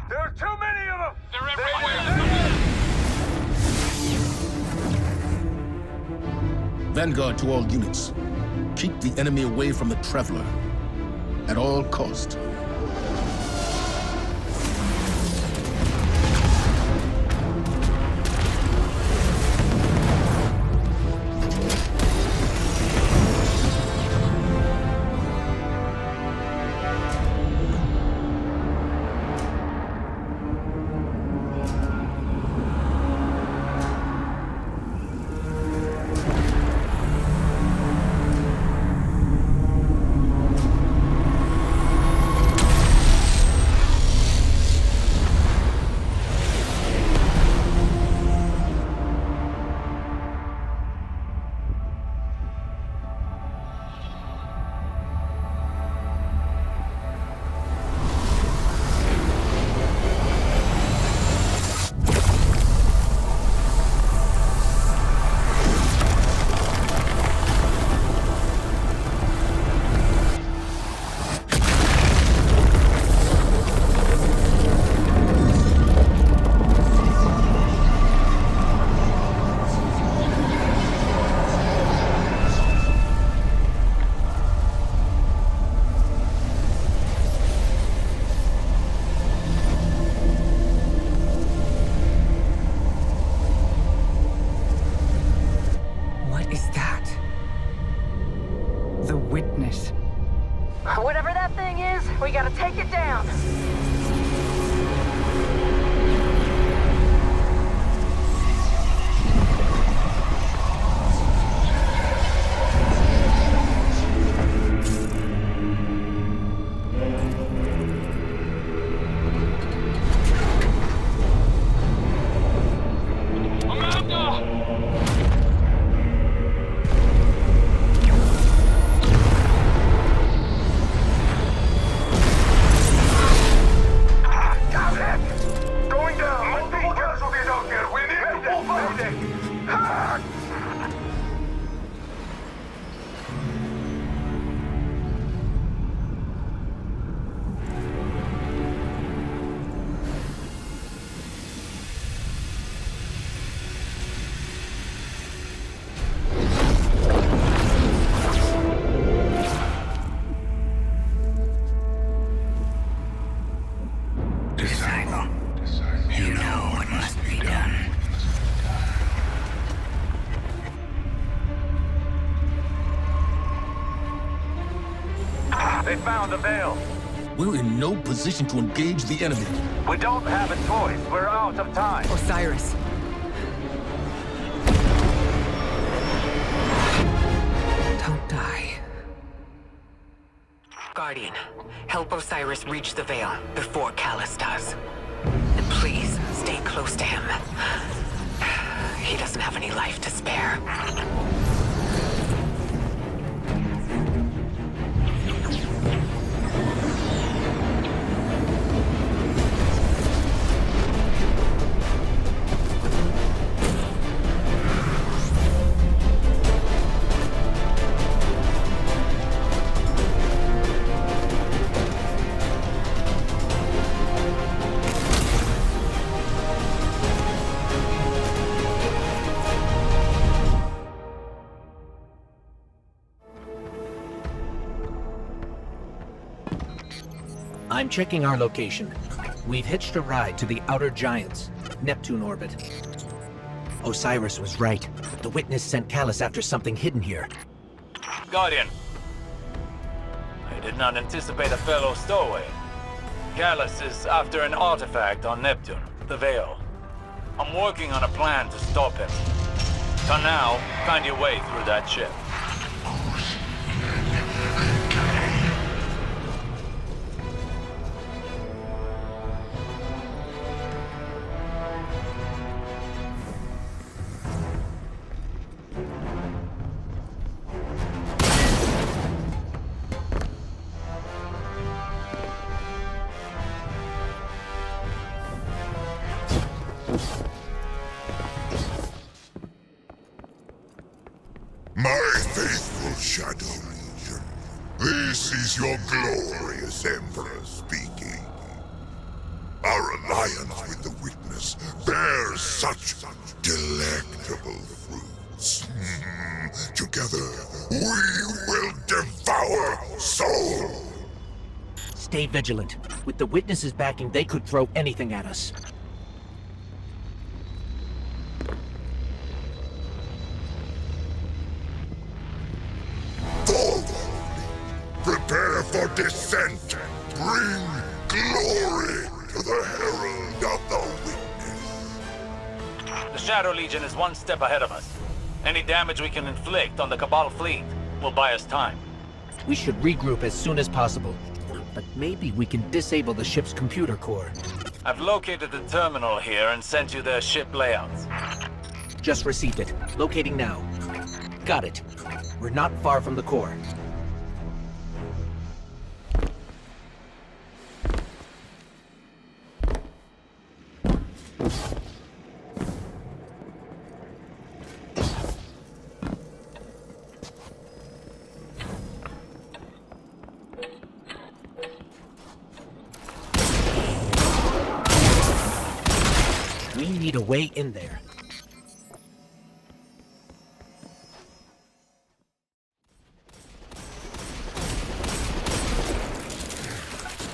There are too many of them! They're everywhere! Vanguard to all units. Keep the enemy away from the Traveler. At all cost. Whatever that thing is, we gotta take it down. They found the veil. We're in no position to engage the enemy. We don't have a choice. We're out of time. Osiris. Don't die. Guardian, help Osiris reach the veil before Callus does. And please, stay close to him. He doesn't have any life to spare. I'm checking our location. We've hitched a ride to the Outer Giants, Neptune orbit. Osiris was right. The witness sent Callus after something hidden here. Guardian. I did not anticipate a fellow stowaway. Callus is after an artifact on Neptune, the Veil. I'm working on a plan to stop him. For now, find your way through that ship. My faithful Shadow Legion, this is your glorious Emperor speaking. Our alliance with the Witness bears such delectable fruits. Together, we will devour Soul! Stay vigilant. With the Witness's backing, they could throw anything at us. Forward! Prepare for descent! Bring glory to the Herald of the Witness! The Shadow Legion is one step ahead of us. Any damage we can inflict on the Cabal fleet will buy us time. We should regroup as soon as possible. But maybe we can disable the ship's computer core. I've located the terminal here and sent you their ship layouts. Just received it. Locating now. Got it. We're not far from the core. We need a way in there.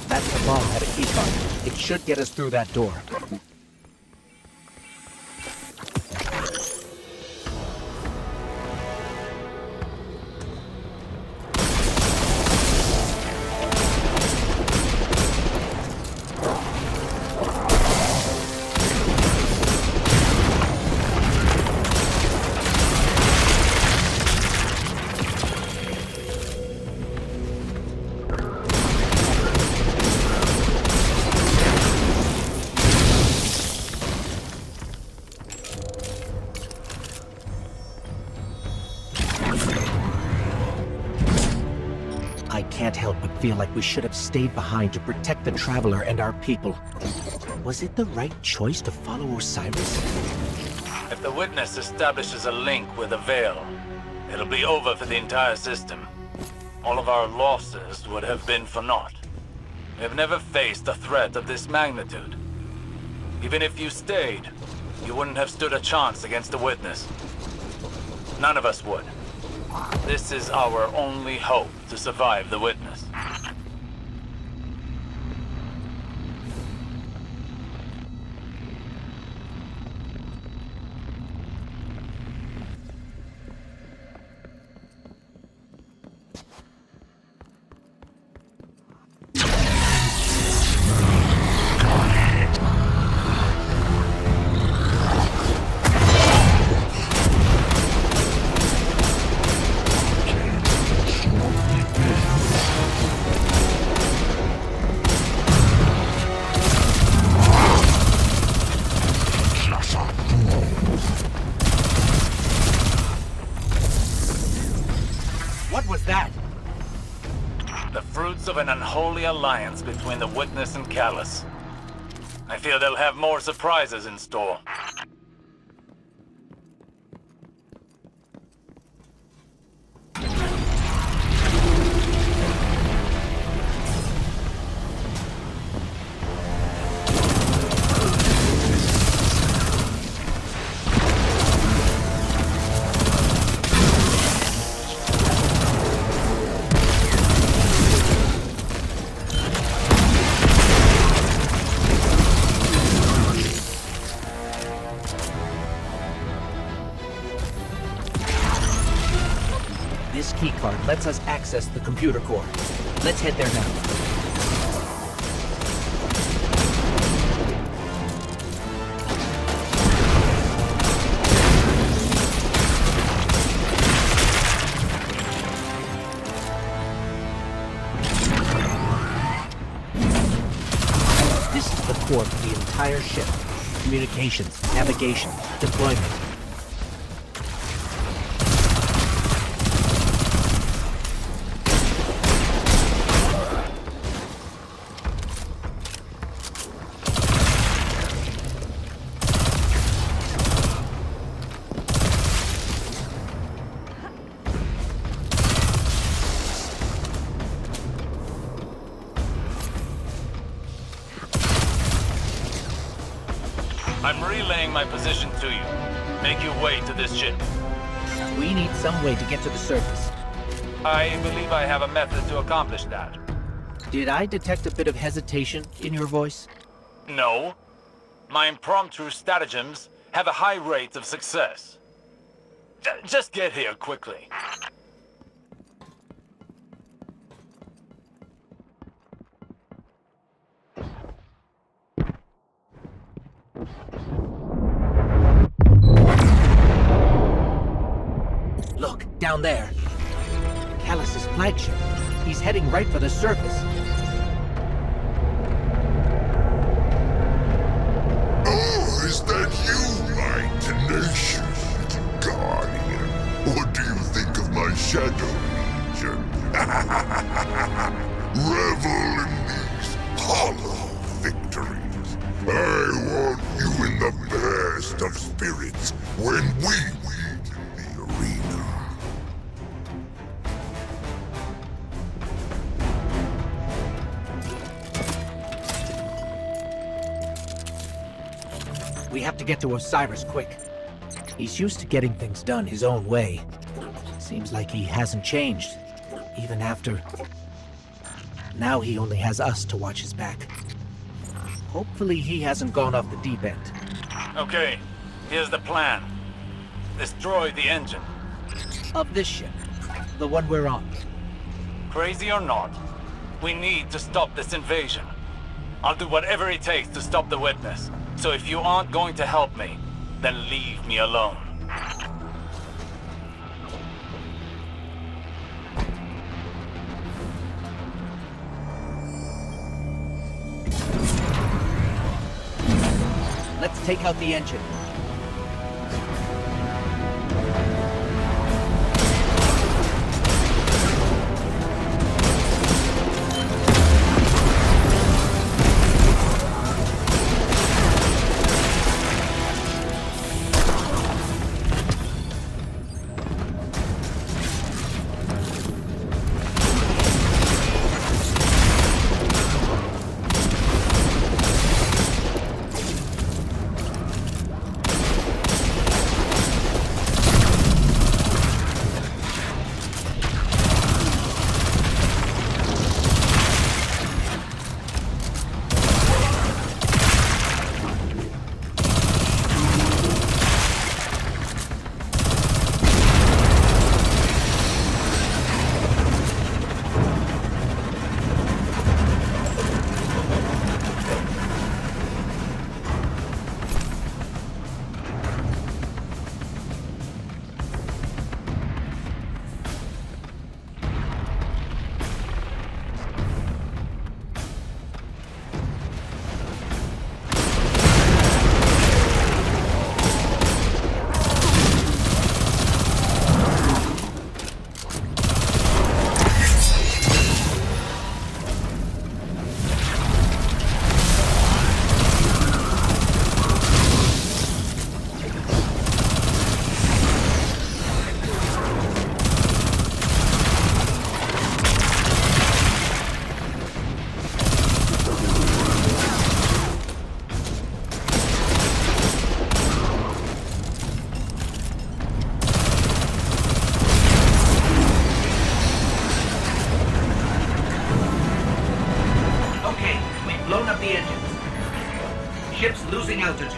That's the bomb at a keycard. It should get us through that door. I can't help but feel like we should have stayed behind to protect the Traveler and our people. Was it the right choice to follow Osiris? If the Witness establishes a link with the Veil, it'll be over for the entire system. All of our losses would have been for naught. We have never faced a threat of this magnitude. Even if you stayed, you wouldn't have stood a chance against the Witness. None of us would. This is our only hope to survive the Witness. What was that? The fruits of an unholy alliance between the Witness and Callus. I fear they'll have more surprises in store. This keycard lets us access the computer core. Let's head there now. This is the core for the entire ship. Communications, navigation, deployment. I'm relaying my position to you. Make your way to this ship. We need some way to get to the surface. I believe I have a method to accomplish that. Did I detect a bit of hesitation in your voice? No. My impromptu stratagems have a high rate of success. Just get here quickly. Look, down there. Callus's flagship. He's heading right for the surface. Oh, is that you, my tenacious little guardian? What do you think of my shadow legion? Revel in these hollow victories. I want you in the best of spirits when we meet in the arena. We have to get to Osiris quick. He's used to getting things done his own way. Seems like he hasn't changed, even after... Now he only has us to watch his back. Hopefully he hasn't gone off the deep end. Okay, here's the plan. Destroy the engine. Of this ship, the one we're on. Crazy or not, we need to stop this invasion. I'll do whatever it takes to stop the witness. So if you aren't going to help me, then leave me alone. Let's take out the engine. Ship's losing altitude.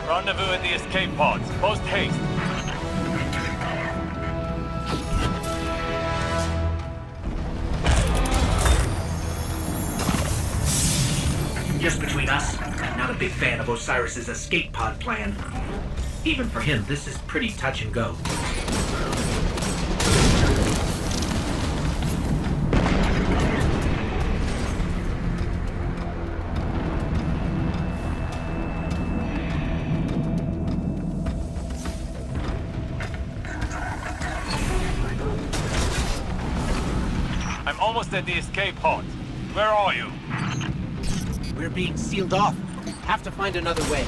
Rendezvous in the escape pods. Post haste. Just between us, I'm not a big fan of Osiris's escape pod plan. Even for him, this is pretty touch and go. I'm almost at the escape pods. Where are you? We're being sealed off. Have to find another way.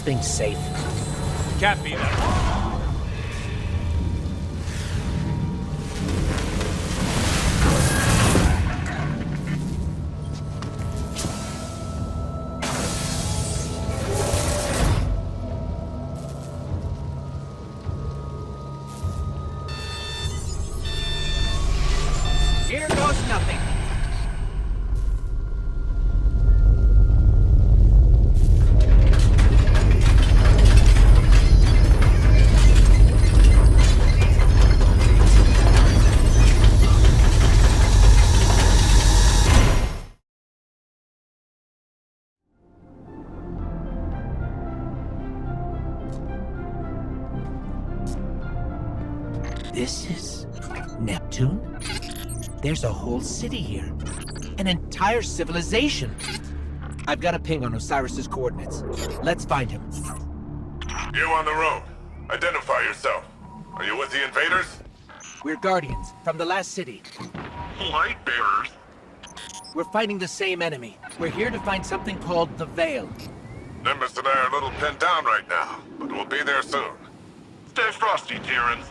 thing safe? Can't be that. Here goes nothing. This is Neptune? There's a whole city here. An entire civilization. I've got a ping on Osiris's coordinates. Let's find him. You on the road. Identify yourself. Are you with the invaders? We're Guardians, from the last city. Light bearers. We're fighting the same enemy. We're here to find something called the Veil. Nimbus and I are a little pinned down right now, but we'll be there soon. Stay frosty, Tyrans.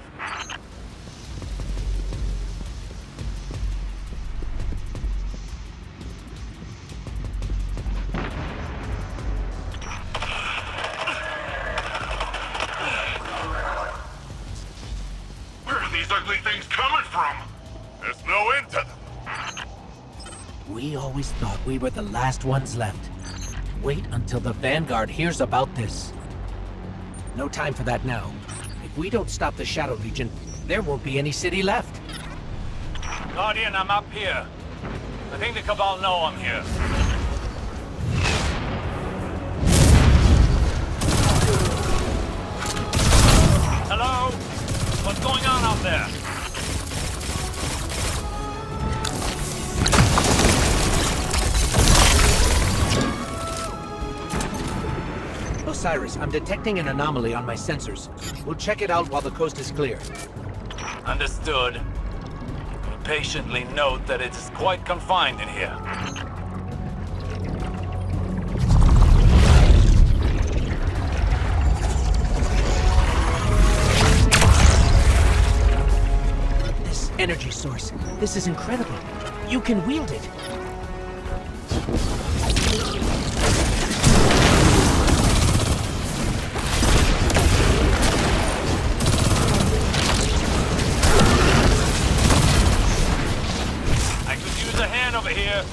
Where are these ugly things coming from? There's no end to them. We always thought we were the last ones left. Wait until the Vanguard hears about this. No time for that now. If we don't stop the Shadow Legion, there won't be any city left. Guardian, I'm up here. I think the Cabal know I'm here. Hello? What's going on out there? Osiris, I'm detecting an anomaly on my sensors. We'll check it out while the coast is clear. Understood. We'll patiently note that it is quite confined in here. This energy source, this is incredible. You can wield it. I could use a hand over here.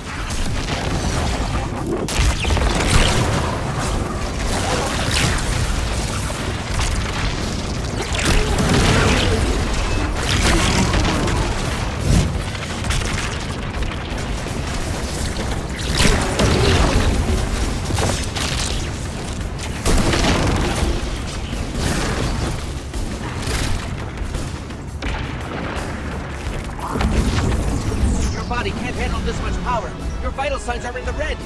Your body can't handle this much power. Your vital signs are in the red.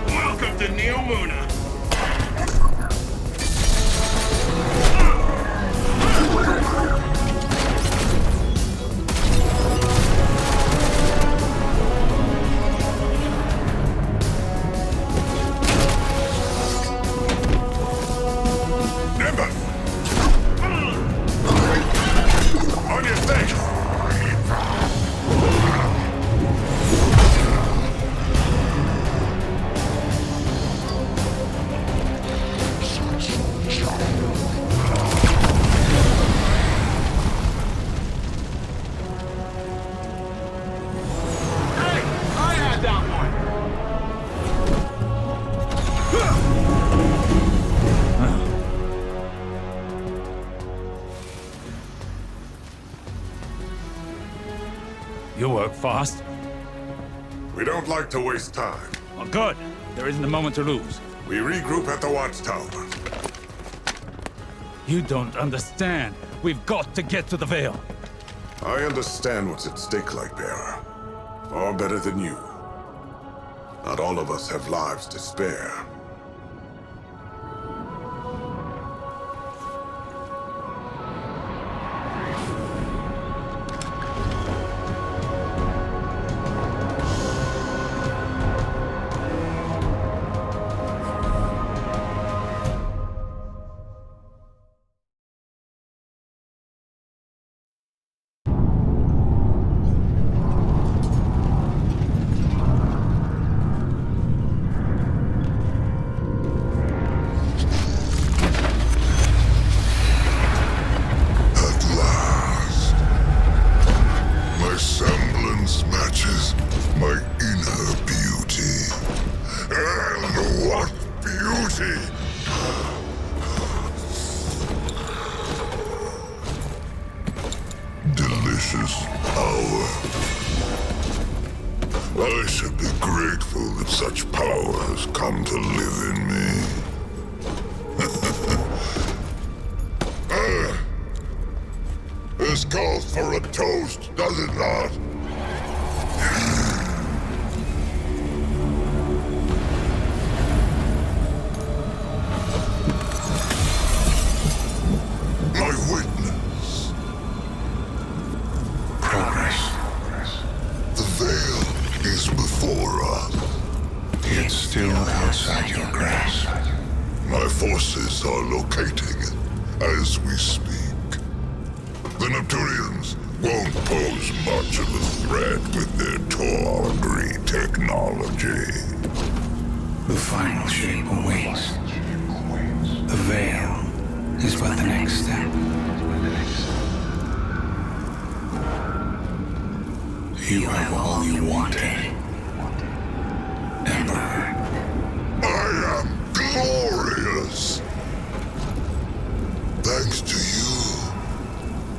Welcome to Neo Muna. Nimbus! On your six! Hey, I had that one! You work fast. We don't like to waste time. Oh, good. There isn't a moment to lose. We regroup at the watchtower. You don't understand. We've got to get to the Veil. I understand what's at stake, Lightbearer. Far better than you. Not all of us have lives to spare. Delicious power. I should be grateful that such power has come to live in me. This calls for a toast, does it not? My witness. Progress. The veil is before us. It's still outside your grasp. My forces are locating it as we speak. The Neptunians won't pose much of a threat with their tawdry technology. The final shape awaits. The veil is but the next step. You have all you wanted, Emperor. I am glorious! Thanks to you,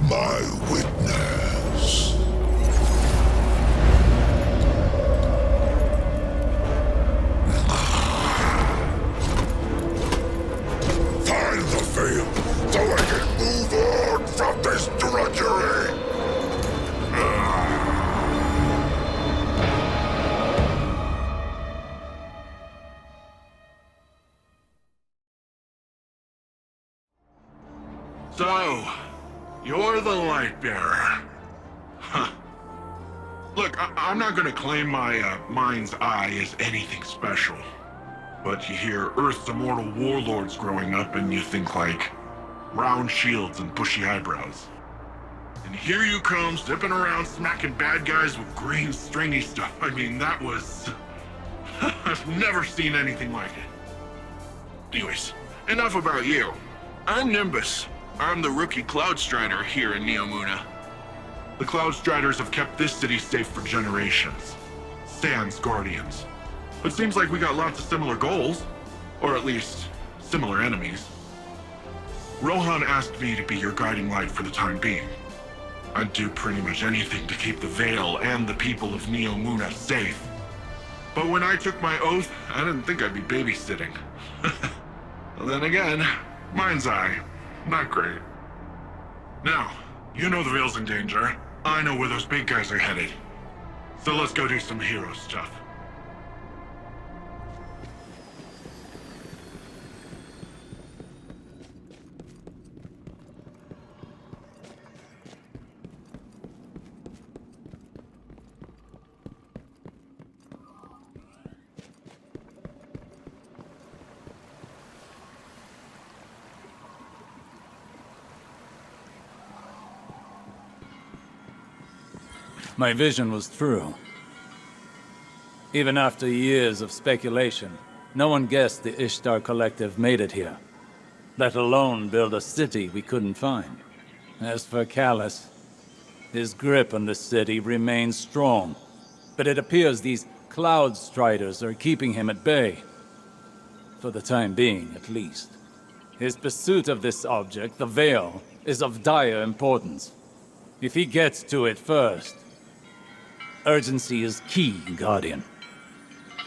my witness. Find the veil so I can move on from this drudgery! So, you're the Lightbearer. Huh. Look, I'm not gonna claim my mind's eye is anything special. But you hear Earth's immortal warlords growing up and you think like round shields and bushy eyebrows. And here you come, zipping around smacking bad guys with green stringy stuff. I mean, that was... I've never seen anything like it. Anyways, enough about you. I'm Nimbus. I'm the rookie Cloud Strider here in Neomuna. The Cloud Striders have kept this city safe for generations. Sans Guardians. It seems like we got lots of similar goals. Or at least, similar enemies. Rohan asked me to be your guiding light for the time being. I'd do pretty much anything to keep the Veil and the people of Neomuna safe. But when I took my oath, I didn't think I'd be babysitting. Well, then again, mind's eye. Not great. Now, you know the Veil's in danger. I know where those big guys are headed. So let's go do some hero stuff. My vision was true. Even after years of speculation, no one guessed the Ishtar Collective made it here. Let alone build a city we couldn't find. As for Callus, his grip on the city remains strong. But it appears these Cloud Striders are keeping him at bay. For the time being, at least. His pursuit of this object, the Veil, is of dire importance. If he gets to it first, urgency is key, Guardian.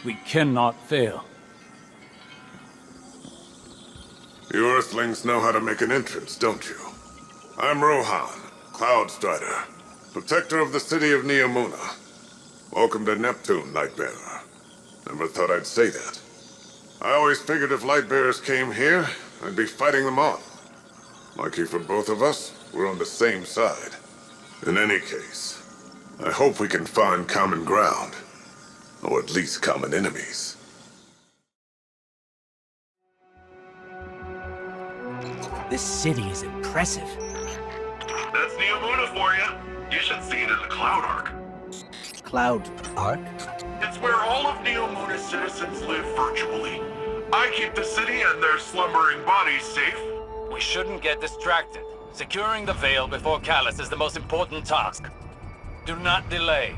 We cannot fail. You Earthlings know how to make an entrance, don't you? I'm Rohan, Cloud Strider, protector of the city of Neomuna. Welcome to Neptune, Lightbearer. Never thought I'd say that. I always figured if Lightbearers came here, I'd be fighting them off. Lucky for both of us, we're on the same side. In any case, I hope we can find common ground. Or at least common enemies. This city is impressive. That's Neomuna for you. You should see it in the Cloud Ark. Cloud Ark? It's where all of Neomuna's citizens live virtually. I keep the city and their slumbering bodies safe. We shouldn't get distracted. Securing the Veil before Callus is the most important task. Do not delay.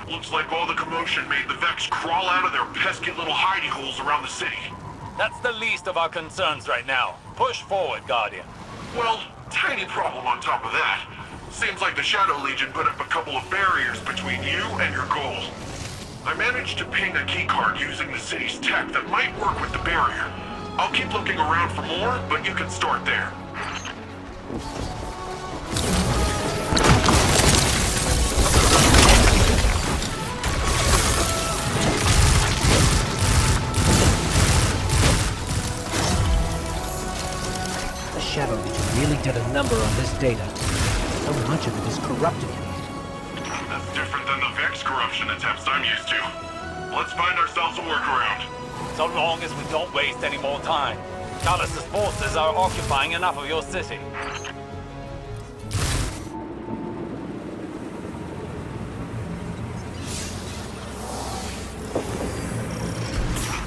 Looks like all the commotion made the Vex crawl out of their pesky little hidey holes around the city. That's the least of our concerns right now. Push forward, Guardian. Well, tiny problem on top of that. Seems like the Shadow Legion put up a couple of barriers between you and your goal. I managed to ping a keycard using the city's tech that might work with the barrier. I'll keep looking around for more, but you can start there. The Shadow Legion really did a number on this data. So much of it is corrupted. That's different than the Vex corruption attempts I'm used to. Let's find ourselves a workaround. So long as we don't waste any more time. Callus's forces are occupying enough of your city.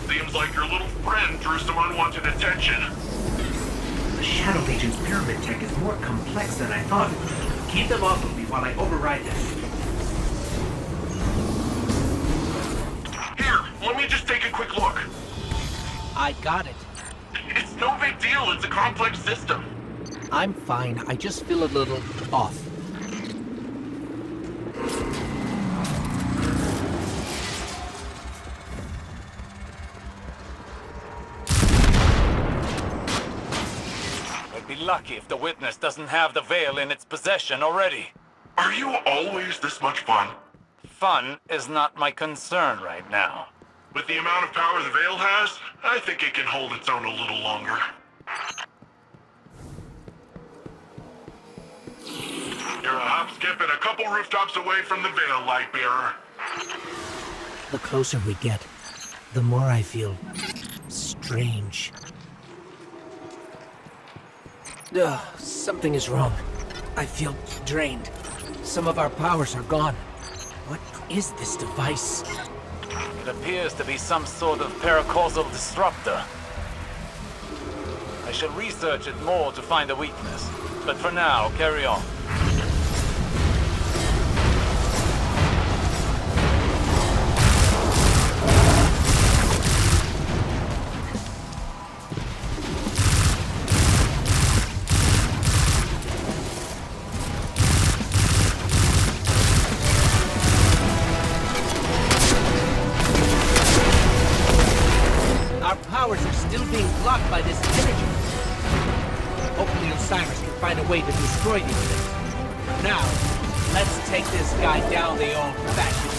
Seems like your little friend drew some unwanted attention. The Shadow Legion's pyramid tech is more complex than I thought. Keep them off of me while I override them. Here, let me just take a quick look. I got it. It's no big deal, it's a complex system. I'm fine. I just feel a little off. We'd be lucky if the Witness doesn't have the Veil in its possession already. Are you always this much fun? Fun is not my concern right now. With the amount of power the Veil has, I think it can hold its own a little longer. You're a hop, skip, and a couple rooftops away from the Veil, Lightbearer. The closer we get, the more I feel strange. Ugh, something is wrong. I feel drained. Some of our powers are gone. What is this device? It appears to be some sort of paracausal disruptor. I shall research it more to find a weakness. But for now, carry on. Blocked by this energy. Hopefully Osiris can find a way to destroy these things. Now, let's take this guy down the old-fashioned way.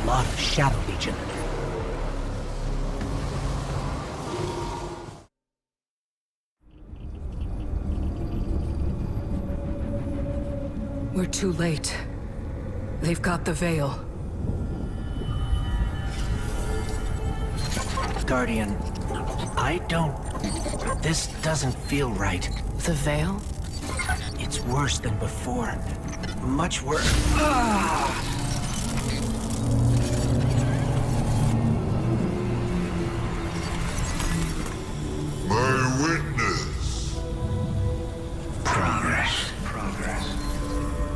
lot of Shadow Legion. We're too late. They've got the Veil. Guardian, I don't... This doesn't feel right. The Veil? It's worse than before. Much worse. My witness. Progress.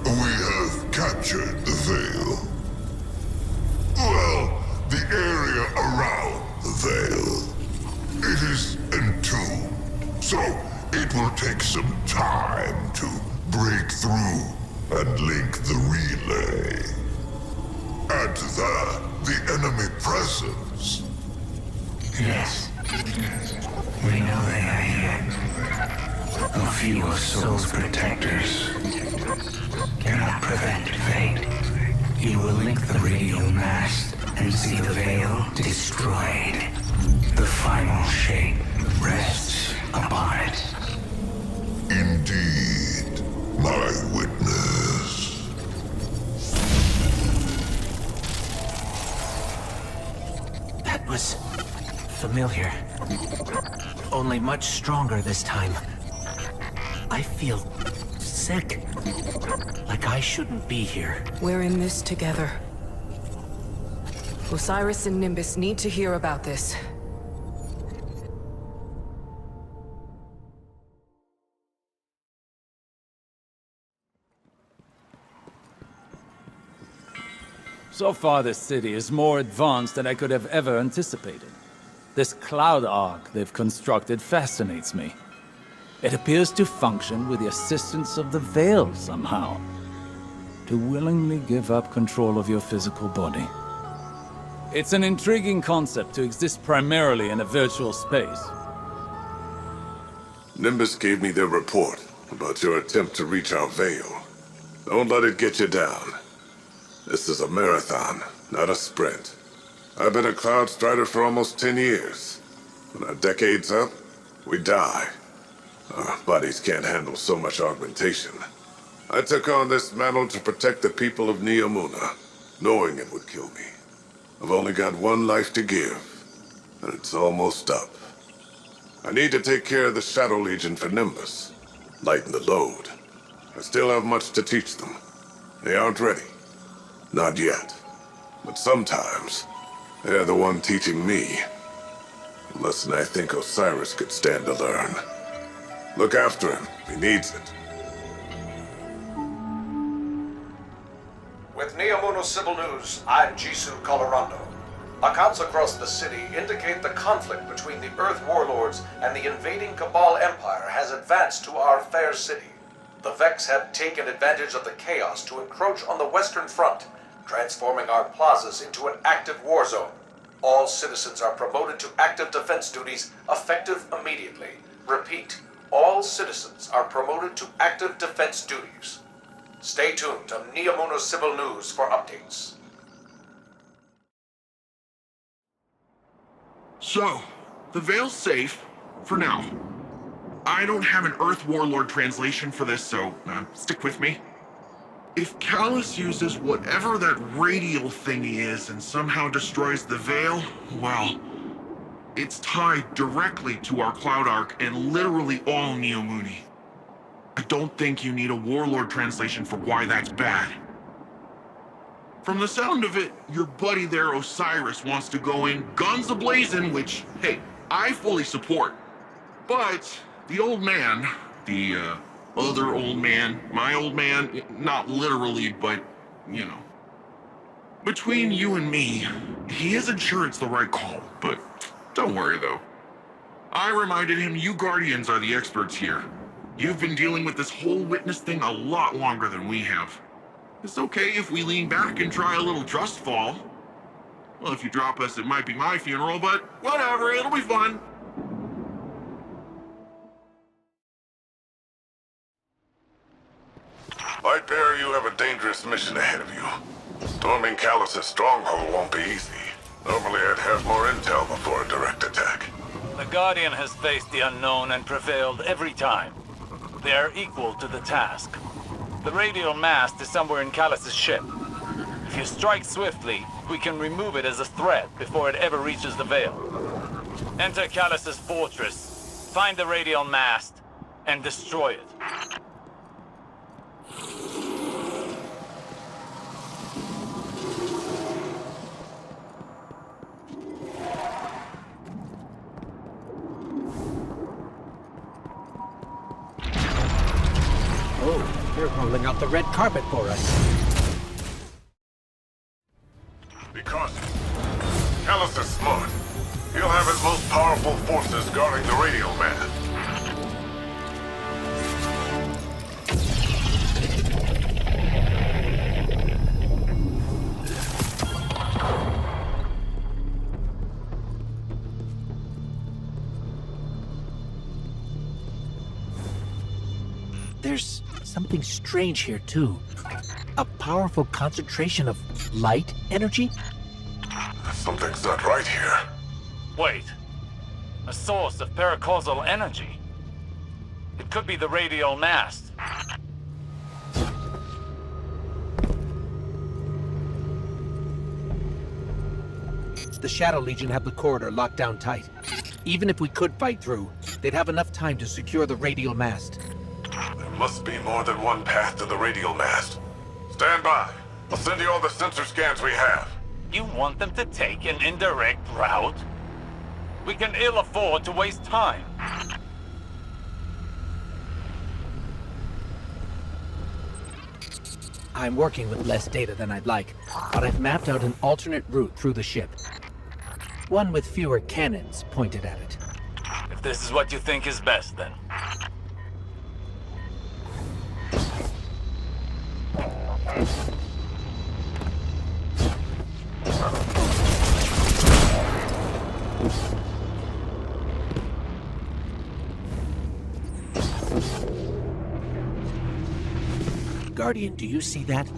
We have captured the Veil. Well, the area around the Veil. It is entombed, so it will take some time to break through and link the relay. Add to that the enemy presence. Yes. We know they are here. A few of Soul's protectors cannot prevent fate. You will link the radio mast and see the Veil destroyed. The final shape rests upon it. Indeed, my witness. That was familiar. Only much stronger this time. I feel sick. Like I shouldn't be here. We're in this together. Osiris and Nimbus need to hear about this. So far, this city is more advanced than I could have ever anticipated. This cloud arc they've constructed fascinates me. It appears to function with the assistance of the Veil somehow. To willingly give up control of your physical body. It's an intriguing concept to exist primarily in a virtual space. Nimbus gave me their report about your attempt to reach our Veil. Don't let it get you down. This is a marathon, not a sprint. I've been a Cloud Strider for almost 10 years. When our decade's up, we die. Our bodies can't handle so much augmentation. I took on this mantle to protect the people of Neomuna, knowing it would kill me. I've only got one life to give, and it's almost up. I need to take care of the Shadow Legion for Nimbus, lighten the load. I still have much to teach them. They aren't ready. Not yet. But sometimes, they're the one teaching me. A lesson I think Osiris could stand to learn. Look after him. He needs it. With Neomuna Civil News, I'm Jisoo Colorando. Accounts across the city indicate the conflict between the Earth Warlords and the invading Cabal Empire has advanced to our fair city. The Vex have taken advantage of the chaos to encroach on the Western Front, transforming our plazas into an active war zone. All citizens are promoted to active defense duties, effective immediately. Repeat, all citizens are promoted to active defense duties. Stay tuned to Neomuna Civil News for updates. So, the Veil's safe, for now. I don't have an Earth Warlord translation for this, so stick with me. If Callus uses whatever that radial thingy is and somehow destroys the Veil, well, it's tied directly to our Cloud Arc and literally all Neomuni. I don't think you need a Warlord translation for why that's bad. From the sound of it, your buddy there, Osiris, wants to go in guns a-blazing, which, hey, I fully support. But the old man, the other old man, my old man, not literally, but, you know. Between you and me, he isn't sure it's the right call, but don't worry though. I reminded him you Guardians are the experts here. You've been dealing with this whole witness thing a lot longer than we have. It's okay if we lean back and try a little trust fall. Well, if you drop us, it might be my funeral, but whatever, it'll be fun. Lightbearer, you have a dangerous mission ahead of you. Storming Callus's stronghold won't be easy. Normally I'd have more intel before a direct attack. The Guardian has faced the unknown and prevailed every time. They are equal to the task. The radial mast is somewhere in Callus's ship. If you strike swiftly, we can remove it as a threat before it ever reaches the Veil. Enter Callus's fortress, find the radial mast, and destroy it. Oh, they're rolling out the red carpet for us. Be cautious. Callus is smart. He'll have his most powerful forces guarding the radial mast. There's something strange here, too. A powerful concentration of light energy? Something's not right here. Wait. A source of paracausal energy. It could be the radial mast. The Shadow Legion have the corridor locked down tight. Even if we could fight through, they'd have enough time to secure the radial mast. There must be more than one path to the radial mast. Stand by. I'll send you all the sensor scans we have. You want them to take an indirect route? We can ill afford to waste time. I'm working with less data than I'd like, but I've mapped out an alternate route through the ship. One with fewer cannons pointed at it. If this is what you think is best, then. Guardian, do you see that?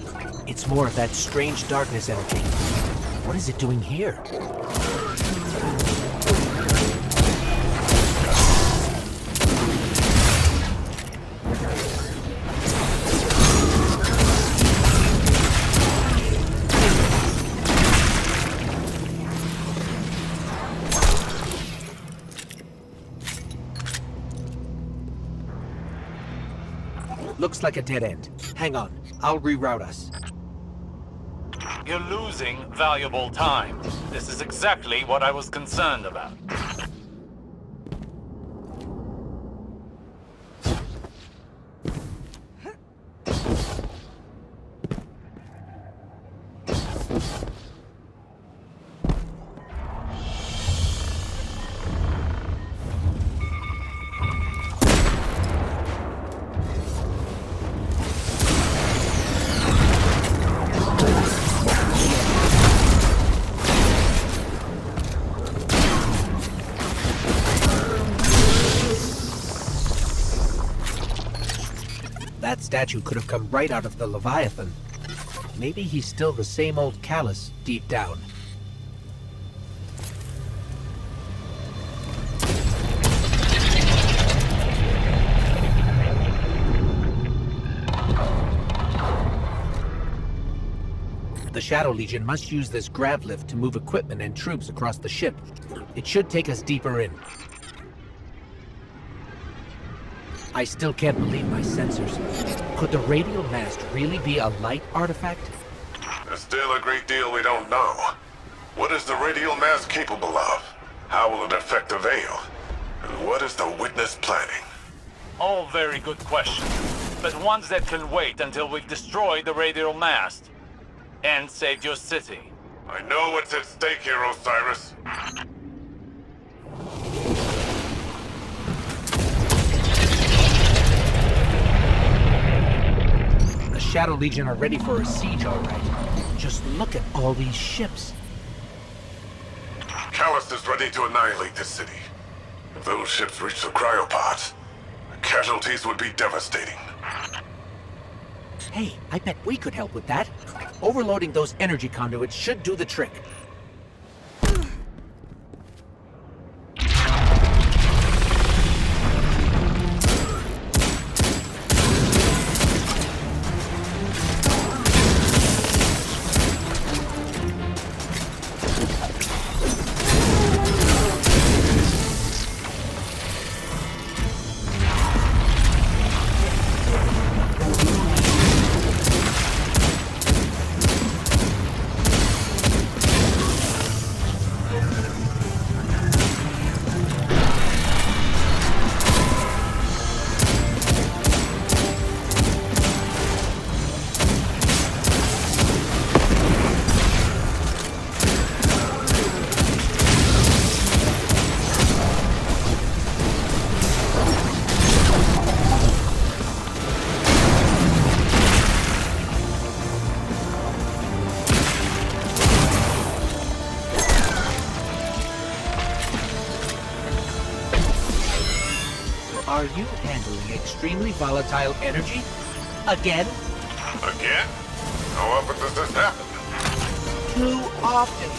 It's more of that strange darkness energy. What is it doing here? Looks like a dead end. Hang on, I'll reroute us. You're losing valuable time. This is exactly what I was concerned about. That statue could have come right out of the Leviathan. Maybe he's still the same old Callus deep down. The Shadow Legion must use this grav lift to move equipment and troops across the ship. It should take us deeper in. I still can't believe my sensors. Could the radial mast really be a light artifact? There's still a great deal we don't know. What is the radial mast capable of? How will it affect the Veil? And what is the Witness planning? All very good questions, but ones that can wait until we've destroyed the radial mast and saved your city. I know what's at stake here, Osiris. The Shadow Legion are ready for a siege, all right. Just look at all these ships. Callus is ready to annihilate this city. If those ships reach the cryopods, the casualties would be devastating. Hey, I bet we could help with that. Overloading those energy conduits should do the trick. Are you handling extremely volatile energy? Again? Again? How often does this happen? Too often.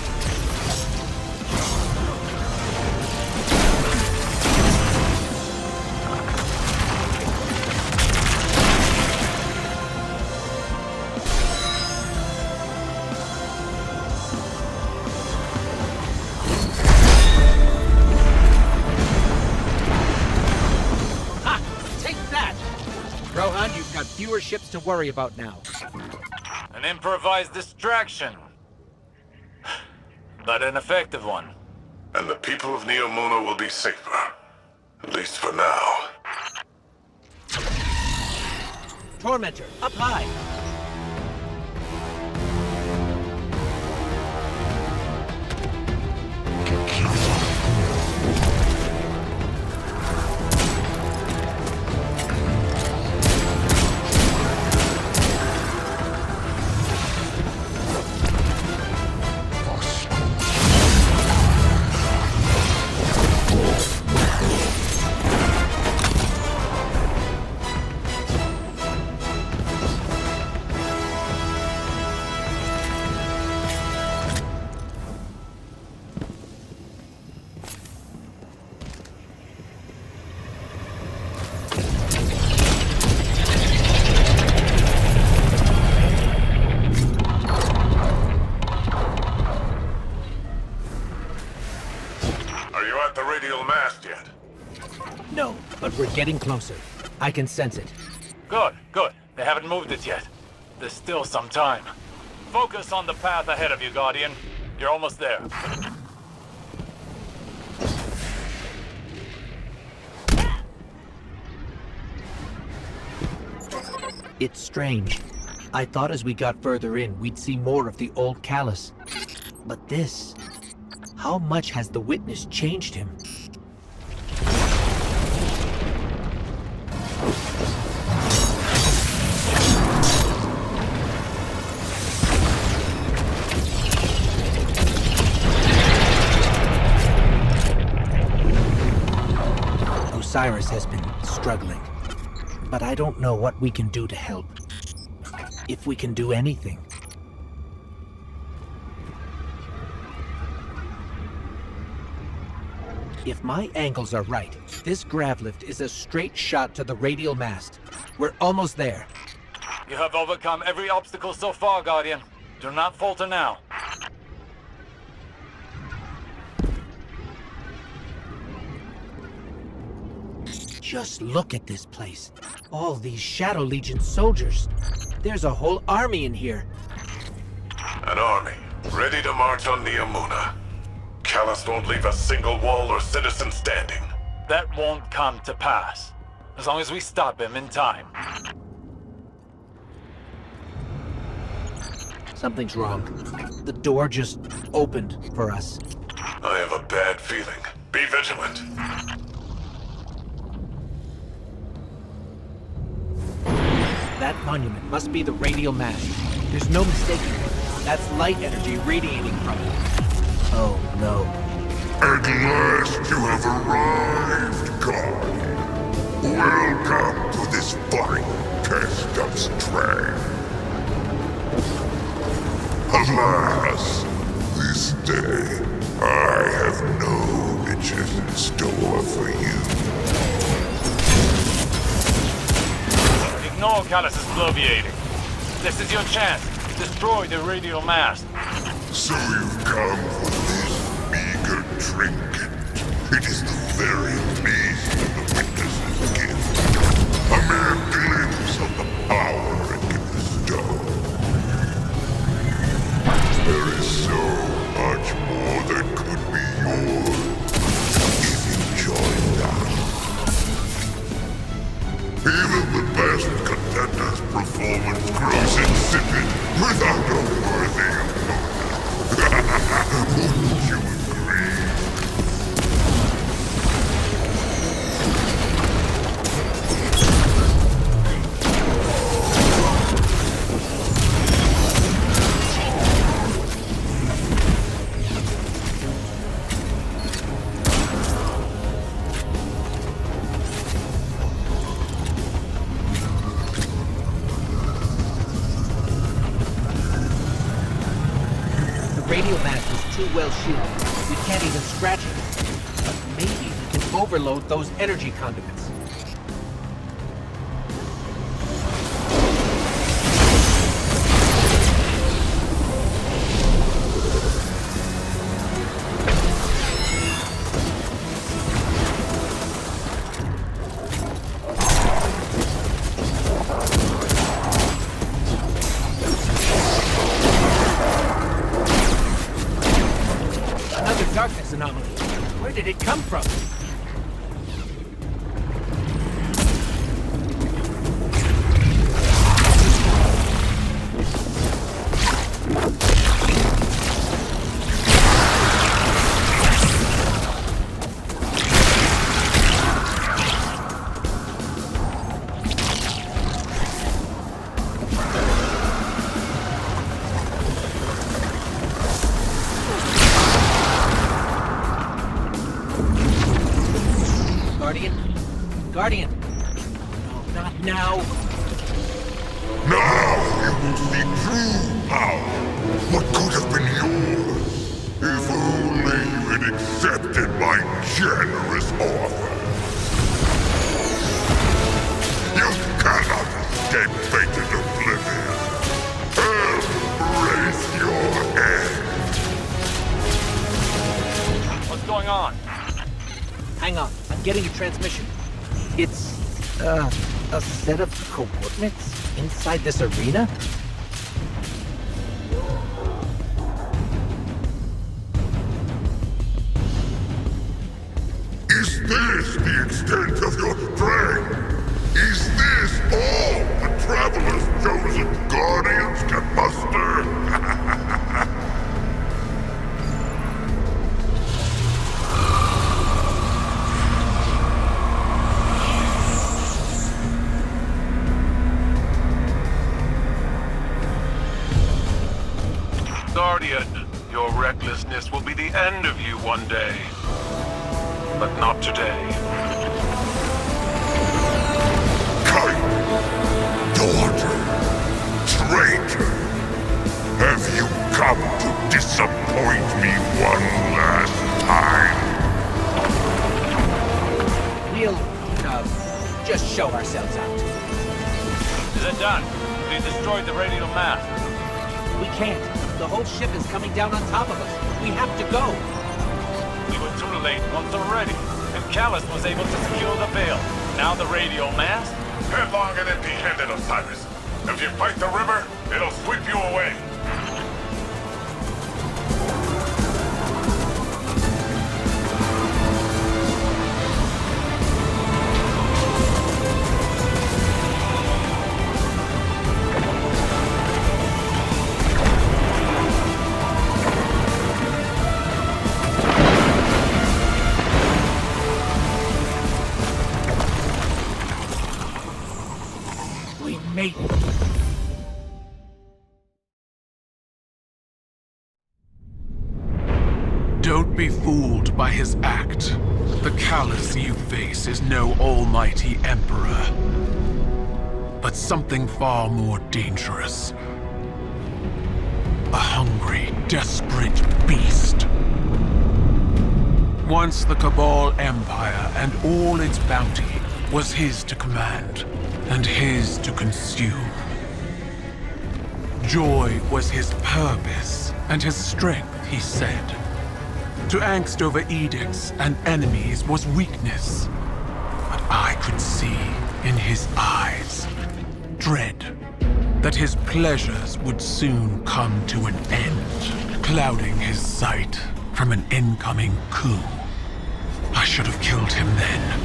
Rohan, you've got fewer ships to worry about now. An improvised distraction. But an effective one. And the people of Neomuna will be safer. At least for now. Tormentor, up high! No, but we're getting closer. I can sense it. Good, good. They haven't moved it yet. There's still some time. Focus on the path ahead of you, Guardian. You're almost there. It's strange. I thought as we got further in, we'd see more of the old Callus. But this... How much has the Witness changed him? Osiris has been struggling, but I don't know what we can do to help. If we can do anything. If my angles are right, this grav lift is a straight shot to the radial mast. We're almost there. You have overcome every obstacle so far, Guardian. Do not falter now. Just look at this place. All these Shadow Legion soldiers. There's a whole army in here. An army, ready to march on Neomuna. Callus won't leave a single wall or citizen standing. That won't come to pass. As long as we stop him in time. Something's wrong. The door just opened for us. I have a bad feeling. Be vigilant. That monument must be the radial mast. There's no mistaking it. That's light energy radiating from it. Oh, no. At last you have arrived, Guardian. Welcome to this fine test of strength. Alas, this day I have no riches in store for you. Ignore Callus's bloviating. This is your chance. Destroy the radial mast. So you've come for this meager trinket. It is the very least of the witness's gift. A mere glimpse of the power it can bestow. There is so much more that could be yours if you joined us. Even the best contender's performance grows insipid without a worthy opponent. Wouldn't you agree? Radio mast is too well shielded. We can't even scratch it. But maybe we can overload those energy conduits. Darkness anomaly. Where did it come from? Guardian! No, not now! Now you will see true power. What could have been yours if only you had accepted my generous offer. You cannot escape fated oblivion. Embrace your end. What's going on? Hang on, I'm getting a transmission. It's, a set of coordinates inside this arena? Is this the extent of your strength? Is this all the Traveler's chosen guardians can muster? Guardian, your recklessness will be the end of you one day. But not today. Kite! Daughter! Traitor! Have you come to disappoint me one last time? We'll, just show ourselves out. Is it done? We destroyed the radial mast. We can't. The whole ship is coming down on top of us. We have to go. We were too late once already. And Callus was able to secure the veil. Now the radial mast? Headlong and empty-handed, Osiris. If you fight the river, it'll sweep you away. Don't be fooled by his act. The Callus you face is no almighty emperor, but something far more dangerous. a hungry, desperate beast. Once the Cabal Empire and all its bounty was his to command and his to consume. Joy was his purpose and his strength, he said. To angst over edicts and enemies was weakness. But I could see in his eyes dread that his pleasures would soon come to an end, clouding his sight from an incoming coup. I should have killed him then,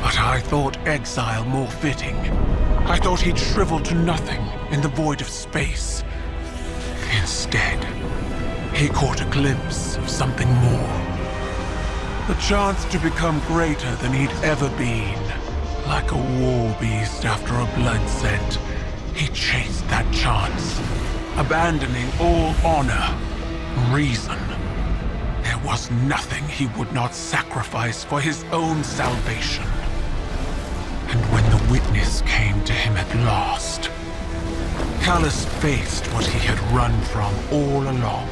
but I thought exile more fitting. I thought he'd shrivel to nothing in the void of space. Instead, he caught a glimpse of something more. The chance to become greater than he'd ever been. Like a war beast after a blood scent, he chased that chance, abandoning all honor, reason. There was nothing he would not sacrifice for his own salvation. And when the witness came to him at last, Callus faced what he had run from all along.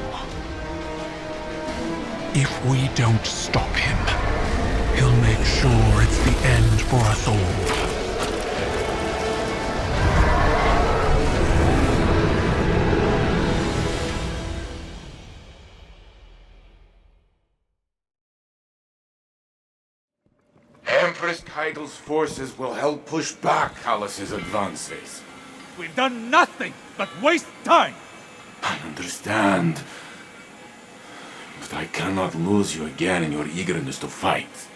If we don't stop him, he'll make sure it's the end for us all. Empress Kaigel's forces will help push back Callus's advances. We've done nothing but waste time! I understand. But I cannot lose you again in your eagerness to fight.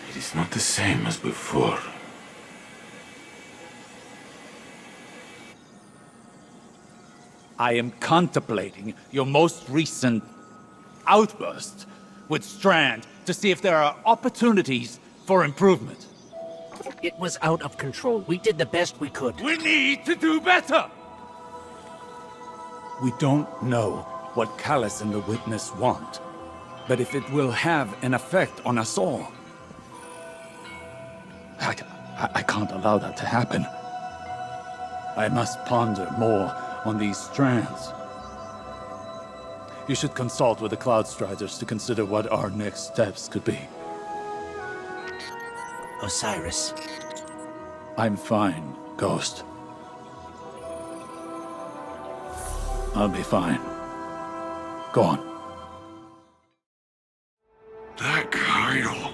It is not the same as before. I am contemplating your most recent outburst with Strand to see if there are opportunities for improvement. It was out of control. We did the best we could. We need to do better! We don't know what Callus and the Witness want, but if it will have an effect on us all, I can't allow that to happen. I must ponder more on these strands. You should consult with the Cloud Striders to consider what our next steps could be. Osiris. I'm fine, Ghost. I'll be fine. Go on. That Kyle.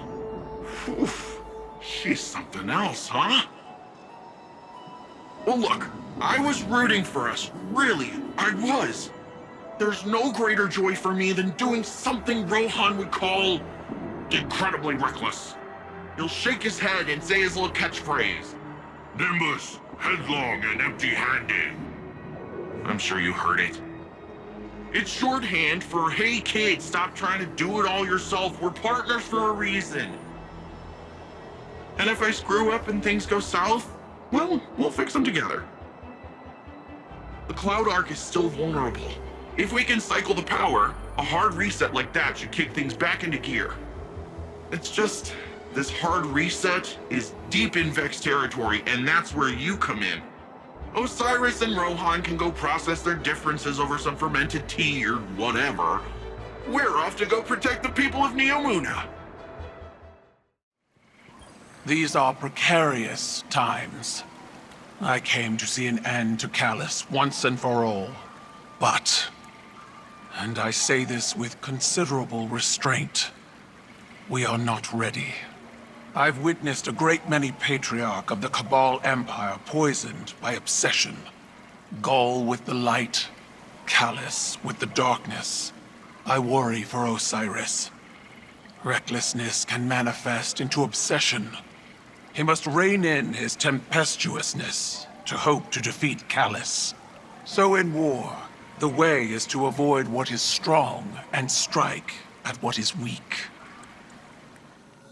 Oof. She's something else, huh? Well, look, I was rooting for us. Really, I was. There's no greater joy for me than doing something Rohan would call incredibly reckless. He'll shake his head and say his little catchphrase. Nimbus, headlong and empty-handed. I'm sure you heard it. It's shorthand for, hey kid, stop trying to do it all yourself. We're partners for a reason. And if I screw up and things go south, well, we'll fix them together. The Cloud Arc is still vulnerable. If we can cycle the power, a hard reset like that should kick things back into gear. It's just, this hard reset is deep in Vex territory, and that's where you come in. Osiris and Rohan can go process their differences over some fermented tea or whatever. We're off to go protect the people of Neomuna. These are precarious times. I came to see an end to Callus once and for all. But, and I say this with considerable restraint, we are not ready. I've witnessed a great many patriarch of the Cabal Empire poisoned by obsession. Gaul with the light, Callus with the darkness. I worry for Osiris. Recklessness can manifest into obsession. He must rein in his tempestuousness to hope to defeat Callus. So in war, the way is to avoid what is strong and strike at what is weak.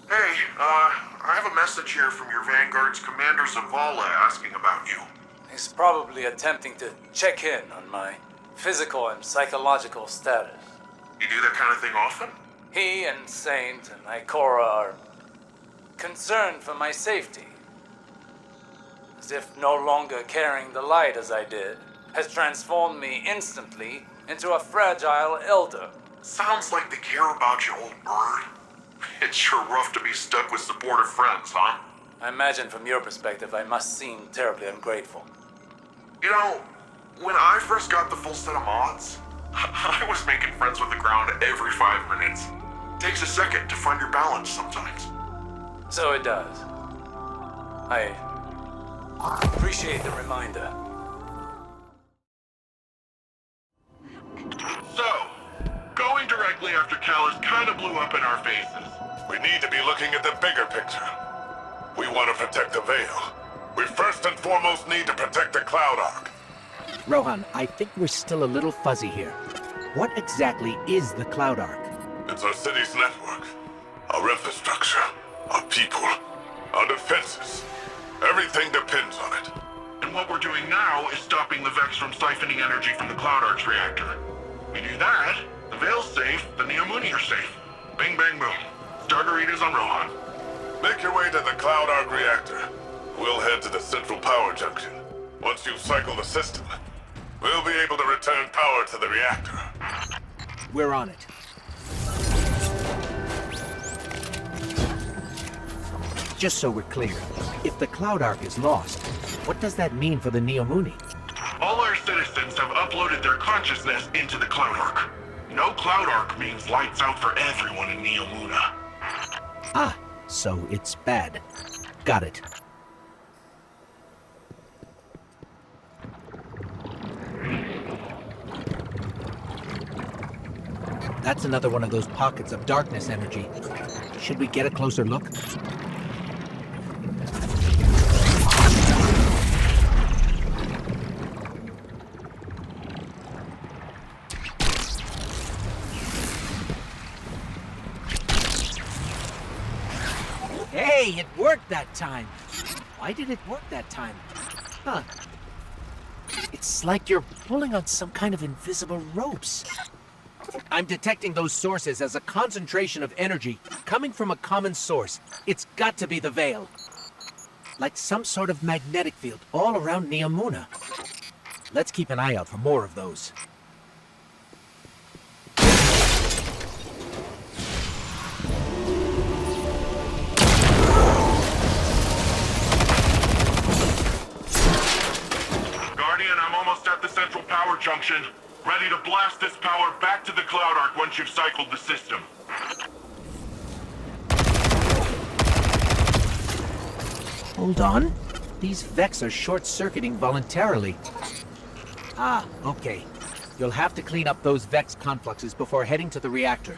Hey, I have a message here from your Vanguard's Commander Zavala asking about you. He's probably attempting to check in on my physical and psychological status. You do that kind of thing often? He and Saint and Ikora are concerned for my safety. As if no longer carrying the light as I did, has transformed me instantly into a fragile elder. Sounds like they care about you, old bird. It's sure rough to be stuck with supportive friends, huh? I imagine from your perspective I must seem terribly ungrateful. You know, when I first got the full set of mods, I was making friends with the ground every 5 minutes. Takes a second to find your balance sometimes. So it does. I appreciate the reminder. So, going directly after Callus kind of blew up in our faces. We need to be looking at the bigger picture. We want to protect the Veil. We first and foremost need to protect the Cloud Ark. Rohan, I think we're still a little fuzzy here. What exactly is the Cloud Ark? It's our city's network, our infrastructure, our people, our defenses. Everything depends on it. And what we're doing now is stopping the Vex from siphoning energy from the Cloud Ark's reactor. We do that, the Veil's safe, the Neomuni are safe. Bing, bang, boom. Starteritas on Rohan. Make your way to the Cloud Ark reactor. We'll head to the central power junction. Once you've cycled the system, we'll be able to return power to the reactor. We're on it. Just so we're clear, if the Cloud Ark is lost, what does that mean for the Neomuni? All our citizens have uploaded their consciousness into the Cloud Ark. No Cloud Ark means lights out for everyone in Neomuna. Ah, so it's bad. Got it. That's another one of those pockets of darkness energy. Should we get a closer look? Hey, it worked that time! Why did it work that time? Huh. It's like you're pulling on some kind of invisible ropes. I'm detecting those sources as a concentration of energy coming from a common source. It's got to be the Veil. Like some sort of magnetic field all around Neomuna. Let's keep an eye out for more of those. Guardian, I'm almost at the central power junction. Ready to blast this power back to the Cloud Ark once you've cycled the system. Hold on. These Vex are short-circuiting voluntarily. Ah, okay. You'll have to clean up those Vex confluxes before heading to the reactor.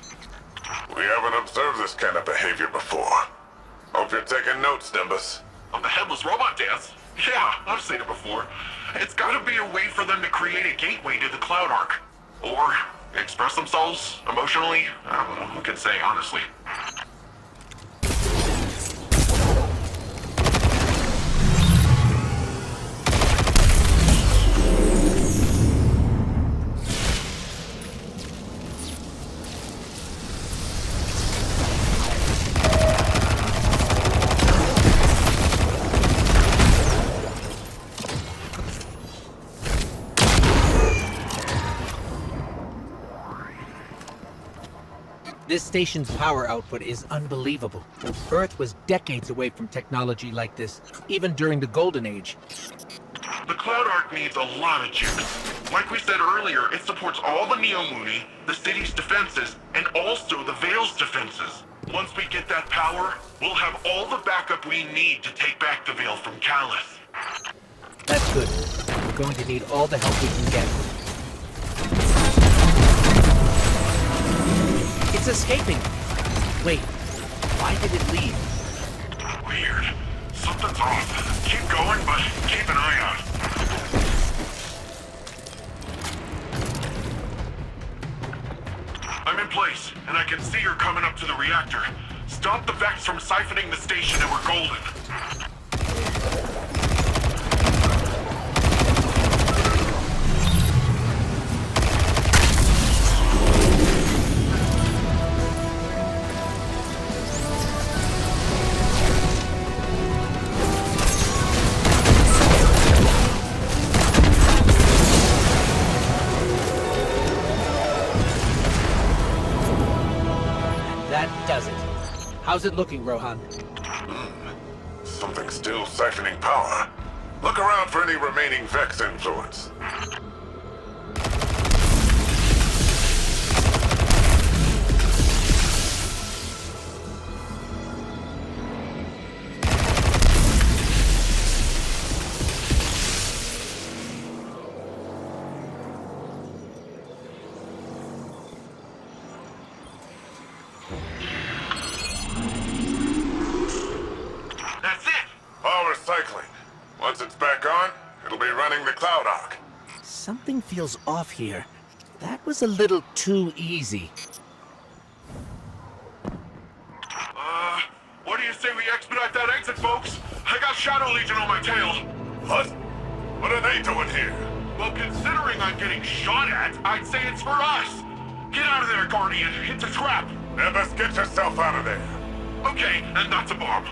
We haven't observed this kind of behavior before. Hope you're taking notes, Nimbus. On the headless robot dance? Yeah, I've seen it before. It's gotta be a way for them to create a gateway to the Cloud Ark. Or express themselves emotionally. I don't know who can say, honestly. This station's power output is unbelievable. Earth was decades away from technology like this, even during the Golden Age. The Cloud Ark needs a lot of chips. Like we said earlier, it supports all the Neomuni, the city's defenses, and also the Veil's defenses. Once we get that power, we'll have all the backup we need to take back the Veil from Callus. That's good. We're going to need all the help we can get. It's escaping! Wait, why did it leave? Weird. Something's off. Keep going, but keep an eye out. I'm in place, and I can see you're coming up to the reactor. Stop the Vex from siphoning the station and we're golden. How's it looking, Rohan? Something still siphoning power. Look around for any remaining Vex influence. That's it! Power cycling. Once it's back on, it'll be running the Cloud Arc. Something feels off here. That was a little too easy. What do you say we expedite that exit, folks? I got Shadow Legion on my tail. What? What are they doing here? Well, considering I'm getting shot at, I'd say it's for us. Get out of there, Guardian. It's a trap. Nimbus, get yourself out of there. Okay, and that's a bomb.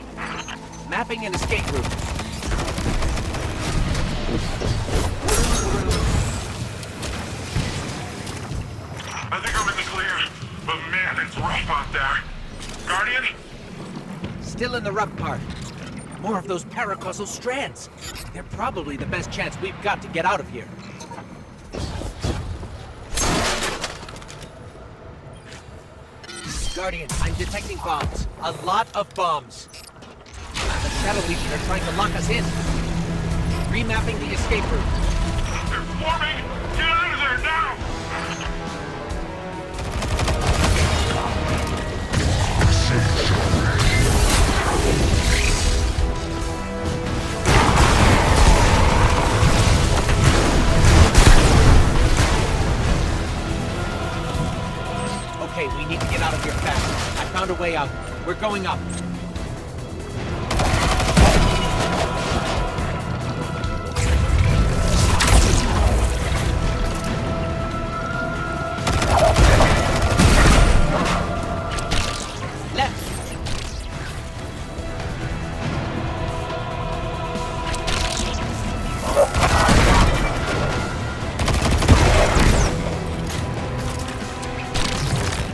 Mapping an escape route. I think I'm in the clear, but man, it's rough out there. Guardian? Still in the rough part. More of those paracausal strands. They're probably the best chance we've got to get out of here. Guardian, I'm detecting bombs. A lot of bombs. The Shadow Legion are trying to lock us in. Remapping the escape route. They're forming! Get out of there now! Okay, we need to get out of here fast. I found a way out. We're going up.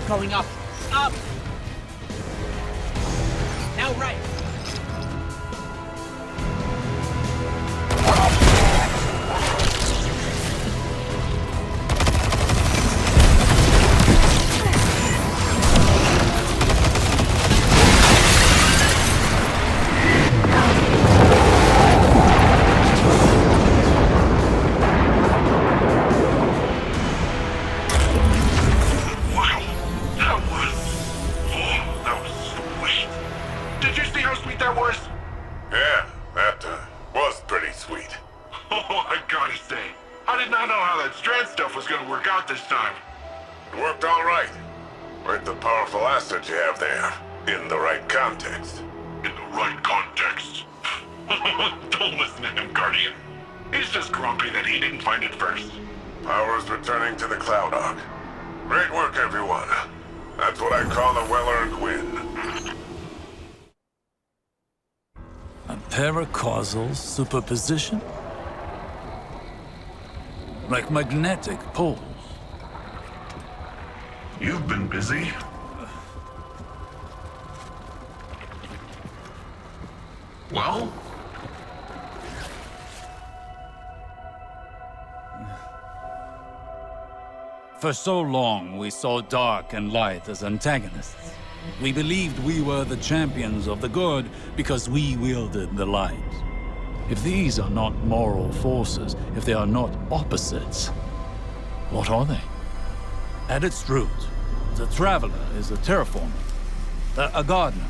Going up. Up! Now right. This time. It worked all right. With the powerful asset you have there. In the right context. In the right context. Don't listen to him, Guardian. He's just grumpy that he didn't find it first. Power's returning to the Cloud Arc. Great work, everyone. That's what I call a well-earned win. A paracausal superposition? Like magnetic poles. You've been busy. Well? For so long, we saw dark and light as antagonists. We believed we were the champions of the good because we wielded the light. If these are not moral forces, if they are not opposites, what are they? At its root, the Traveler is a terraformer, a gardener.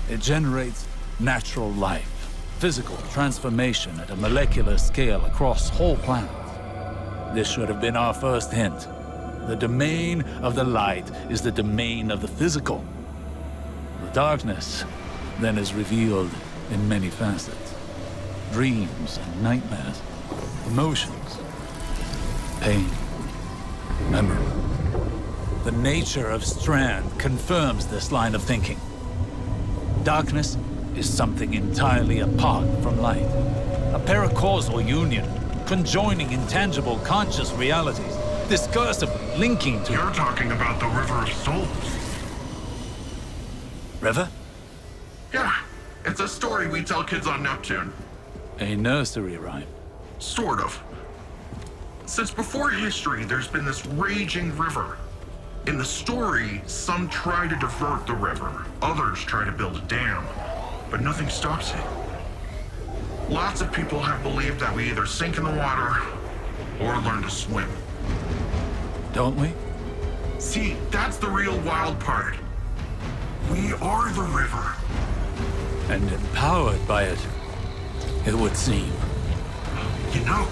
It generates natural life, physical transformation at a molecular scale across whole planets. This should have been our first hint. The domain of the light is the domain of the physical. The darkness then is revealed in many facets. Dreams and nightmares, emotions, pain, memory. The nature of Strand confirms this line of thinking. Darkness is something entirely apart from light. A paracausal union, conjoining intangible conscious realities, discursively linking to... You're talking about the River of Souls. River? Yeah, it's a story we tell kids on Neptune. A nursery rhyme. Sort of. Since before history, there's been this raging river. In the story, some try to divert the river, others try to build a dam, but nothing stops it. Lots of people have believed that we either sink in the water or learn to swim. Don't we? See, that's the real wild part. We are the river. And empowered by it, it would seem. You know,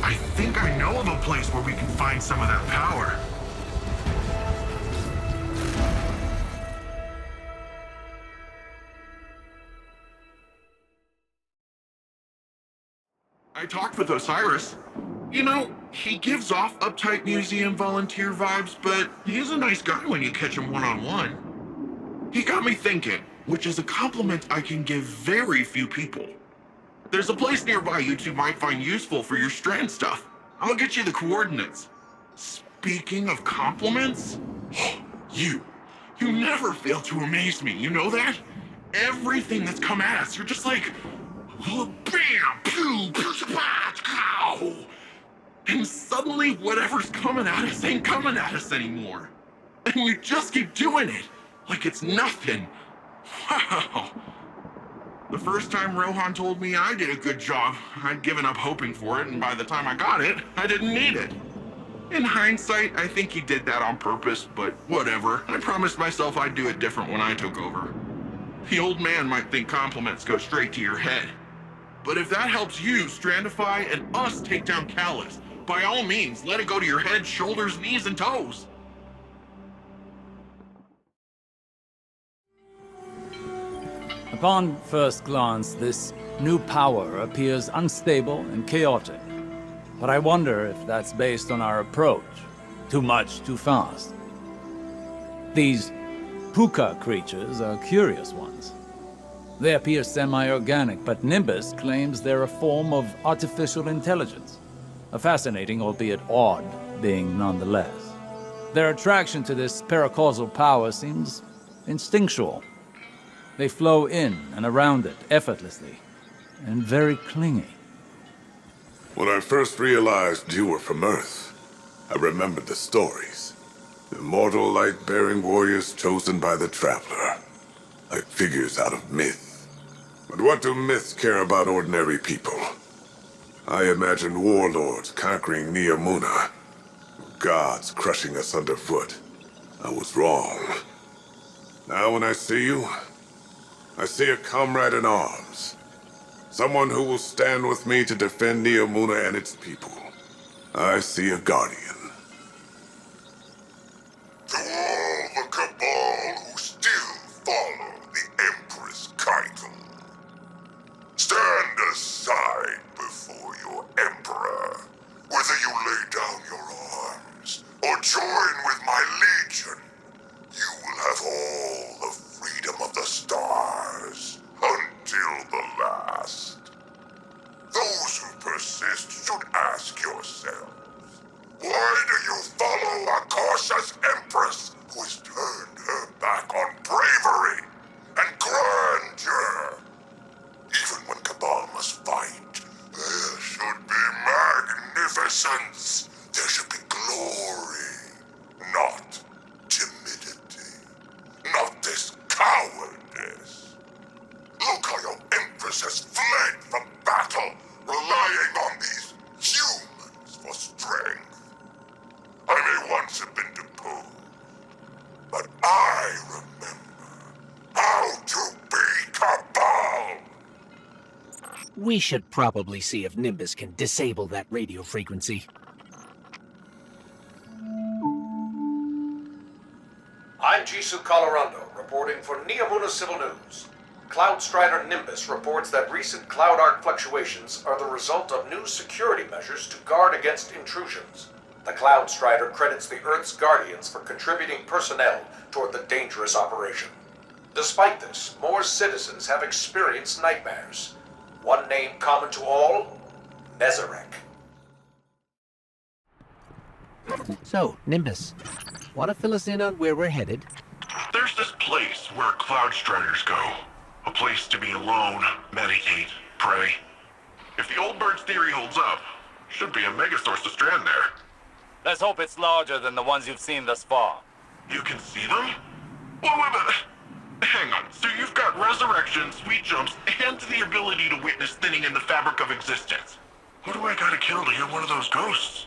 I think I know of a place where we can find some of that power. I talked with Osiris. You know, he gives off uptight museum volunteer vibes, but he's a nice guy when you catch him one-on-one. He got me thinking, which is a compliment I can give very few people. There's a place nearby you two might find useful for your strand stuff. I'll get you the coordinates. Speaking of compliments, you never fail to amaze me, you know that? Everything that's come at us, you're just like, oh, bam, pew, pew, pow. And suddenly whatever's coming at us ain't coming at us anymore. And we just keep doing it, like it's nothing. Wow. The first time Rohan told me I did a good job, I'd given up hoping for it, and by the time I got it, I didn't need it. In hindsight, I think he did that on purpose, but whatever. I promised myself I'd do it different when I took over. The old man might think compliments go straight to your head. But if that helps you strandify and us take down Callus, by all means, let it go to your head, shoulders, knees, and toes. Upon first glance, this new power appears unstable and chaotic. But I wonder if that's based on our approach. Too much, too fast. These puka creatures are curious ones. They appear semi-organic, but Nimbus claims they're a form of artificial intelligence. A fascinating, albeit odd, being nonetheless. Their attraction to this paracausal power seems instinctual. They flow in and around it effortlessly, and very clingy. When I first realized you were from Earth, I remembered the stories. The immortal light-bearing warriors chosen by the Traveler, like figures out of myth. But what do myths care about ordinary people? I imagined warlords conquering Neomuna, gods crushing us underfoot. I was wrong. Now when I see you, I see a comrade in arms. Someone who will stand with me to defend Neomuna and its people. I see a guardian. To all the Cabal who still follow the Empress Keitel, stand aside before your Emperor. Whether you lay down your arms or join with my legion, you will have all the freedom of the stars until the last. Those who persist should ask yourselves, why do you follow a cautious Empress who has turned her back on bravery and grandeur? Even when Cabal must fight, there should be magnificence. There should be glory, not timidity. Not this cowardice. Look how your Empress has fled from battle, relying on these humans for strength. I may once have been deposed, but I remember how to be Cabal. We should probably see if Nimbus can disable that radio frequency. I'm Jisoo Colorando, reporting for Neomuna Civil News. Cloud Strider Nimbus reports that recent cloud arc fluctuations are the result of new security measures to guard against intrusions. The Cloud Strider credits the Earth's Guardians for contributing personnel toward the dangerous operation. Despite this, more citizens have experienced nightmares. One name common to all, Nezarek. So, Nimbus, want to fill us in on where we're headed? There's this place where Cloud Striders go. A place to be alone, meditate, pray. If the old bird's theory holds up, should be a megasource to strand there. Let's hope it's larger than the ones you've seen thus far. You can see them? Wait. Hang on, so you've got resurrection, sweet jumps, and the ability to witness thinning in the fabric of existence. Who do I gotta kill to get one of those ghosts?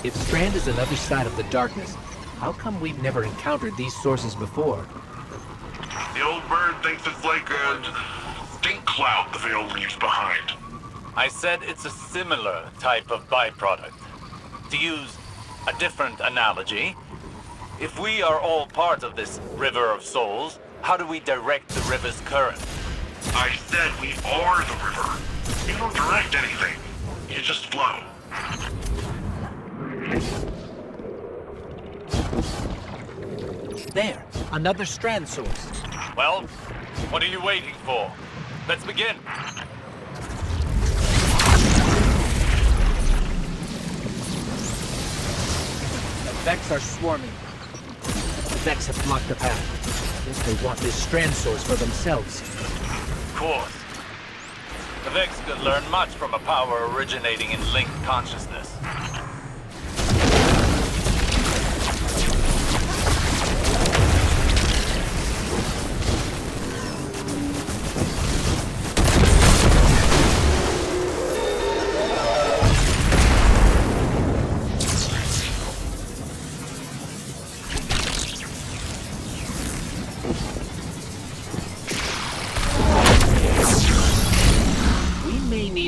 If Strand is another side of the darkness, how come we've never encountered these sources before? The old bird thinks it's like a stink cloud the veil leaves behind. I said it's a similar type of byproduct. To use a different analogy, if we are all part of this river of souls, how do we direct the river's current? I said we are the river. You don't direct anything. You just flow. There, another Strand source. Well, what are you waiting for? Let's begin. The Vex are swarming. The Vex have blocked the path. I guess they want this Strand source for themselves. Of course. The Vex could learn much from a power originating in linked consciousness.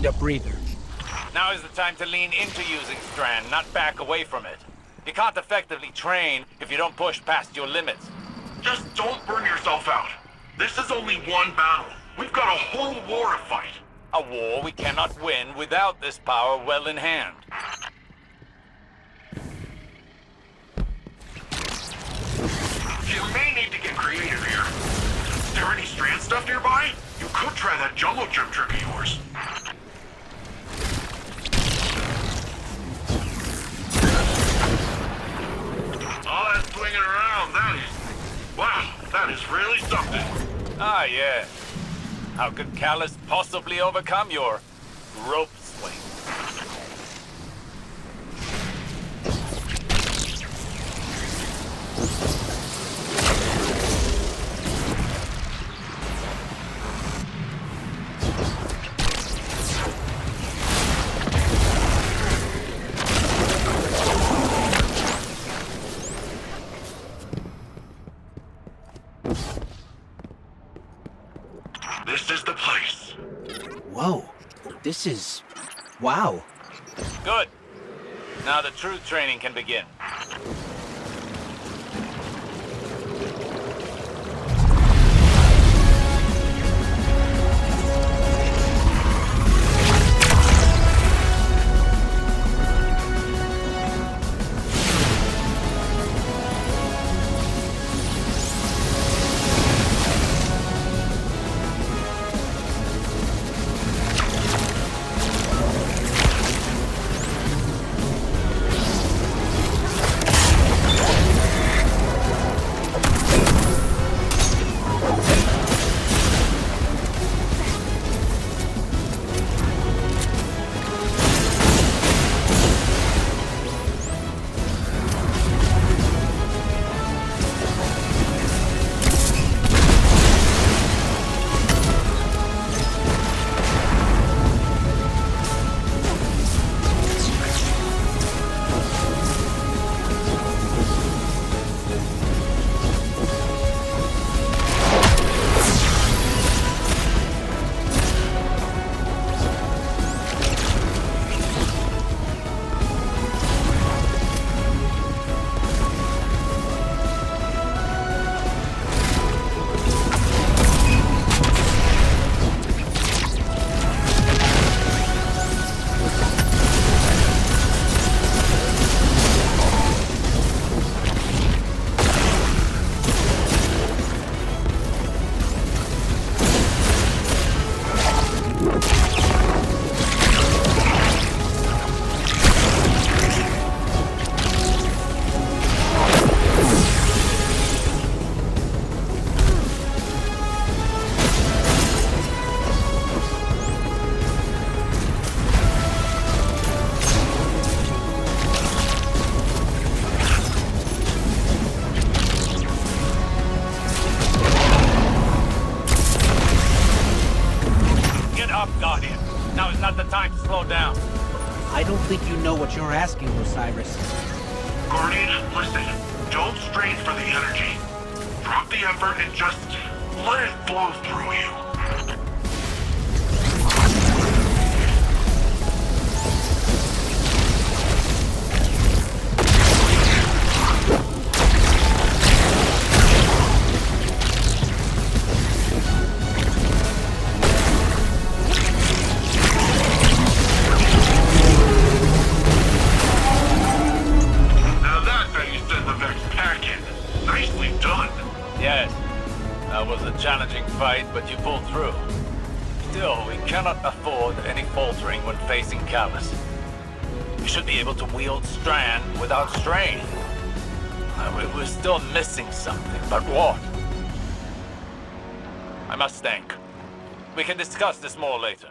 A breather. Now is the time to lean into using Strand, not back away from it. You can't effectively train if you don't push past your limits. Just don't burn yourself out. This is only one battle. We've got a whole war to fight. A war we cannot win without this power well in hand. You may need to get creative here. Is there any Strand stuff nearby? You could try that jungle gym trick of yours. All that swinging around, that is really something. Ah, yeah. How could Callus possibly overcome your rope swing? This is the place. Whoa. This is... wow. Good. Now the true training can begin. think you know what you're asking, Osiris. Guardian, listen. Don't strain for the energy. Drop the effort and just let it flow through you. Challenging fight, but you pulled through. Still, we cannot afford any faltering when facing Callus. We should be able to wield Strand without strain. We're still missing something, but what? I must think. We can discuss this more later.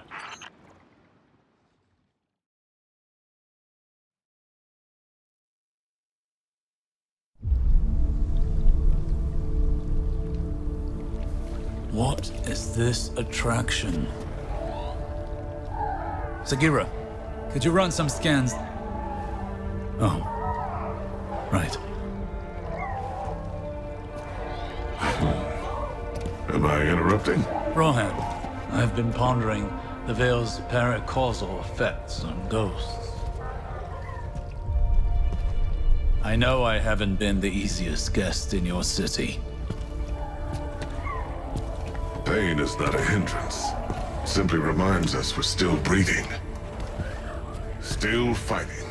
What is this attraction? Sagira, could you run some scans? Oh. Right. Am I interrupting? Rohan, I've been pondering the Veil's paracausal effects on ghosts. I know I haven't been the easiest guest in your city. Pain is not a hindrance. It simply reminds us we're still breathing. Still fighting.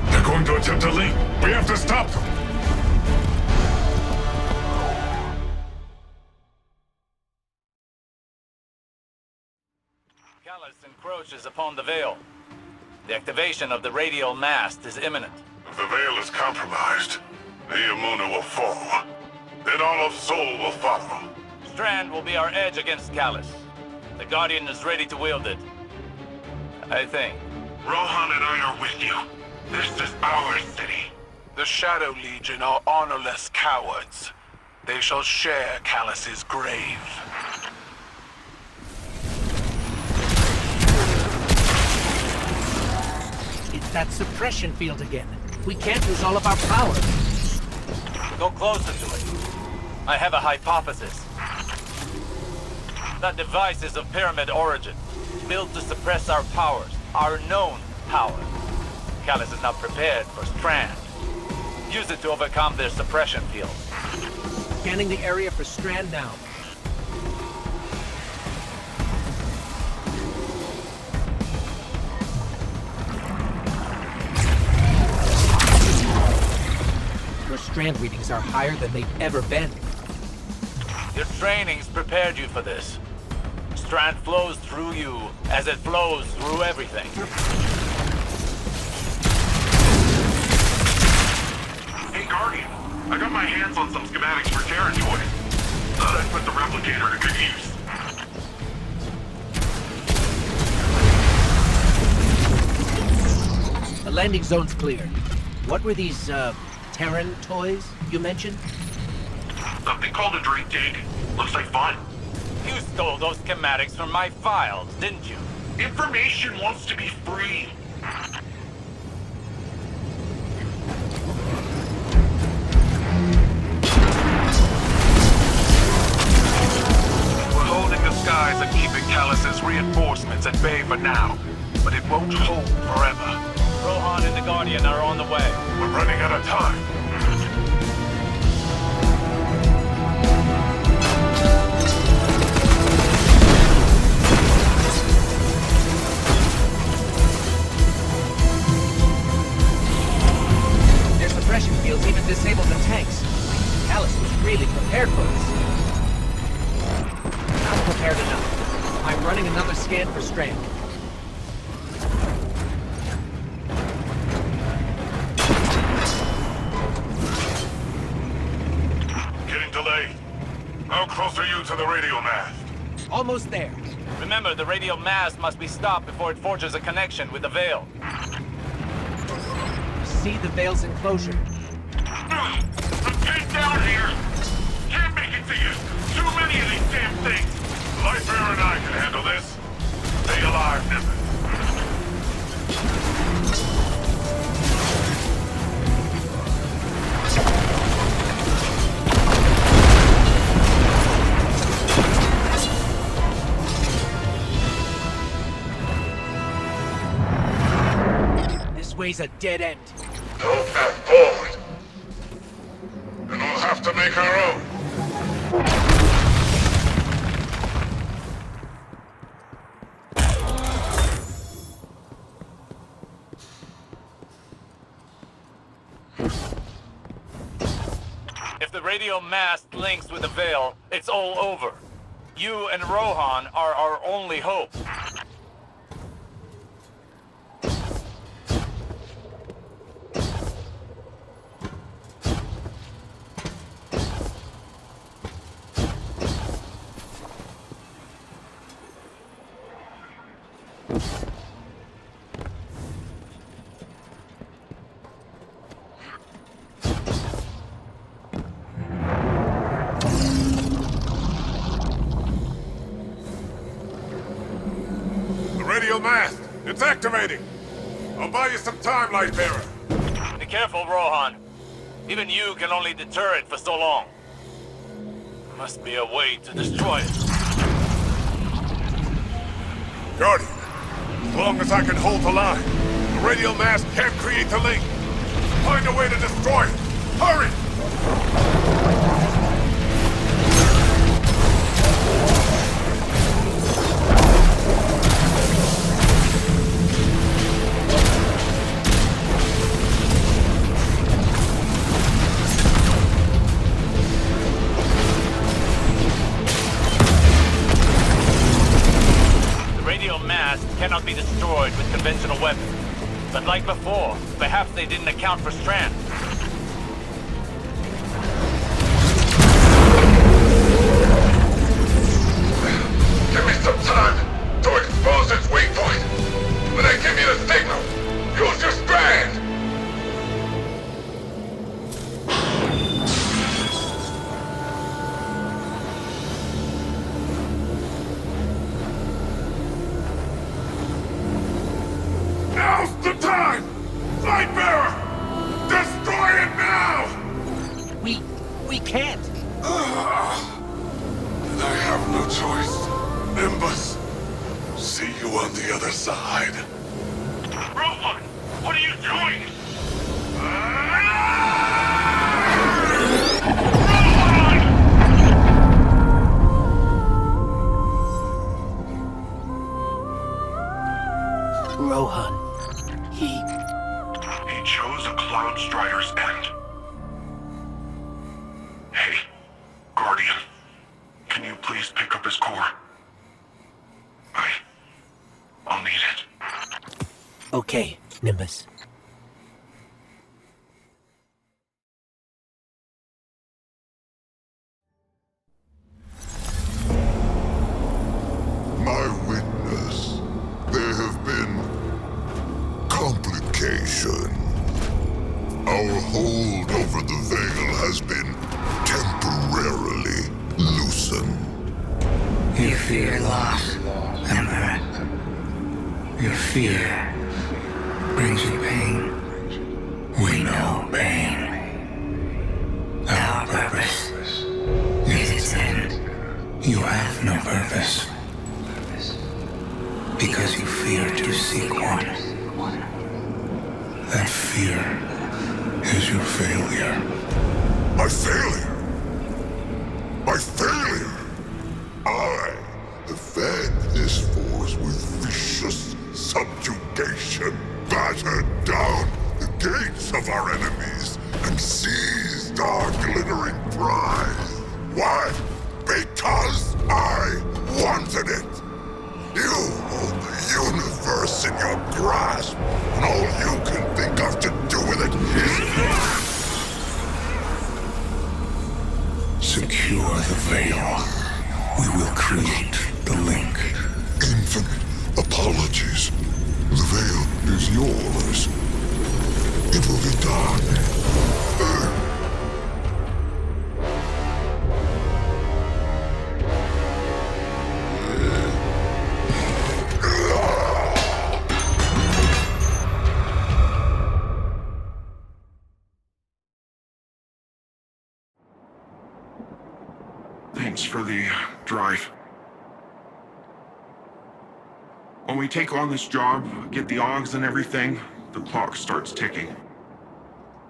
They're going to attempt a leap. We have to stop them. Callus encroaches upon the Veil. The activation of the radial mast is imminent. If the Veil is compromised, the Yamuna will fall. Then all of Sol will follow. Strand will be our edge against Callus. The Guardian is ready to wield it. I think. Rohan and I are with you. This is our city. The Shadow Legion are honorless cowards. They shall share Callus's grave. It's that suppression field again. We can't use all of our power. Go closer to it. I have a hypothesis. That device is of pyramid origin, built to suppress our powers, our known power. Callus is not prepared for Strand. Use it to overcome their suppression field. Scanning the area for Strand now. Your Strand readings are higher than they've ever been. Your training's prepared you for this. Strand flows through you as it flows through everything. Hey, Guardian. I got my hands on some schematics for territory. Thought I'd put the replicator to good use. The landing zone's clear. What were these, Terran toys you mentioned? Something called a drink dig. Looks like fun. You stole those schematics from my files, didn't you? Information wants to be free. We're holding the skies and keeping Callus's reinforcements at bay for now, but it won't hold forever. Rohan and the Guardian are on the way. We're running out of time. Their suppression fields even disabled the tanks. Callus was really prepared for this. Not prepared enough. I'm running another scan for Strand. How close are you to the radio mast? Almost there. Remember, the radial mast must be stopped before it forges a connection with the Veil. See the Veil's enclosure. I'm pinned down here. Can't make it to you. Too many of these damn things. Lightbearer and I can handle this. Stay alive, Nimbus. This way's a dead end. Don't have forward. And we'll have to make our own. If the radio mast links with the Veil, it's all over. You and Rohan are our only hope. Radio mast! It's activating! I'll buy you some time, Lightbearer. Be careful, Rohan. Even you can only deter it for so long. There must be a way to destroy it. Guardian, as long as I can hold the line, the radio mast can't create the link. Find a way to destroy it. Hurry! Cannot be destroyed with conventional weapons. But like before, perhaps they didn't account for Strand. Give me some time to expose its weak point. When I give you the signal, use your Strand! Now's the time! Lightbearer! Destroy it now! We can't. Then I have no choice. Nimbus, see you on the other side. Rohan, what are you doing? Rohan. He chose a Cloud Strider's end. Hey, Guardian. Can you please pick up his core? I'll need it. Okay, Nimbus. My witness, there have been complication. Our hold over the Veil has been temporarily loosened. You fear loss, Emperor. Your fear brings you pain. We know pain. Our purpose is its end. You have no purpose. Because you fear to seek one. That fear is your failure. My failure? My failure? I have fed this force with vicious subjugation, battered down the gates of our enemies, and seized our glittering prize. Why? Because I wanted it. You hold the universe in your grasp, and all you can think of to do with it is... Secure the Veil. We will create the link. Infinite apologies. The Veil is yours. It will be done. Thanks for the drive. When we take on this job, get the Augs and everything, the clock starts ticking.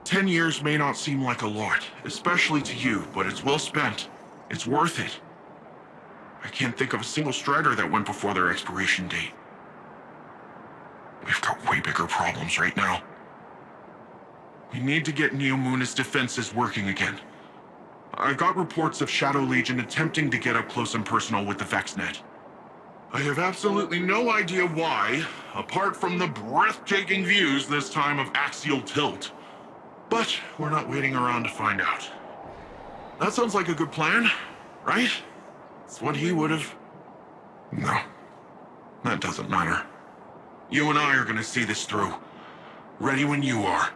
10 years may not seem like a lot, especially to you, but it's well spent. It's worth it. I can't think of a single Strider that went before their expiration date. We've got way bigger problems right now. We need to get Neomuna's defenses working again. I've got reports of Shadow Legion attempting to get up close and personal with the VexNet. I have absolutely no idea why, apart from the breathtaking views this time of axial tilt. But we're not waiting around to find out. That sounds like a good plan, right? It's what he would have... No, that doesn't matter. You and I are gonna see this through. Ready when you are.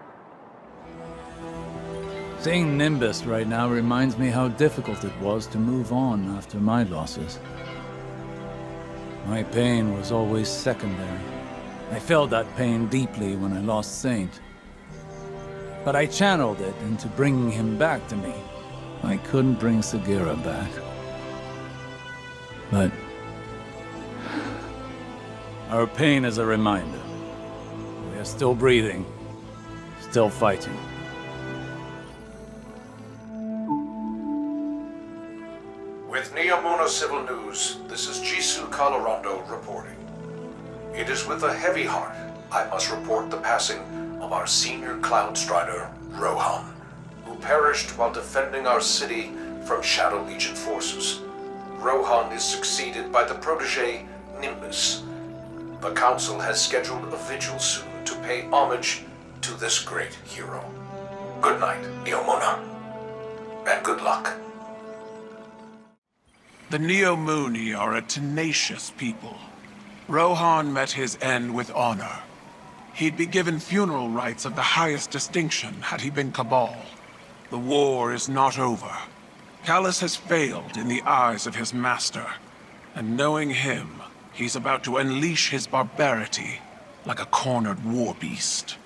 Seeing Nimbus right now reminds me how difficult it was to move on after my losses. My pain was always secondary. I felt that pain deeply when I lost Saint. But I channeled it into bringing him back to me. I couldn't bring Sagira back. But our pain is a reminder. We are still breathing, still fighting. With Neomuna Civil News, this is Jisoo Colorado reporting. It is with a heavy heart I must report the passing of our senior Cloud Strider, Rohan, who perished while defending our city from Shadow Legion forces. Rohan is succeeded by the protege, Nimbus. The Council has scheduled a vigil soon to pay homage to this great hero. Good night, Neomuna, and good luck. The Neomuni are a tenacious people. Rohan met his end with honor. He'd be given funeral rites of the highest distinction had he been Cabal. The war is not over. Callus has failed in the eyes of his master, and knowing him, he's about to unleash his barbarity like a cornered war beast.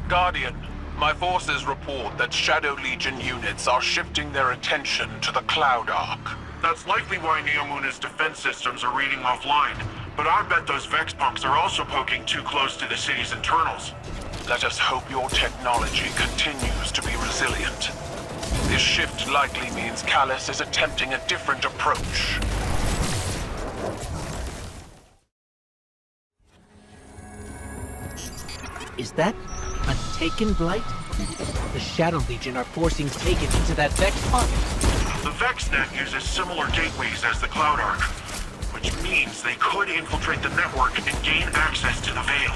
Guardian, my forces report that Shadow Legion units are shifting their attention to the Cloud Arc. That's likely why Neomuna's defense systems are reading offline. But I bet those Vex punks are also poking too close to the city's internals. Let us hope your technology continues to be resilient. This shift likely means Callus is attempting a different approach. Is that a Taken Blight? The Shadow Legion are forcing Taken into that Vex pocket. The VexNet uses similar gateways as the Cloud Arc, which means they could infiltrate the network and gain access to the Veil.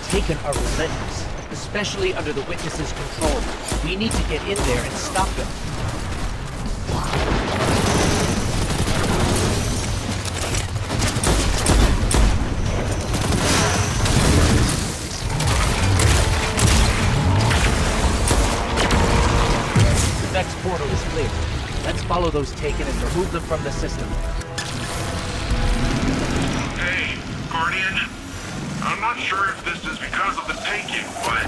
Taken are relentless, especially under the Witness's control. We need to get in there and stop them. The Vex portal is clear. Let's follow those Taken and remove them from the system. Hey, Guardian. I'm not sure if this is because of the Taken, but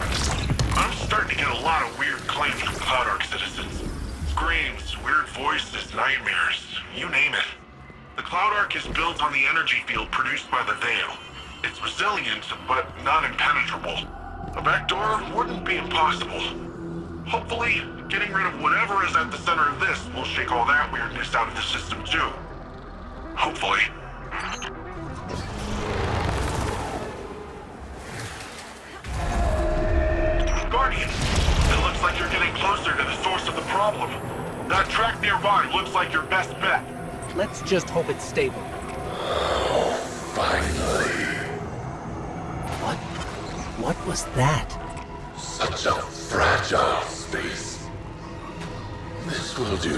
I'm starting to get a lot of weird claims from Cloud Arc citizens. Screams, weird voices, nightmares, you name it. The Cloud Arc is built on the energy field produced by the Veil. It's resilient, but not impenetrable. A backdoor wouldn't be impossible. Hopefully, getting rid of whatever is at the center of this will shake all that weirdness out of the system too. Hopefully. Guardian, it looks like you're getting closer to the source of the problem. That track nearby looks like your best bet. Let's just hope it's stable. Finally. What was that? Such a fragile space. This will do.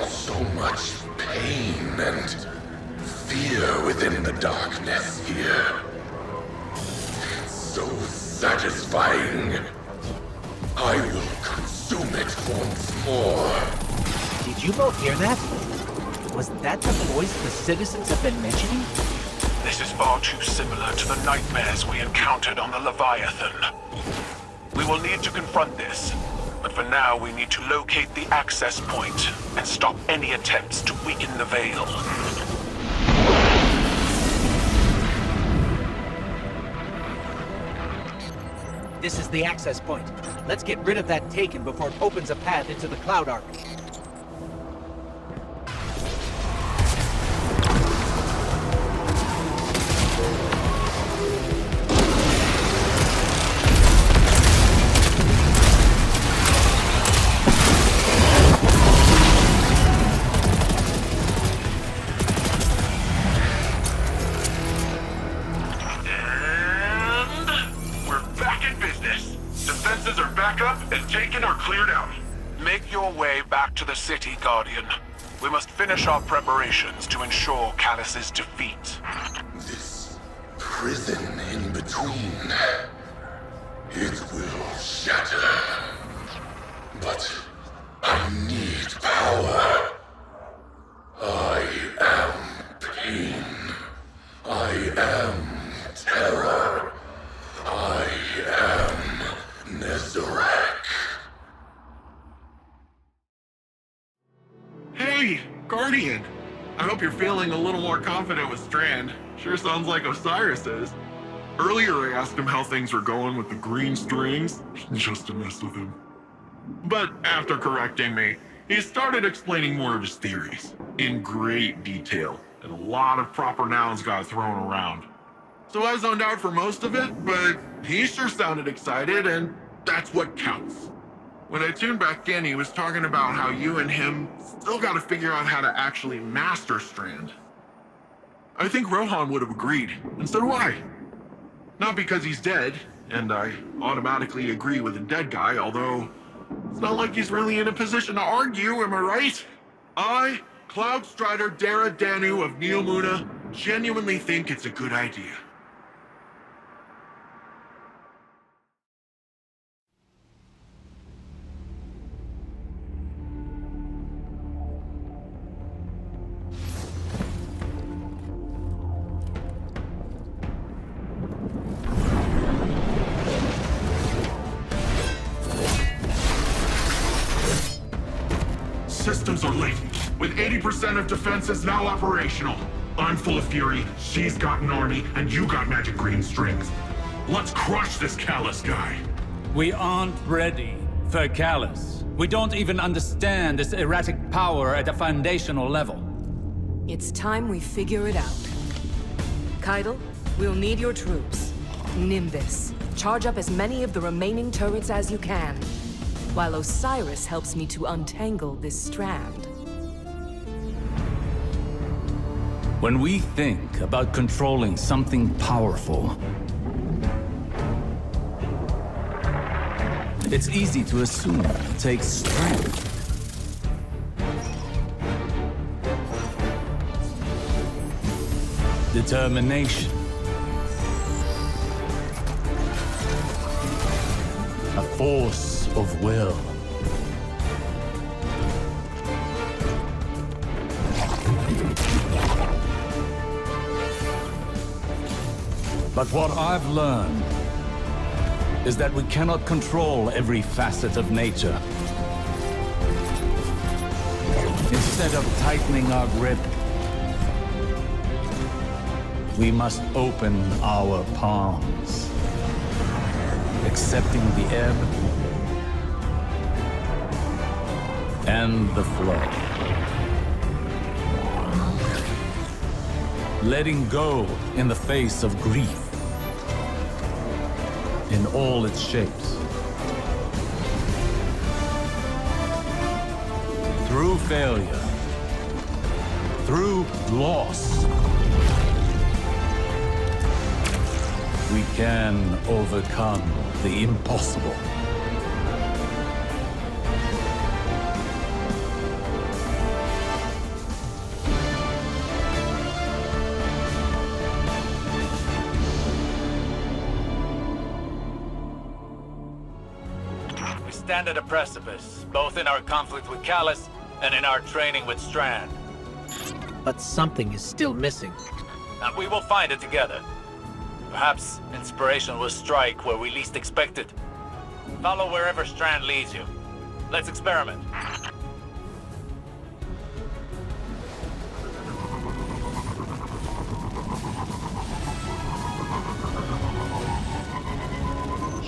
So much pain and fear within the darkness here. satisfying. I will consume it once more. Did you both hear that? Was that the voice the citizens have been mentioning? This is far too similar to the nightmares we encountered on the Leviathan. We will need to confront this, but for now we need to locate the access point and stop any attempts to weaken the Veil. This is the access point. Let's get rid of that Taken before it opens a path into the Cloud Arc. Make your way back to the city, Guardian. We must finish our preparations to ensure Callus's defeat. This prison in between, it will shatter. But I need power. I am pain. I am terror. I am Nezarek. Hey, Guardian! I hope you're feeling a little more confident with Strand. Sure sounds like Osiris is. Earlier I asked him how things were going with the green strings, just to mess with him. But after correcting me, he started explaining more of his theories, in great detail, and a lot of proper nouns got thrown around. So I zoned out for most of it, but he sure sounded excited, and that's what counts. When I tuned back in, he was talking about how you and him still gotta figure out how to actually master Strand. I think Rohan would have agreed, and so do I. Not because he's dead, and I automatically agree with a dead guy, although it's not like he's really in a position to argue, am I right? I, Cloud Strider Dara Danu of Neomuna, genuinely think it's a good idea. Systems are latent, with 80% of defenses now operational. I'm full of fury, she's got an army, and you got magic green strings. Let's crush this Callus guy. We aren't ready for Callus. We don't even understand this erratic power at a foundational level. It's time we figure it out. Keitel, we'll need your troops. Nimbus, charge up as many of the remaining turrets as you can, while Osiris helps me to untangle this strand. When we think about controlling something powerful, it's easy to assume it takes strength. Determination. A force of will. But what I've learned is that we cannot control every facet of nature. Instead of tightening our grip, we must open our palms, accepting the ebb and the flow. Letting go in the face of grief, in all its shapes. Through failure, through loss, we can overcome the impossible. stand at a precipice, both in our conflict with Callus and in our training with Strand. But something is still missing. And we will find it together. Perhaps inspiration will strike where we least expect it. Follow wherever Strand leads you. Let's experiment.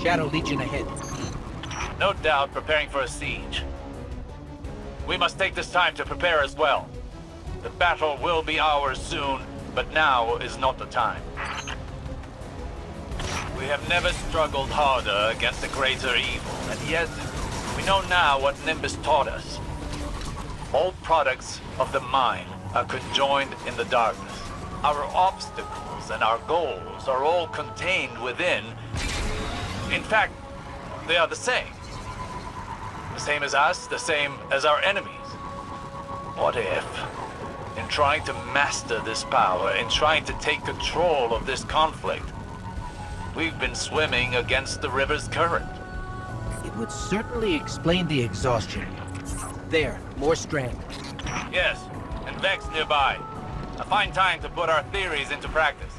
Shadow Legion ahead. No doubt preparing for a siege. We must take this time to prepare as well. The battle will be ours soon, but now is not the time. We have never struggled harder against a greater evil, and yet we know now what Nimbus taught us. All products of the mind are conjoined in the darkness. Our obstacles and our goals are all contained within. In fact, they are the same. The same as us, the same as our enemies. What if, in trying to master this power, in trying to take control of this conflict, we've been swimming against the river's current? It would certainly explain the exhaustion. There, more Strand. Yes, and Vex nearby. A fine time to put our theories into practice.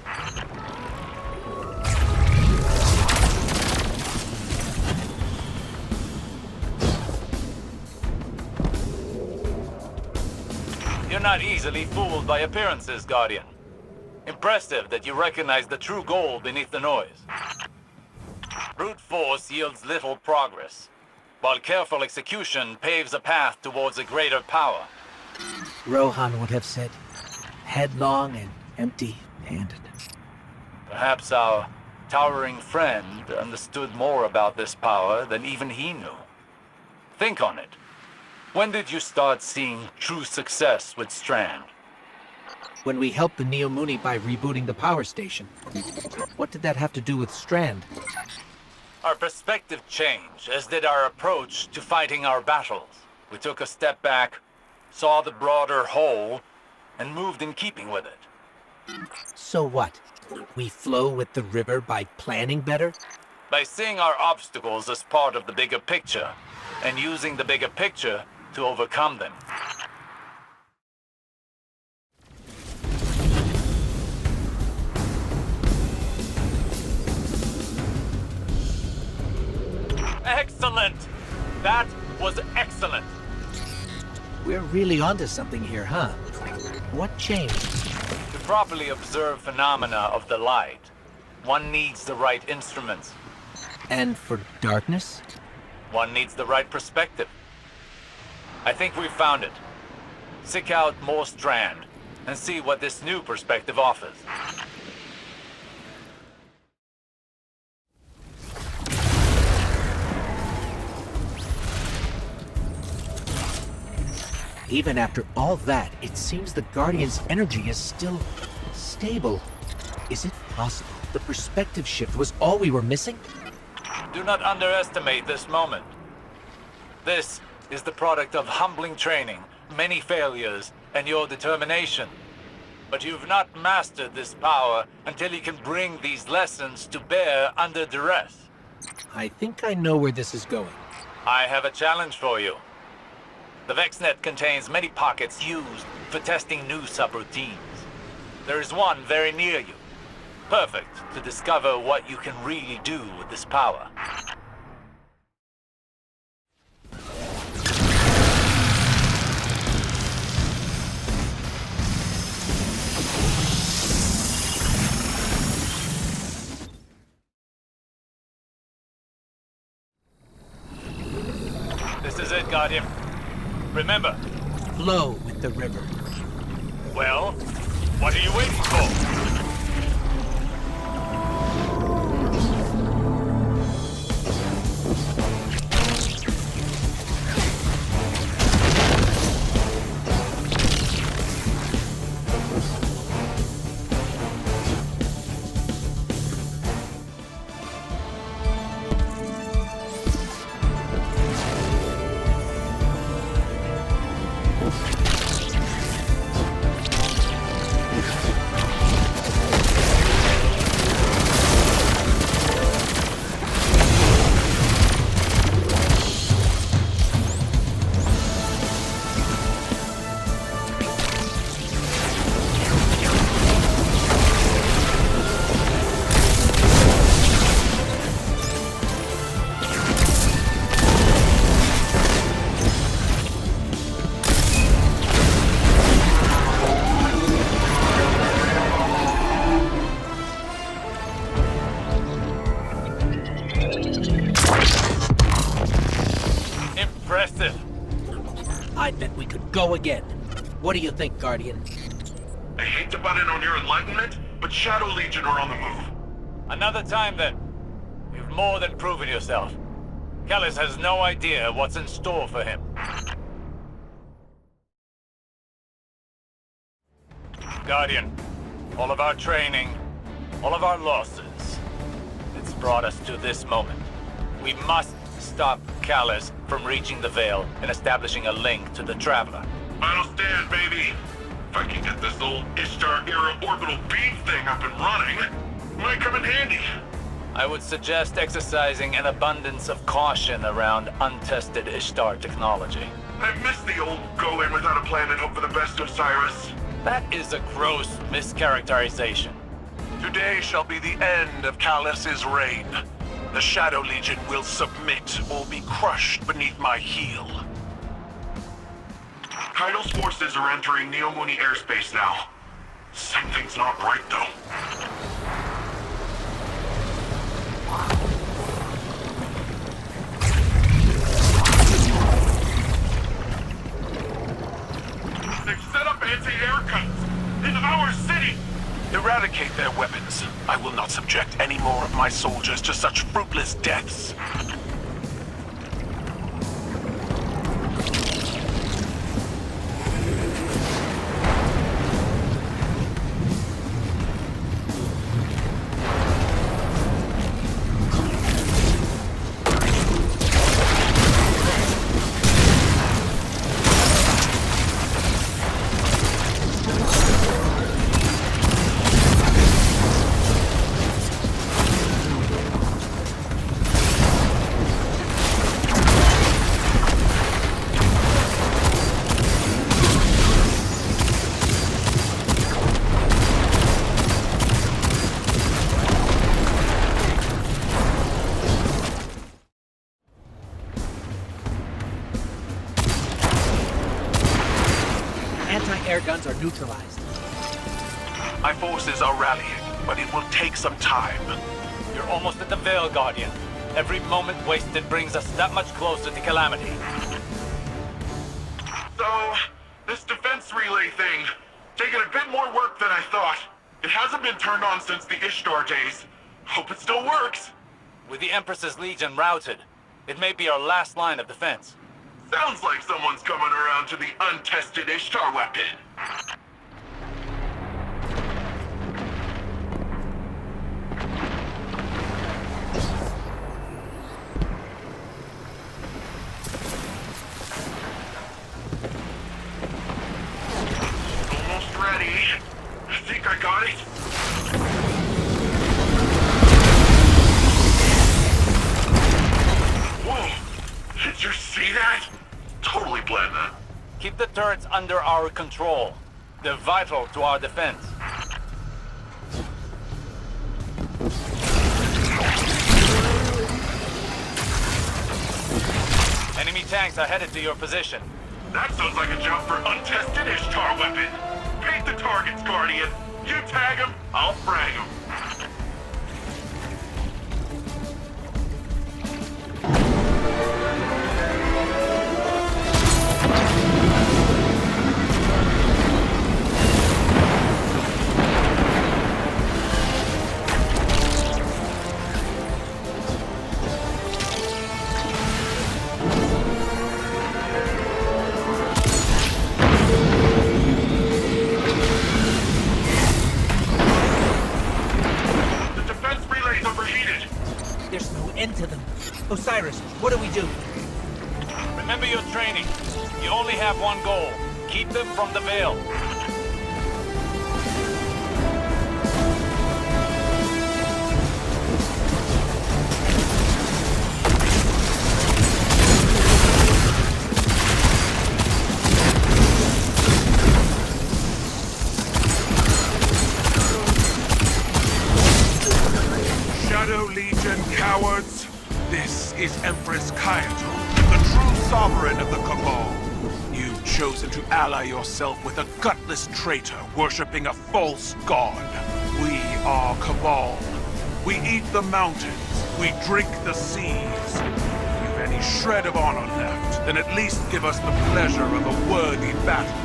You're not easily fooled by appearances, Guardian. Impressive that you recognize the true goal beneath the noise. Brute force yields little progress, while careful execution paves a path towards a greater power. Rohan would have said, headlong and empty-handed. Perhaps our towering friend understood more about this power than even he knew. Think on it. When did you start seeing true success with Strand? When we helped the Neomuni by rebooting the power station. What did that have to do with Strand? Our perspective changed, as did our approach to fighting our battles. We took a step back, saw the broader whole, and moved in keeping with it. So what? We flow with the river by planning better? By seeing our obstacles as part of the bigger picture, and using the bigger picture to overcome them. Excellent! That was excellent! We're really onto something here, huh? What changed? To properly observe phenomena of the light, one needs the right instruments. And for darkness? One needs the right perspective. I think we've found it. Seek out more Strand, and see what this new perspective offers. Even after all that, it seems the Guardian's energy is still stable. Is it possible the perspective shift was all we were missing? Do not underestimate this moment. This is the product of humbling training, many failures, and your determination. But you've not mastered this power until you can bring these lessons to bear under duress. I think I know where this is going. I have a challenge for you. The VexNet contains many pockets used for testing new subroutines. There is one very near you. Perfect to discover what you can really do with this power. This is it, Guardian. Remember, flow with the river. Well, what are you waiting for? Impressive. I bet we could go again. What do you think, Guardian? I hate to butt in on your enlightenment, but Shadow Legion are on the move. Another time then. You've more than proven yourself. Callus has no idea what's in store for him. Guardian, all of our training, all of our losses, it's brought us to this moment. We must stop Callus from reaching the Veil and establishing a link to the Traveler. Final stand, baby. If I can get this old Ishtar-era orbital beam thing up and running, it might come in handy. I would suggest exercising an abundance of caution around untested Ishtar technology. I miss the old go in without a plan and hope for the best, Osiris. That is a gross mischaracterization. Today shall be the end of Callus's reign. The Shadow Legion will submit or be crushed beneath my heel. Kaido's forces are entering Neomuni airspace now. Something's not right, though. They've set up anti-air guns in our city! Eradicate their weapons. I will not subject any more of my soldiers to such fruitless deaths. Anti-air guns are neutralized. My forces are rallying, but it will take some time. You're almost at the Veil, Guardian. Every moment wasted brings us that much closer to Calamity. So, this defense relay thing, taking a bit more work than I thought. It hasn't been turned on since the Ishtar days. Hope it still works. With the Empress's Legion routed, it may be our last line of defense. Sounds like someone's coming around to the untested Ishtar weapon. Almost ready. I think I got it. Whoa! Did you see that? Totally blend that. Keep the turrets under our control. They're vital to our defense. Enemy tanks are headed to your position. That sounds like a job for untested Ishtar weapon. Paint the targets, Guardian. You tag them, I'll frag them. To them. Osiris, what do we do? Remember your training. You only have one goal. Keep them from the Veil. Shadow Legion cowards, this is Empress Kayato, the true sovereign of the Cabal. You've chosen to ally yourself with a gutless traitor worshipping a false god. We are Cabal. We eat the mountains. We drink the seas. If you've any shred of honor left, then at least give us the pleasure of a worthy battle.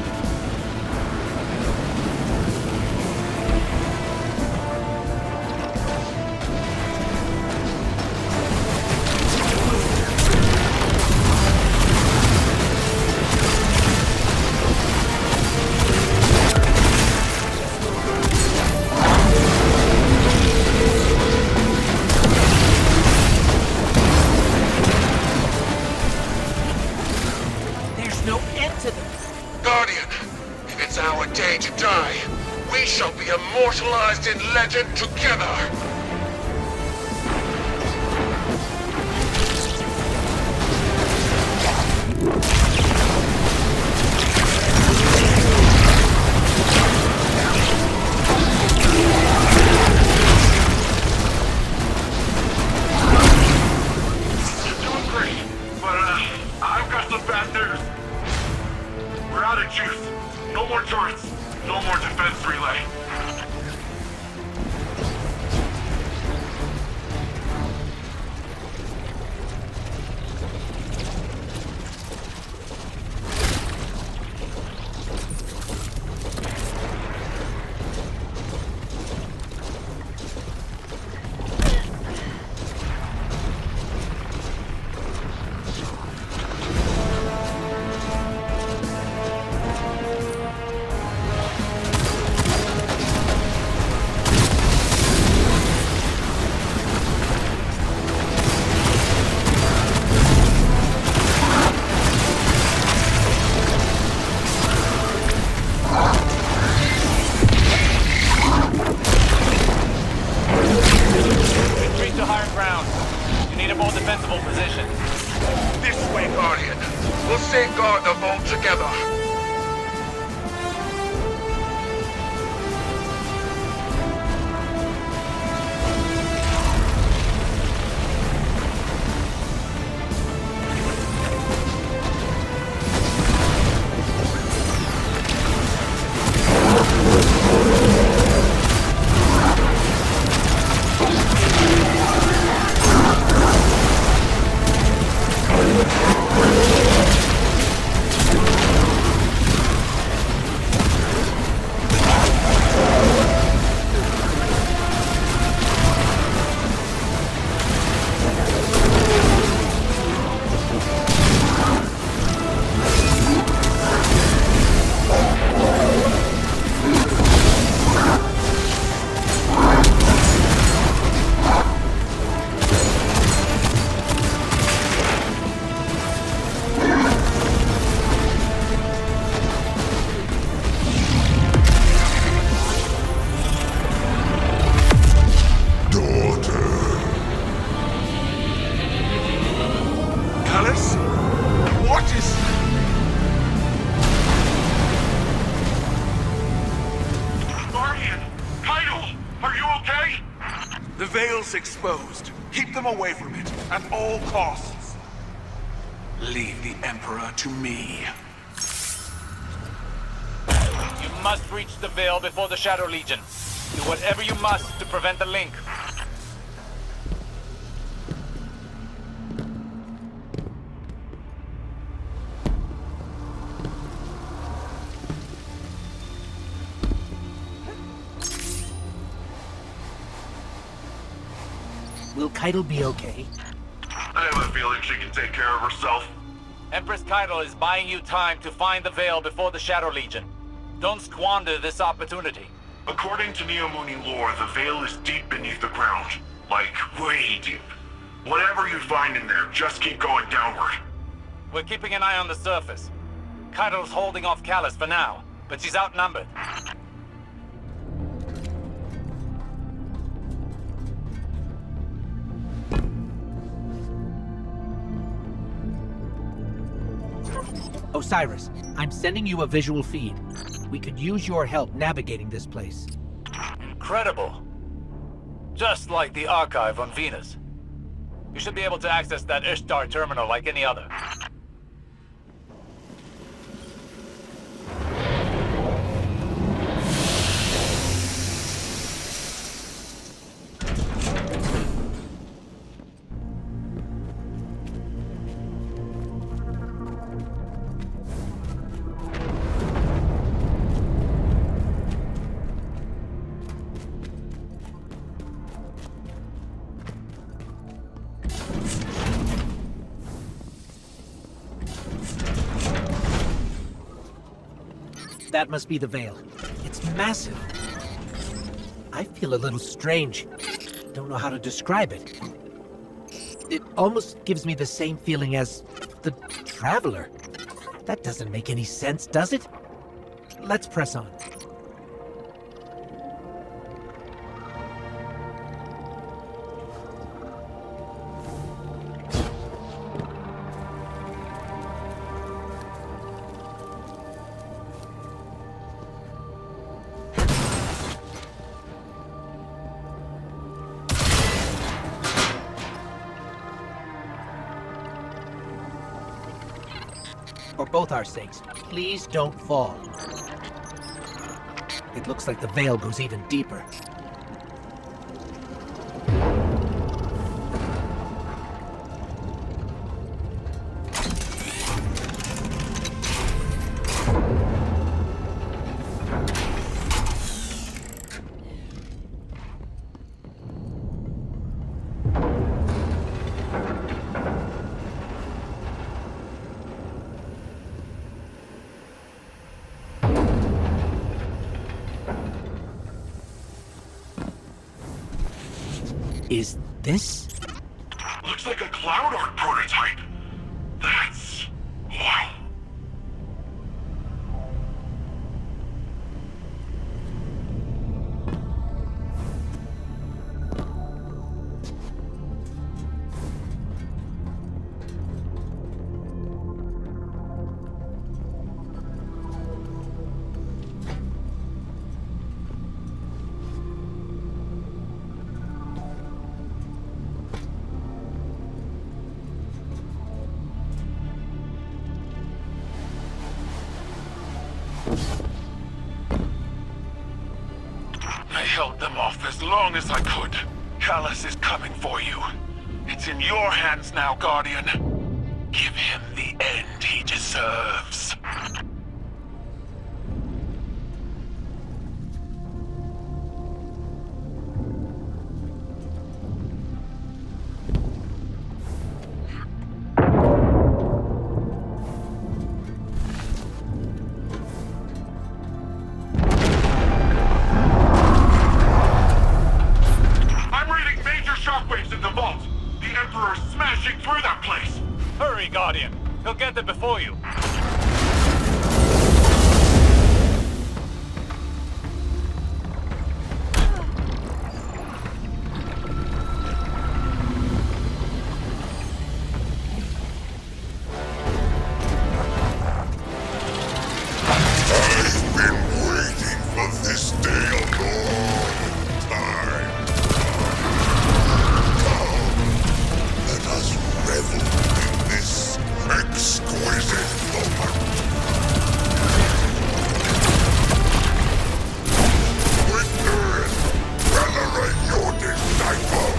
Guardian, it's our day to die. We shall be immortalized in legend together. You're doing great, but I've got some bad news. We're out of juice. No more turrets. No more defense relay. Retreat to higher ground. You need a more defensible position. This way, Guardian. We'll safeguard the vault together. The Veil's exposed. Keep them away from it, at all costs. Leave the Emperor to me. You must reach the Veil before the Shadow Legion. Do whatever you must to prevent the link. Will Keitel be okay? I have a feeling she can take care of herself. Empress Keitel is buying you time to find the Veil before the Shadow Legion. Don't squander this opportunity. According to Neomuni lore, the Veil is deep beneath the ground. Like, way deep. Whatever you find in there, just keep going downward. We're keeping an eye on the surface. Keitel's holding off Callus for now, but she's outnumbered. Osiris, I'm sending you a visual feed. We could use your help navigating this place. Incredible. Just like the archive on Venus. You should be able to access that Ishtar terminal like any other. That must be the Veil. It's massive. I feel a little strange. Don't know how to describe it. It almost gives me the same feeling as the Traveler. That doesn't make any sense, does it? Let's press on. For both our sakes, please don't fall. It looks like the Veil goes even deeper. Is this? Looks like a Cloud Arc prototype. That's... wow. I held them off as long as I could. Callus is coming for you. It's in your hands now, Guardian. Give him the end he deserves. Shockwaves in the vault! The Emperor's smashing through that place! Hurry, Guardian! He'll get there before you! I've been waiting for this day a long time. Let us revel in this exquisite moment. Witness, venerate your disciple.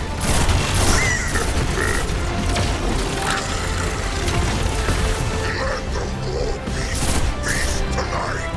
Let the war beast feast tonight.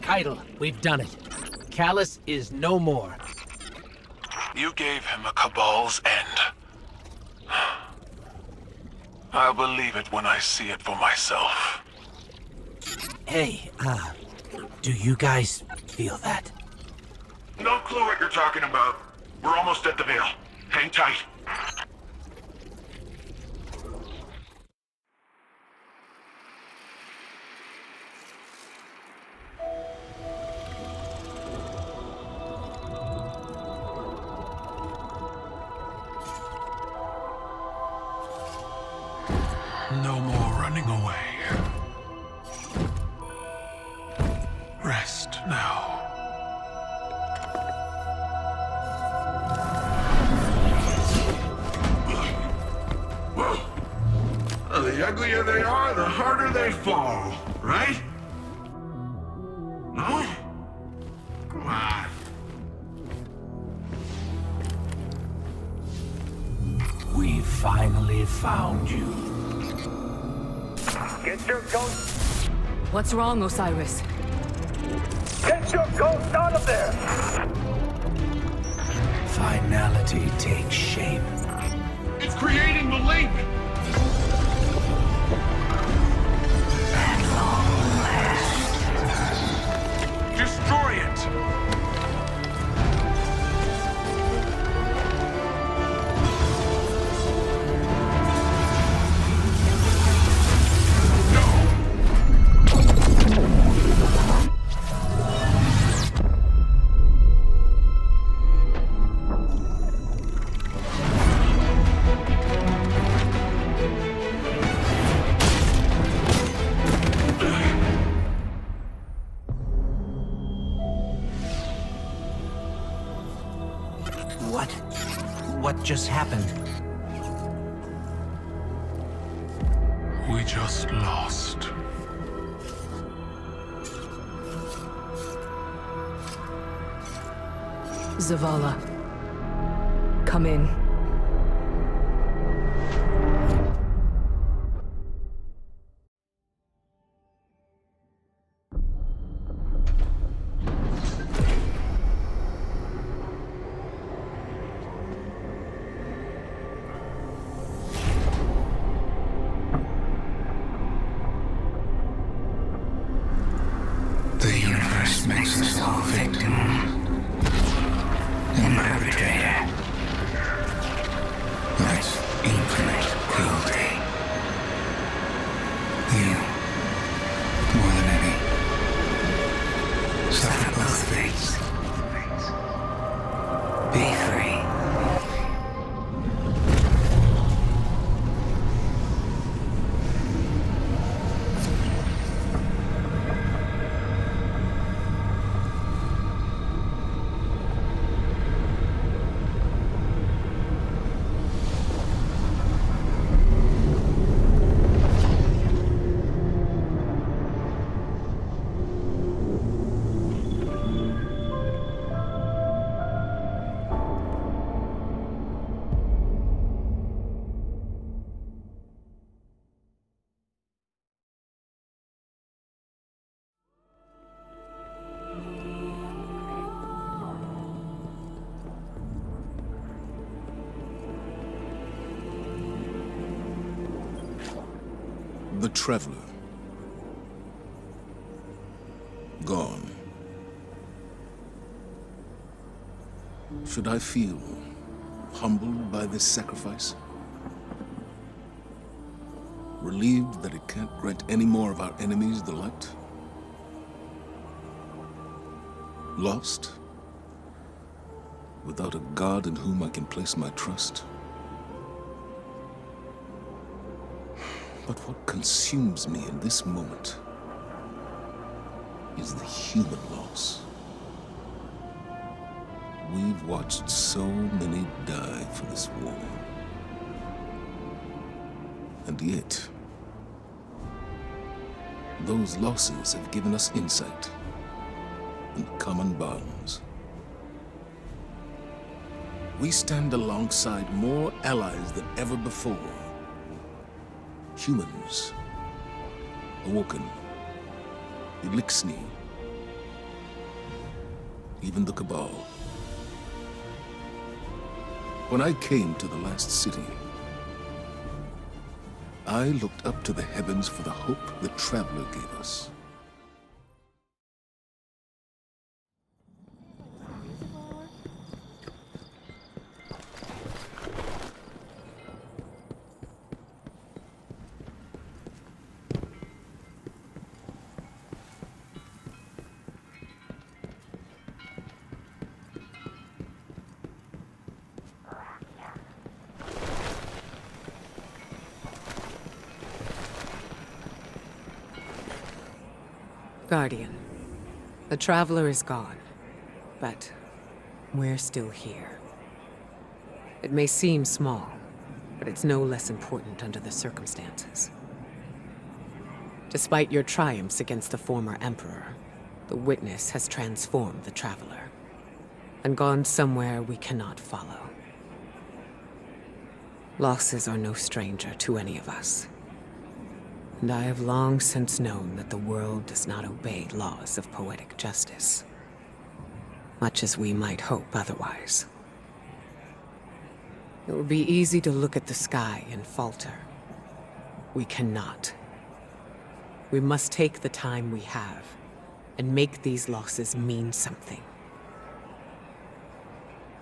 Idle, we've done it. Callus is no more. You gave him a Cabal's end. I'll believe it when I see it for myself. Hey, do you guys feel that? No clue what you're talking about. We're almost at the Veil. Hang tight. No more running away. Rest now. The uglier they are, the harder they fall, right? No? Come on. We finally found you. Get your ghost! What's wrong, Osiris? Get your ghost out of there! Finality takes shape. It's creating the link! At long last. Destroy it! What just happened? We just lost. Zavala. Come in. The universe makes us all victim and perpetrator. That's infinite cruelty. You, more than any, suffer both fates. Be free. The Traveler. Gone. Should I feel humbled by this sacrifice? Relieved that it can't grant any more of our enemies the light? Lost? Without a God in whom I can place my trust? But what consumes me in this moment is the human loss. We've watched so many die for this war. And yet, those losses have given us insight and common bonds. We stand alongside more allies than ever before. Humans, Awoken, Elixni, even the Cabal. When I came to the last city, I looked up to the heavens for the hope the Traveler gave us. Guardian, the Traveler is gone, but we're still here. It may seem small, but it's no less important under the circumstances. Despite your triumphs against the former Emperor, the Witness has transformed the Traveler, and gone somewhere we cannot follow. Losses are no stranger to any of us. And I have long since known that the world does not obey laws of poetic justice, much as we might hope otherwise. It would be easy to look at the sky and falter. We cannot. We must take the time we have and make these losses mean something.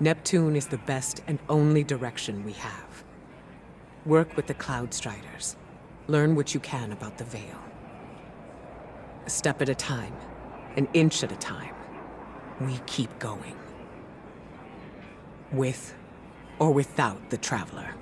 Neptune is the best and only direction we have. Work with the Cloud Striders. Learn what you can about the Veil. A step at a time, an inch at a time, we keep going. With or without the Traveler.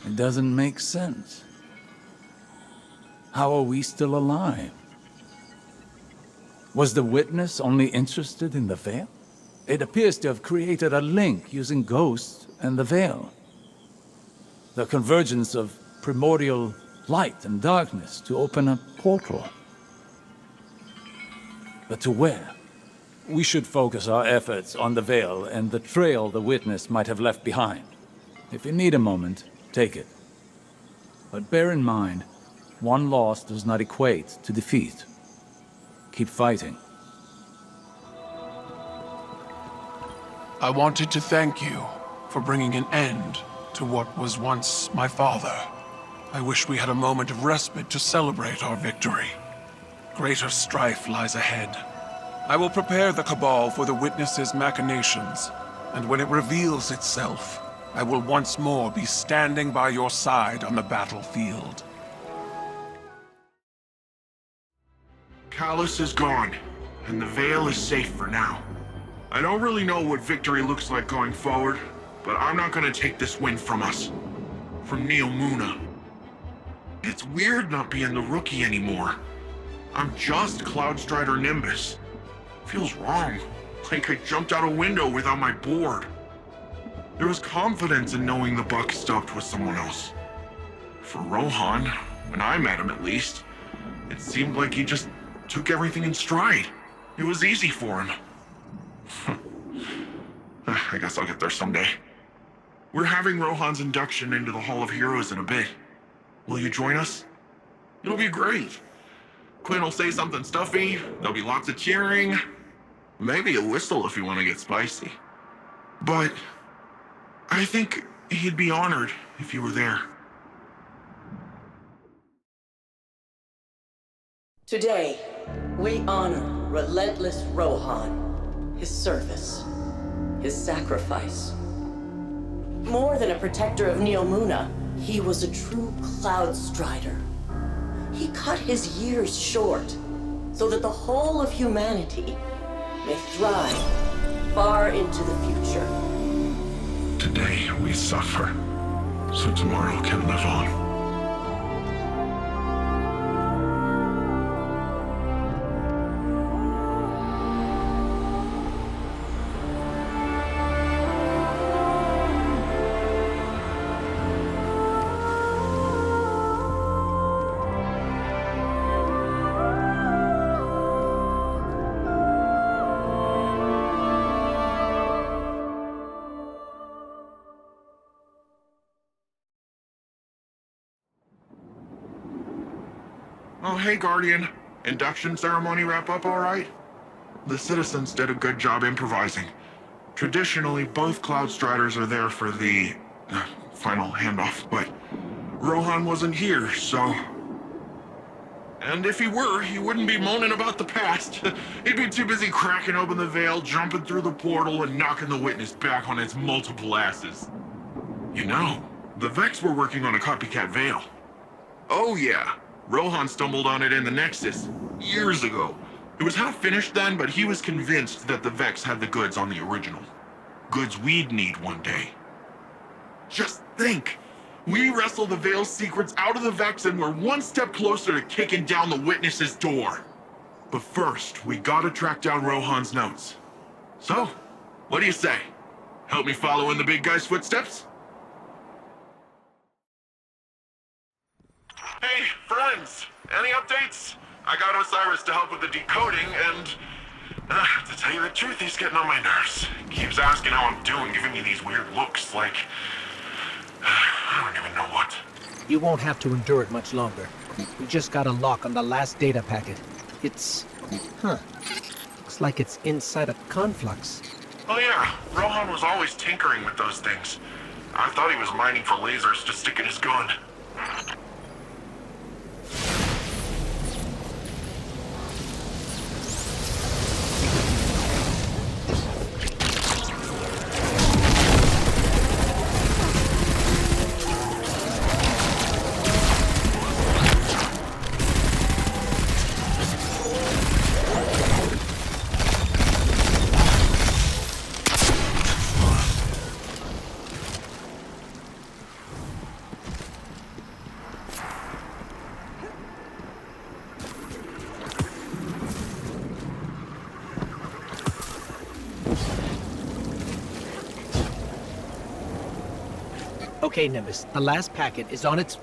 It doesn't make sense. How are we still alive? Was the Witness only interested in the Veil? It appears to have created a link using ghosts and the Veil. The convergence of primordial light and darkness to open a portal. But to where? We should focus our efforts on the Veil and the trail the Witness might have left behind. If you need a moment, take it. But bear in mind, one loss does not equate to defeat. Keep fighting. I wanted to thank you for bringing an end to what was once my father. I wish we had a moment of respite to celebrate our victory. Greater strife lies ahead. I will prepare the Cabal for the Witness's machinations, and when it reveals itself, I will once more be standing by your side on the battlefield. Callus is gone, and the Veil is safe for now. I don't really know what victory looks like going forward, but I'm not gonna take this win from us. From Neomuna. It's weird not being the rookie anymore. I'm just Cloudstrider Nimbus. Feels wrong, like I jumped out a window without my board. There was confidence in knowing the buck stopped with someone else. For Rohan, when I met him at least, it seemed like he just took everything in stride. It was easy for him. I guess I'll get there someday. We're having Rohan's induction into the Hall of Heroes in a bit. Will you join us? It'll be great. Quinn will say something stuffy, there'll be lots of cheering. Maybe a whistle if you want to get spicy. But I think he'd be honored if you were there. Today, we honor relentless Rohan, his service, his sacrifice. More than a protector of Neomuna, he was a true Cloud Strider. He cut his years short so that the whole of humanity may thrive far into the future. Today we suffer, so tomorrow can live on. Oh, hey, Guardian. Induction ceremony wrap up all right? The citizens did a good job improvising. Traditionally, both Cloud Striders are there for the final handoff, but Rohan wasn't here, so... And if he were, he wouldn't be moaning about the past. He'd be too busy cracking open the veil, jumping through the portal, and knocking the witness back on its multiple asses. You know, the Vex were working on a copycat veil. Oh yeah. Rohan stumbled on it in the Nexus, years ago. It was half finished then, but he was convinced that the Vex had the goods on the original. Goods we'd need one day. Just think! We wrestle the Veil's secrets out of the Vex and we're one step closer to kicking down the Witness's door. But first, we gotta track down Rohan's notes. So, what do you say? Help me follow in the big guy's footsteps? Hey, friends! Any updates? I got Osiris to help with the decoding, and... to tell you the truth, he's getting on my nerves. He keeps asking how I'm doing, giving me these weird looks, like... I don't even know what. You won't have to endure it much longer. We just got a lock on the last data packet. It's... Looks like it's inside a conflux. Oh yeah, Rohan was always tinkering with those things. I thought he was mining for lasers to stick in his gun. Okay, Nimbus, the last packet is on its...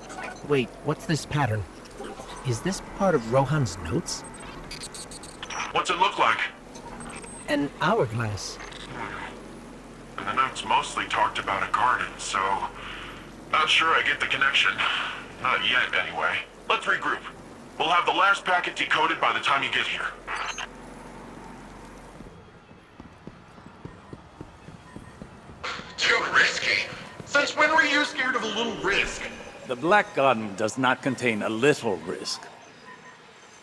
Wait, what's this pattern? Is this part of Rohan's notes? What's it look like? An hourglass. And the notes mostly talked about a garden, so... Not sure I get the connection. Not yet, anyway. Let's regroup. We'll have the last packet decoded by the time you get here. Too risky. Since when were you scared of a little risk? The Black Garden does not contain a little risk.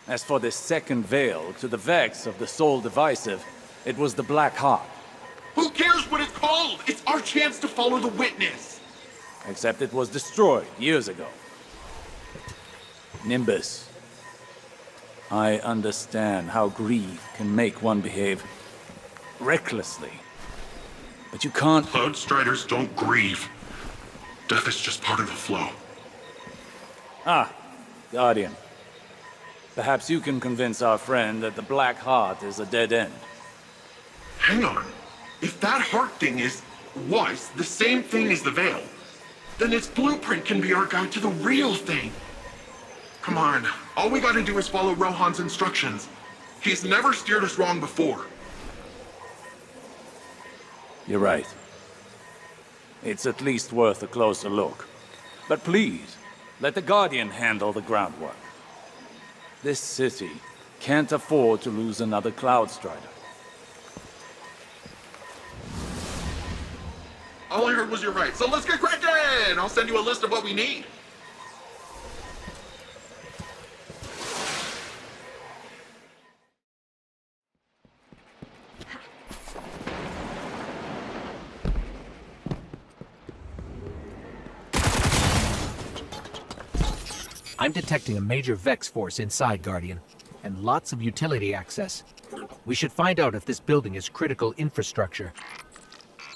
As for this second veil, to the Vex of the Soul Divisive, it was the Black Heart. Who cares what it's called? It's our chance to follow the witness. Except it was destroyed years ago. Nimbus. I understand how greed can make one behave recklessly. But you can't... Cloud Striders don't grieve. Death is just part of the flow. Ah, Guardian. Perhaps you can convince our friend that the Black Heart is a dead end. Hang on. If that heart thing was the same thing as the veil, then its blueprint can be our guide to the real thing. Come on. All we gotta do is follow Rohan's instructions. He's never steered us wrong before. You're right. It's at least worth a closer look. But please, let the Guardian handle the groundwork. This city can't afford to lose another Cloud Strider. All I heard was you're right, so let's get cracking! I'll send you a list of what we need. I'm detecting a major Vex force inside, Guardian, and lots of utility access. We should find out if this building is critical infrastructure.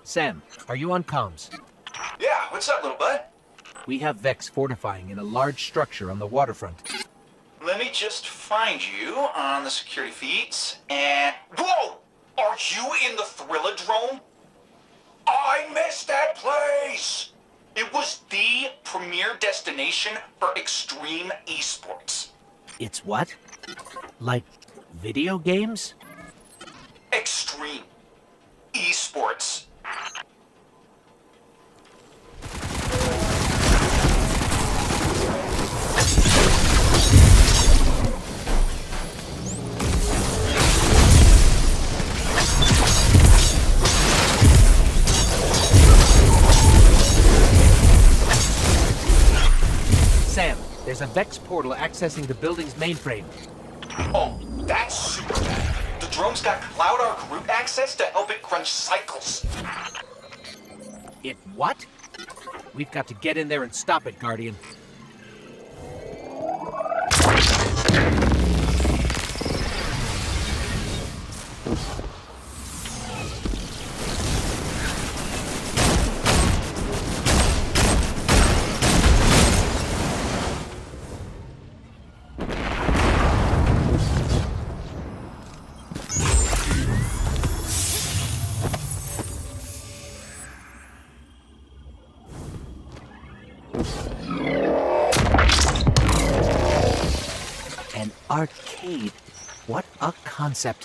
Sam, are you on comms? Yeah, what's up, little bud? We have Vex fortifying in a large structure on the waterfront. Let me just find you on the security feeds, and... Whoa! Are you in the Thrilladrome? I missed that place! It was the premier destination for extreme esports. It's what? Like video games? Extreme esports. Sam, there's a Vex portal accessing the building's mainframe. Oh, that's super bad. The drone's got Cloud Arc root access to help it crunch cycles. It what? We've got to get in there and stop it, Guardian. An arcade. What a concept.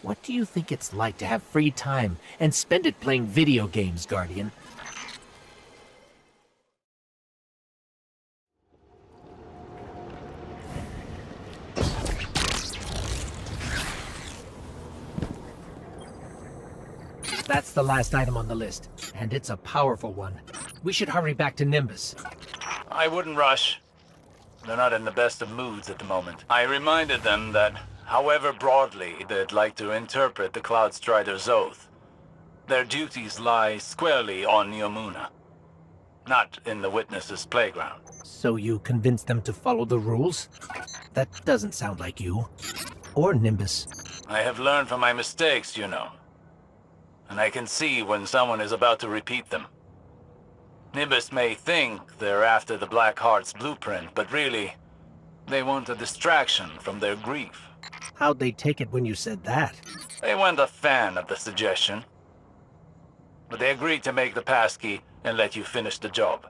What do you think it's like to have free time and spend it playing video games, Guardian? That's the last item on the list, and it's a powerful one. We should hurry back to Nimbus. I wouldn't rush. They're not in the best of moods at the moment. I reminded them that, however broadly they'd like to interpret the Cloud Strider's oath, their duties lie squarely on Neomuna, not in the Witness's playground. So you convinced them to follow the rules? That doesn't sound like you. Or Nimbus. I have learned from my mistakes, you know. And I can see when someone is about to repeat them. Nimbus may think they're after the Black Heart's blueprint, but really, they want a distraction from their grief. How'd they take it when you said that? They weren't a fan of the suggestion. But they agreed to make the passkey and let you finish the job.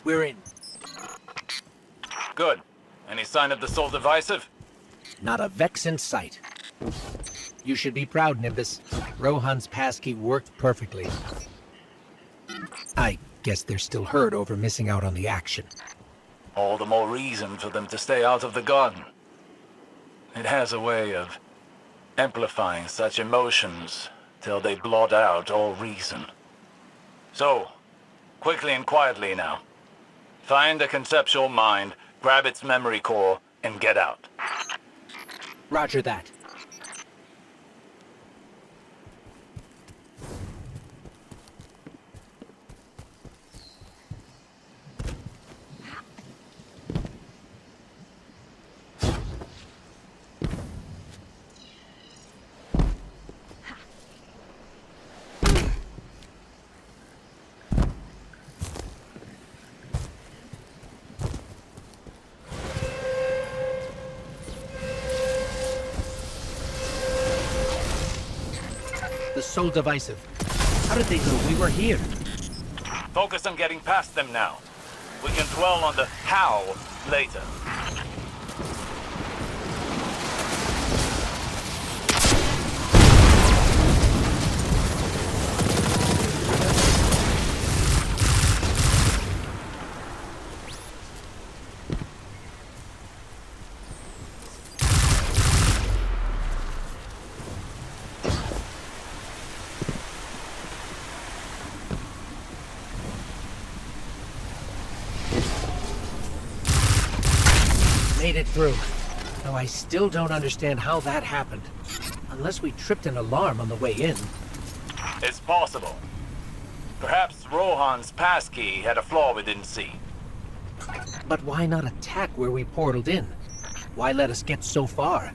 We're in. Good. Any sign of the Soul Divisive? Not a Vex in sight. You should be proud, Nimbus. Rohan's passkey worked perfectly. I guess they're still hurt over missing out on the action. All the more reason for them to stay out of the garden. It has a way of amplifying such emotions till they blot out all reason. So, quickly and quietly now. Find a conceptual mind, grab its memory core, and get out. Roger that. The Soul Divisive. How did they know we were here? Focus on getting past them now. We can dwell on the how later. made it through. Though I still don't understand how that happened. Unless we tripped an alarm on the way in. It's possible. Perhaps Rohan's passkey had a flaw we didn't see. But why not attack where we portaled in? Why let us get so far?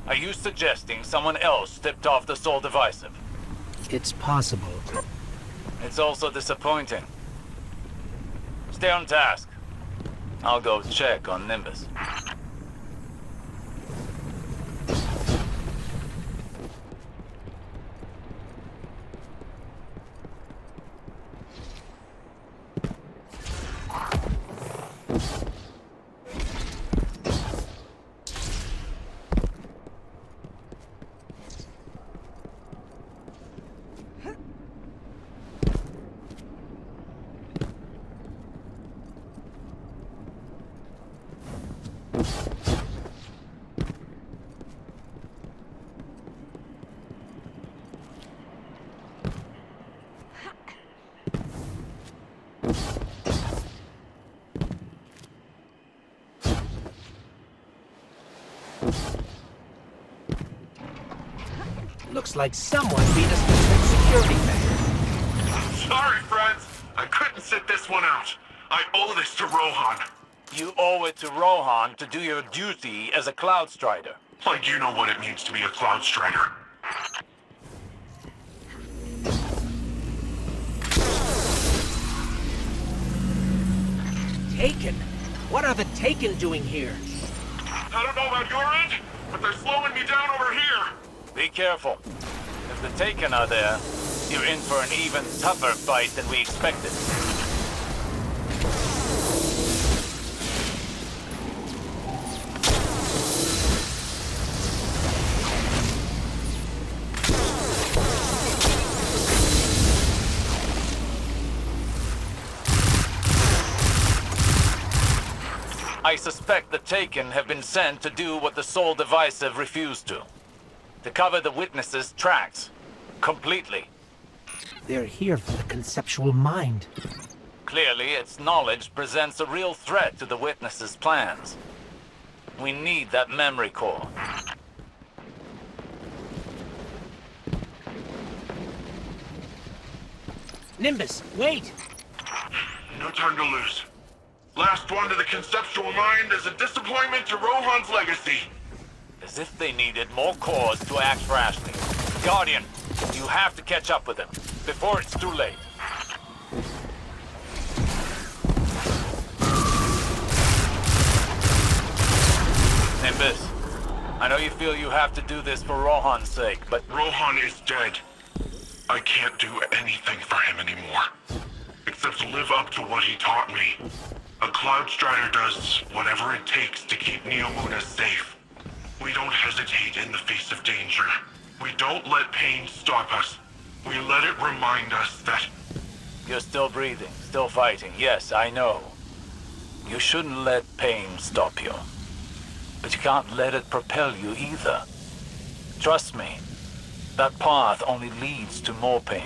Are you suggesting someone else tipped off the Soul Divisive? It's possible. It's also disappointing. Stay on task. I'll go check on Nimbus. Looks like someone beat us to the security van. Sorry, friends. I couldn't sit this one out. I owe this to Rohan. You owe it to Rohan to do your duty as a Cloud Strider. Like you know what it means to be a Cloud Strider. Taken? What are the Taken doing here? I don't know about your end, but they're slowing me down over here. Be careful. If the Taken are there, you're in for an even tougher fight than we expected. I suspect the Taken have been sent to do what the Soul Divisive refused to. To cover the witnesses' tracks. Completely. They're here for the conceptual mind. Clearly, its knowledge presents a real threat to the witnesses' plans. We need that memory core. Nimbus, wait! No time to lose. Last one to the conceptual mind is a disappointment to Rohan's legacy. As if they needed more cause to act rashly. Guardian, you have to catch up with them, before it's too late. Nimbus, I know you feel you have to do this for Rohan's sake, but... Rohan is dead. I can't do anything for him anymore. Except live up to what he taught me. A Cloud Strider does whatever it takes to keep Neomuna safe. We don't hesitate in the face of danger. We don't let pain stop us. We let it remind us that... You're still breathing, still fighting. Yes, I know. You shouldn't let pain stop you. But you can't let it propel you either. Trust me, that path only leads to more pain.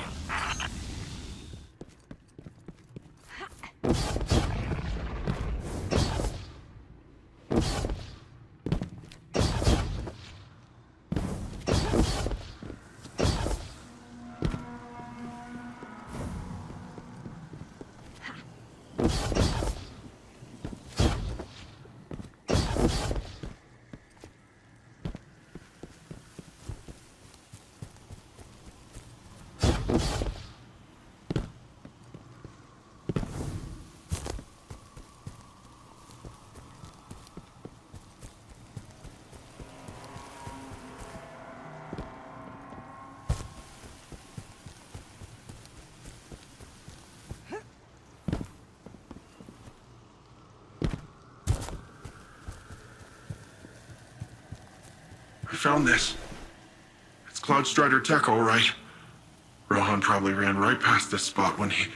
I found this. It's Cloud Strider tech, all right. Rohan probably ran right past this spot when he...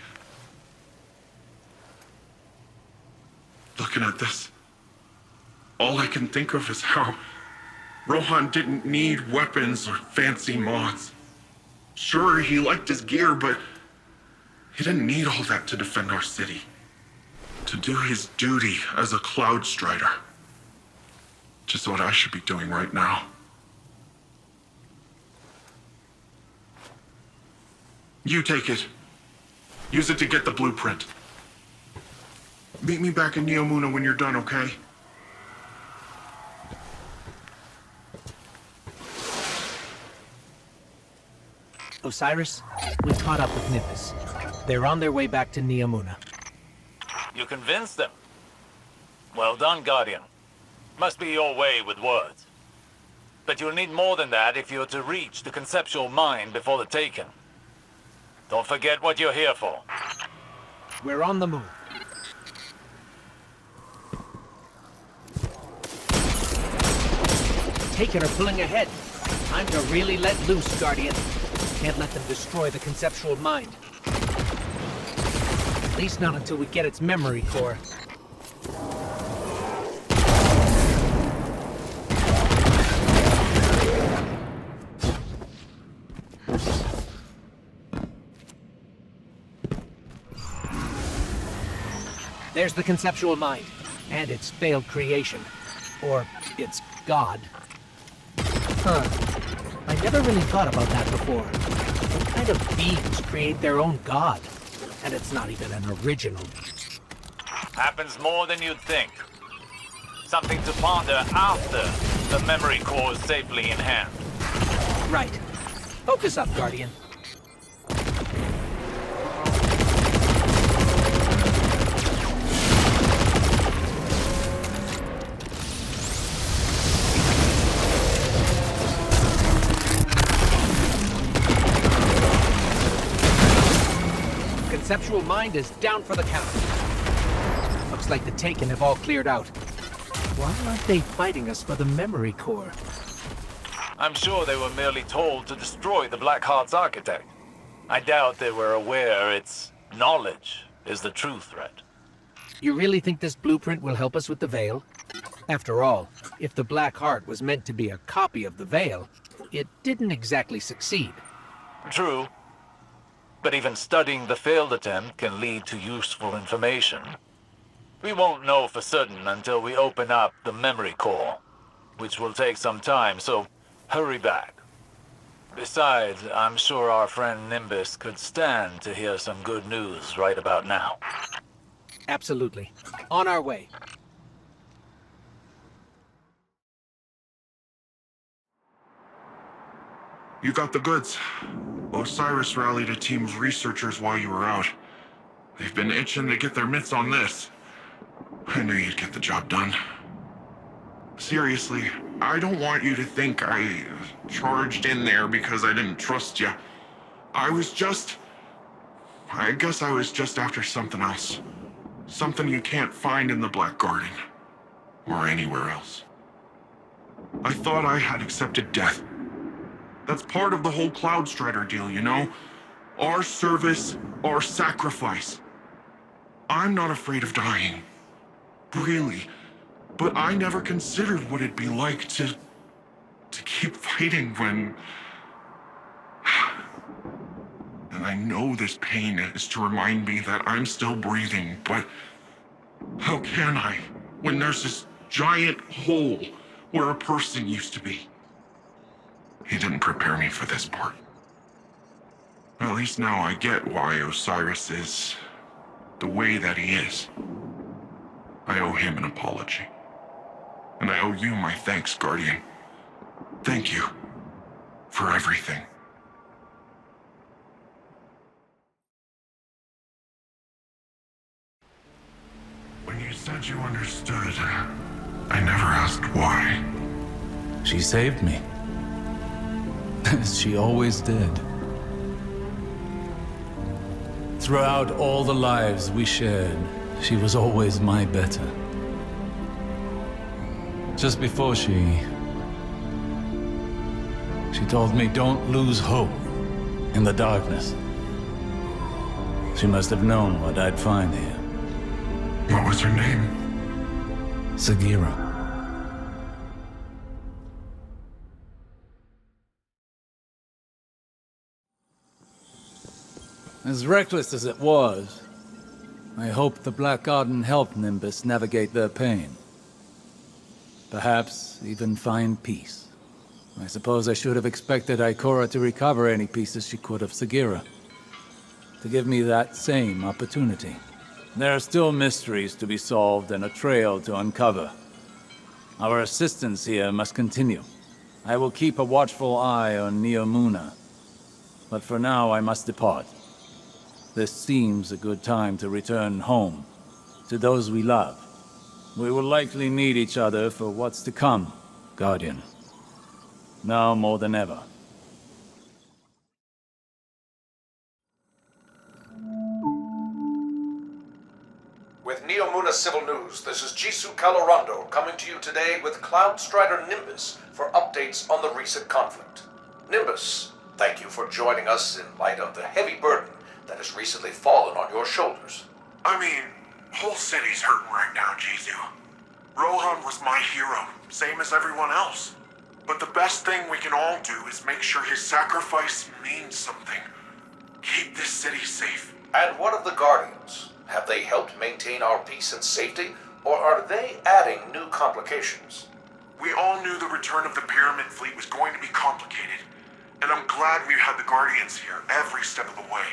Looking at this, all I can think of is how Rohan didn't need weapons or fancy mods. Sure, he liked his gear, but he didn't need all that to defend our city. To do his duty as a Cloud Strider. Just what I should be doing right now. You take it. Use it to get the blueprint. Meet me back in Neomuna when you're done, okay? Osiris, we caught up with Nimbus. They're on their way back to Neomuna. You convinced them. Well done, Guardian. Must be your way with words. But you'll need more than that if you're to reach the conceptual mind before the Taken. Don't forget what you're here for. We're on the move. Taken are pulling ahead. Time to really let loose, Guardian. Can't let them destroy the conceptual mind. At least not until we get its memory core. There's the conceptual mind, and its failed creation. Or its god. Huh. I never really thought about that before. What kind of beings create their own god? And it's not even an original. Happens more than you'd think. Something to ponder after the memory core is safely in hand. Right. Focus up, Guardian. Conceptual mind is down for the count. Looks like the Taken have all cleared out. Why aren't they fighting us for the memory core? I'm sure they were merely told to destroy the Black Heart's architect. I doubt they were aware its knowledge is the true threat. You really think this blueprint will help us with the Veil? After all, if the Black Heart was meant to be a copy of the Veil, it didn't exactly succeed. True. But even studying the failed attempt can lead to useful information. We won't know for certain until we open up the memory core, which will take some time, so hurry back. Besides, I'm sure our friend Nimbus could stand to hear some good news right about now. Absolutely. On our way. You got the goods. Osiris rallied a team of researchers while you were out. They've been itching to get their mitts on this. I knew you'd get the job done. Seriously, I don't want you to think I charged in there because I didn't trust you. I guess I was just after something else. Something you can't find in the Black Garden. Or anywhere else. I thought I had accepted death. That's part of the whole Cloud Strider deal, you know? Our service, our sacrifice. I'm not afraid of dying. Really. But I never considered what it'd be like to keep fighting when... And I know this pain is to remind me that I'm still breathing, but how can I when there's this giant hole where a person used to be? He didn't prepare me for this part. At least now I get why Osiris is the way that he is. I owe him an apology. And I owe you my thanks, Guardian. Thank you for everything. When you said you understood, I never asked why. She saved me. As she always did. Throughout all the lives we shared, she was always my better. Just before she told me don't lose hope in the darkness. She must have known what I'd find here. What was her name? Sagira. As reckless as it was, I hope the Black Garden helped Nimbus navigate their pain. Perhaps even find peace. I suppose I should have expected Ikora to recover any pieces she could of Sagira. To give me that same opportunity. There are still mysteries to be solved and a trail to uncover. Our assistance here must continue. I will keep a watchful eye on Neomuna. But for now, I must depart. This seems a good time to return home, to those we love. We will likely need each other for what's to come, Guardian. Now more than ever. With Neomuna Civil News, this is Jisoo Calorando coming to you today with Cloud Strider Nimbus for updates on the recent conflict. Nimbus, thank you for joining us in light of the heavy burden that has recently fallen on your shoulders. I mean, whole city's hurting right now, Jisoo. Rohan was my hero, same as everyone else. But the best thing we can all do is make sure his sacrifice means something. Keep this city safe. And what of the Guardians? Have they helped maintain our peace and safety, or are they adding new complications? We all knew the return of the Pyramid Fleet was going to be complicated, and I'm glad we had the Guardians here every step of the way.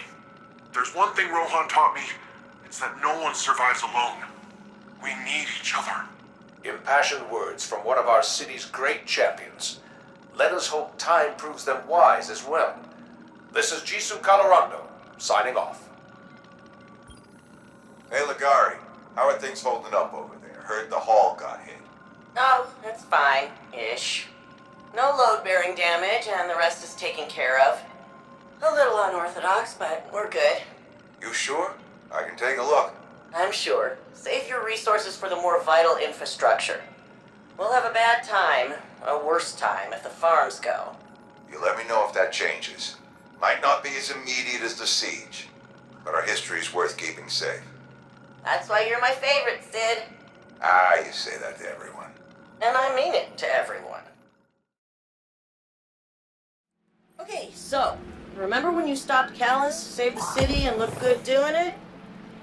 There's one thing Rohan taught me, it's that no one survives alone. We need each other. Impassioned words from one of our city's great champions. Let us hope time proves them wise as well. This is Jisoo Calorando, signing off. Hey, Ligari, how are things holding up over there? Heard the hall got hit. Oh, it's fine-ish. No load-bearing damage, and the rest is taken care of. A little unorthodox, but we're good. You sure? I can take a look. I'm sure. Save your resources for the more vital infrastructure. We'll have a bad time, a worse time, if the farms go. You let me know if that changes. Might not be as immediate as the siege, but our history's worth keeping safe. That's why you're my favorite, Sid. Ah, you say that to everyone. And I mean it to everyone. Okay, so, remember when you stopped Callus, saved the city, and looked good doing it?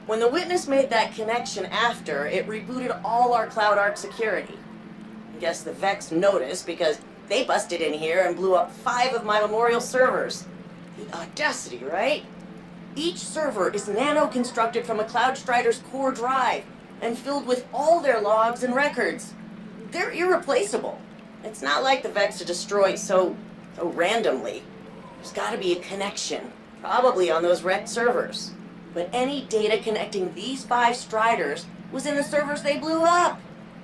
When the Witness made that connection after, it rebooted all our Cloud Arc security. I guess the Vex noticed because they busted in here and blew up 5 of my Memorial servers. The audacity, right? Each server is nano-constructed from a Cloud Strider's core drive and filled with all their logs and records. They're irreplaceable. It's not like the Vex are destroyed so randomly. There's gotta be a connection, probably on those wrecked servers. But any data connecting these 5 Striders was in the servers they blew up.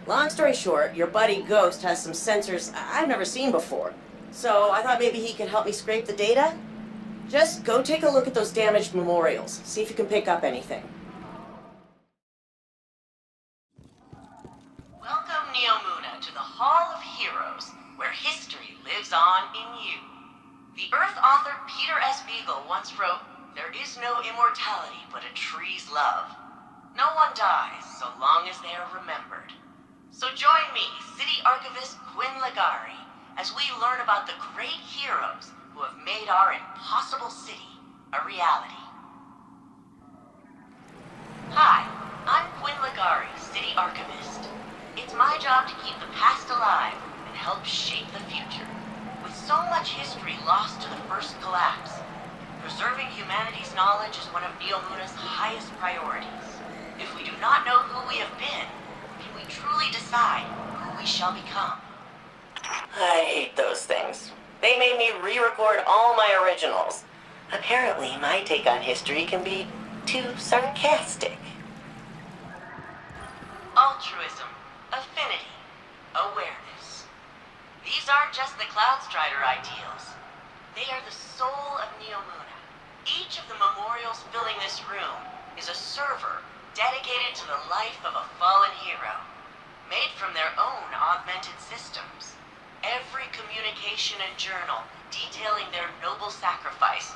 Long story short, your buddy Ghost has some sensors I've never seen before. So I thought maybe he could help me scrape the data? Just go take a look at those damaged memorials. See if you can pick up anything. Welcome, Neomuna, to the Hall of Heroes, where history lives on in you. The Earth author Peter S. Beagle once wrote, "There is no immortality but a tree's love. No one dies so long as they are remembered." So join me, City Archivist Quinn Ligari, as we learn about the great heroes who have made our impossible city a reality. Hi, I'm Quinn Ligari, City Archivist. It's my job to keep the past alive and help shape the future. With so much history lost to the first collapse, preserving humanity's knowledge is one of Neomuna's highest priorities. If we do not know who we have been, can we truly decide who we shall become? I hate those things. They made me re-record all my originals. Apparently, my take on history can be too sarcastic. Altruism, affinity, awareness. These aren't just the Cloud Strider ideals. They are the soul of Neomuna. Each of the memorials filling this room is a server dedicated to the life of a fallen hero, made from their own augmented systems. Every communication and journal detailing their noble sacrifice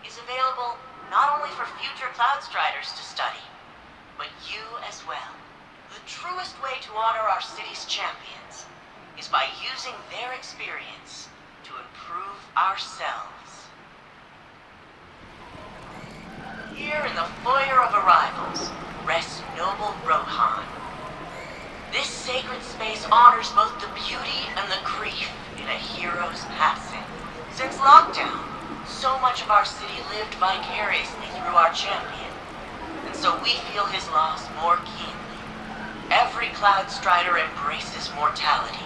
is available not only for future Cloud Striders to study, but you as well. The truest way to honor our city's champions is by using their experience to improve ourselves. Here in the foyer of arrivals rests noble Rohan. This sacred space honors both the beauty and the grief in a hero's passing. Since lockdown, so much of our city lived vicariously through our champion, and so we feel his loss more keenly. Every Cloud Strider embraces mortality,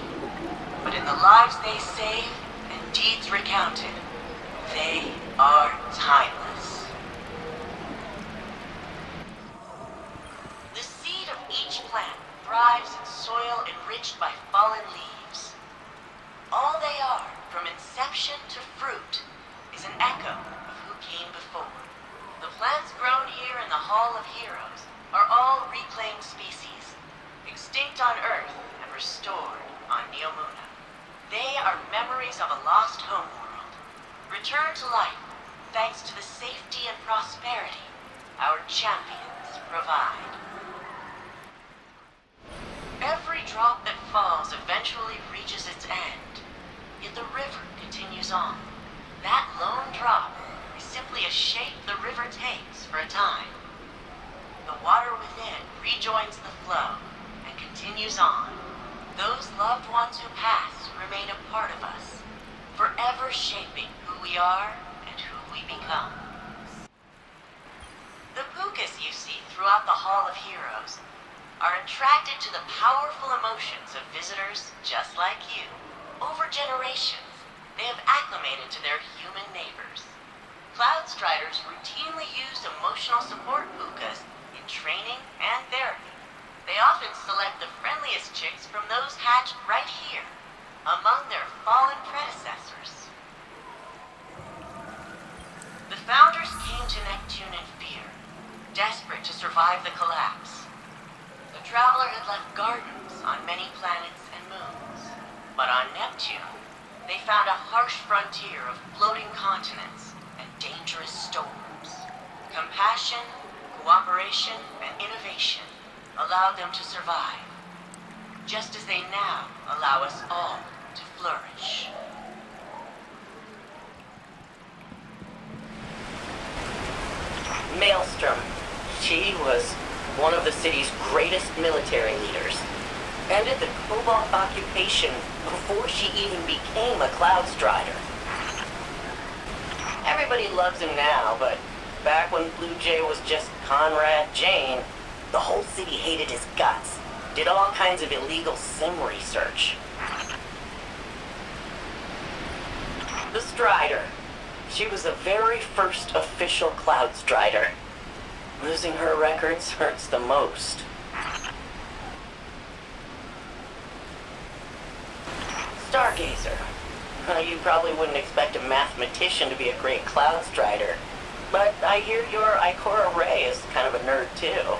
but in the lives they save and deeds recounted, they are timeless. The seed of each plant thrives in soil enriched by fallen leaves. All they are, from inception to fruit, is an echo of who came before. The plants grown here in the Hall of Heroes are all reclaimed species, extinct on Earth and restored on Neomuna. They are memories of a lost homeworld, returned to life thanks to the safety and prosperity our champions provide. Every drop that falls eventually reaches its end, yet the river continues on. That lone drop is simply a shape the river takes for a time. The water within rejoins the flow and continues on. Those loved ones who pass remain a part of us, forever shaping who we are and who we become. The Pukas you see throughout the Hall of Heroes are attracted to the powerful emotions of visitors just like you. Over generations, they have acclimated to their human neighbors. Cloud Striders routinely use emotional support Pukas in training and therapy. They often select the friendliest chicks from those hatched right here, among their fallen predecessors. The founders came to Neptune in fear, desperate to survive the collapse. The Traveler had left gardens on many planets and moons, but on Neptune, they found a harsh frontier of floating continents and dangerous storms. Compassion, cooperation, and innovation allowed them to survive, just as they now allow us all to flourish. Maelstrom. She was one of the city's greatest military leaders. Ended the Cobalt occupation before she even became a Cloud Strider. Everybody loves him now, but back when Blue Jay was just Conrad Jane, the whole city hated his guts. Did all kinds of illegal sim research. The Strider. She was the very first official Cloud Strider. Losing her records hurts the most. Stargazer. You probably wouldn't expect a mathematician to be a great Cloud Strider, but I hear your Ikora Ray is kind of a nerd too.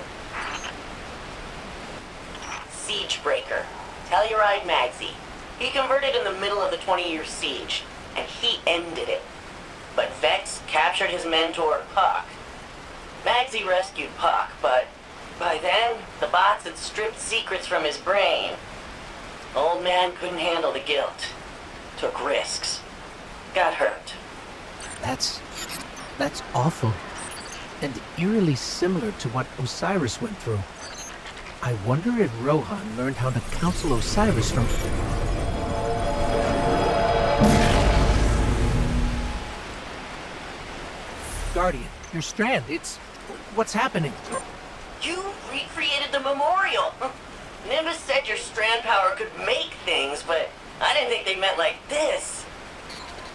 Siegebreaker. Telluride Magsy. He converted in the middle of the 20-year siege, and he ended it. But Vex captured his mentor, Puck. Magsy rescued Puck, but by then, the bots had stripped secrets from his brain. Old man couldn't handle the guilt. Took risks. Got hurt. That's awful. And eerily similar to what Osiris went through. I wonder if Rohan learned how to counsel Osiris from... Guardian, your strand, it's... What's happening? You recreated the memorial! Nimbus said your strand power could make things, but I didn't think they meant like this.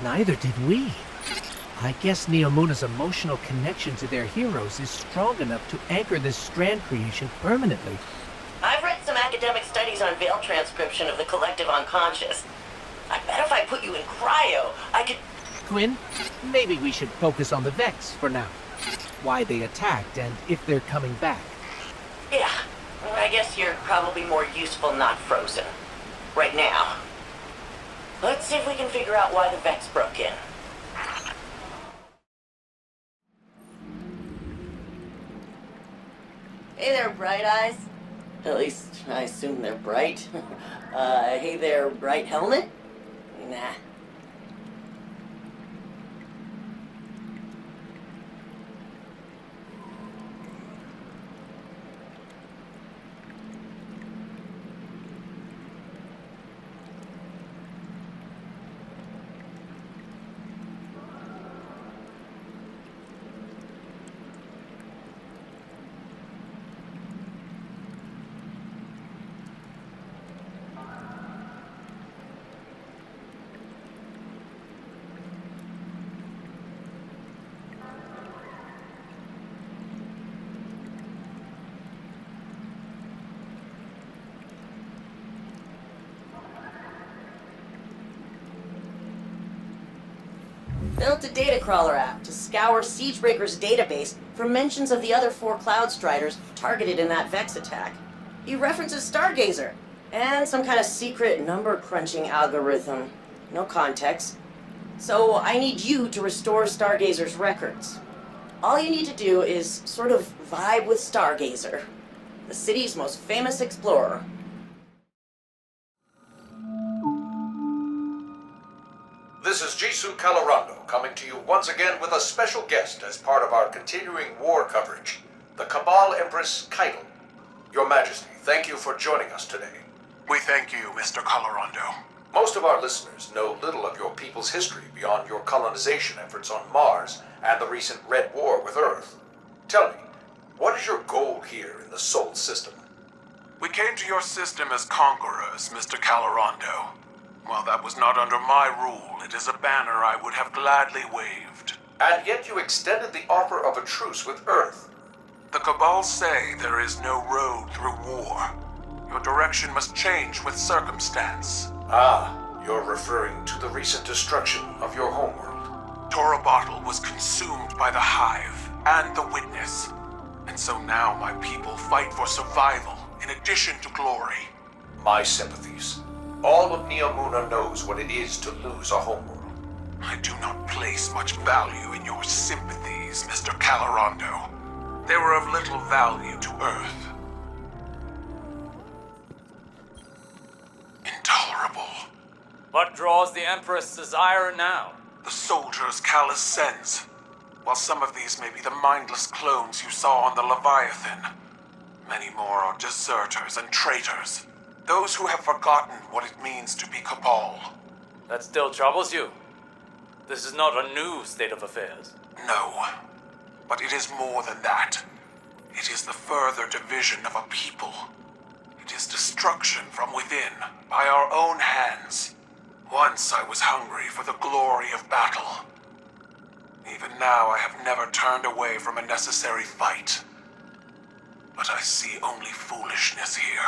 Neither did we. I guess Neomuna's emotional connection to their heroes is strong enough to anchor this strand creation permanently. I've read some academic studies on veil transcription of the collective unconscious. I bet if I put you in cryo, I could... Quinn, maybe we should focus on the Vex for now. Why they attacked and if they're coming back. Yeah, I guess you're probably more useful not frozen. Right now. Let's see if we can figure out why the Vex broke in. Hey there, Bright Eyes. At least, I assume they're bright. Hey there, Bright Helmet? Nah. Built a data crawler app to scour Siegebreaker's database for mentions of the other 4 Cloud Striders targeted in that Vex attack. He references Stargazer, and some kind of secret number-crunching algorithm. No context. So I need you to restore Stargazer's records. All you need to do is sort of vibe with Stargazer, the city's most famous explorer. This is Jisoo Calorando coming to you once again with a special guest as part of our continuing war coverage, the Cabal Empress Keitel. Your Majesty, thank you for joining us today. We thank you, Mr. Calorando. Most of our listeners know little of your people's history beyond your colonization efforts on Mars and the recent Red War with Earth. Tell me, what is your goal here in the Sol system? We came to your system as conquerors, Mr. Calorando. While that was not under my rule, it is a banner I would have gladly waved. And yet you extended the offer of a truce with Earth. The Cabal say there is no road through war. Your direction must change with circumstance. Ah, you're referring to the recent destruction of your homeworld. Torabottle was consumed by the Hive and the Witness. And so now my people fight for survival in addition to glory. My sympathies. All of Neomuna knows what it is to lose a homeworld. I do not place much value in your sympathies, Mr. Calorando. They were of little value to Earth. Intolerable. What draws the Empress' desire now? The soldiers Callus sends. While some of these may be the mindless clones you saw on the Leviathan, many more are deserters and traitors. Those who have forgotten what it means to be Cabal. That still troubles you? This is not a new state of affairs. No, but it is more than that. It is the further division of a people. It is destruction from within, by our own hands. Once I was hungry for the glory of battle. Even now I have never turned away from a necessary fight. But I see only foolishness here.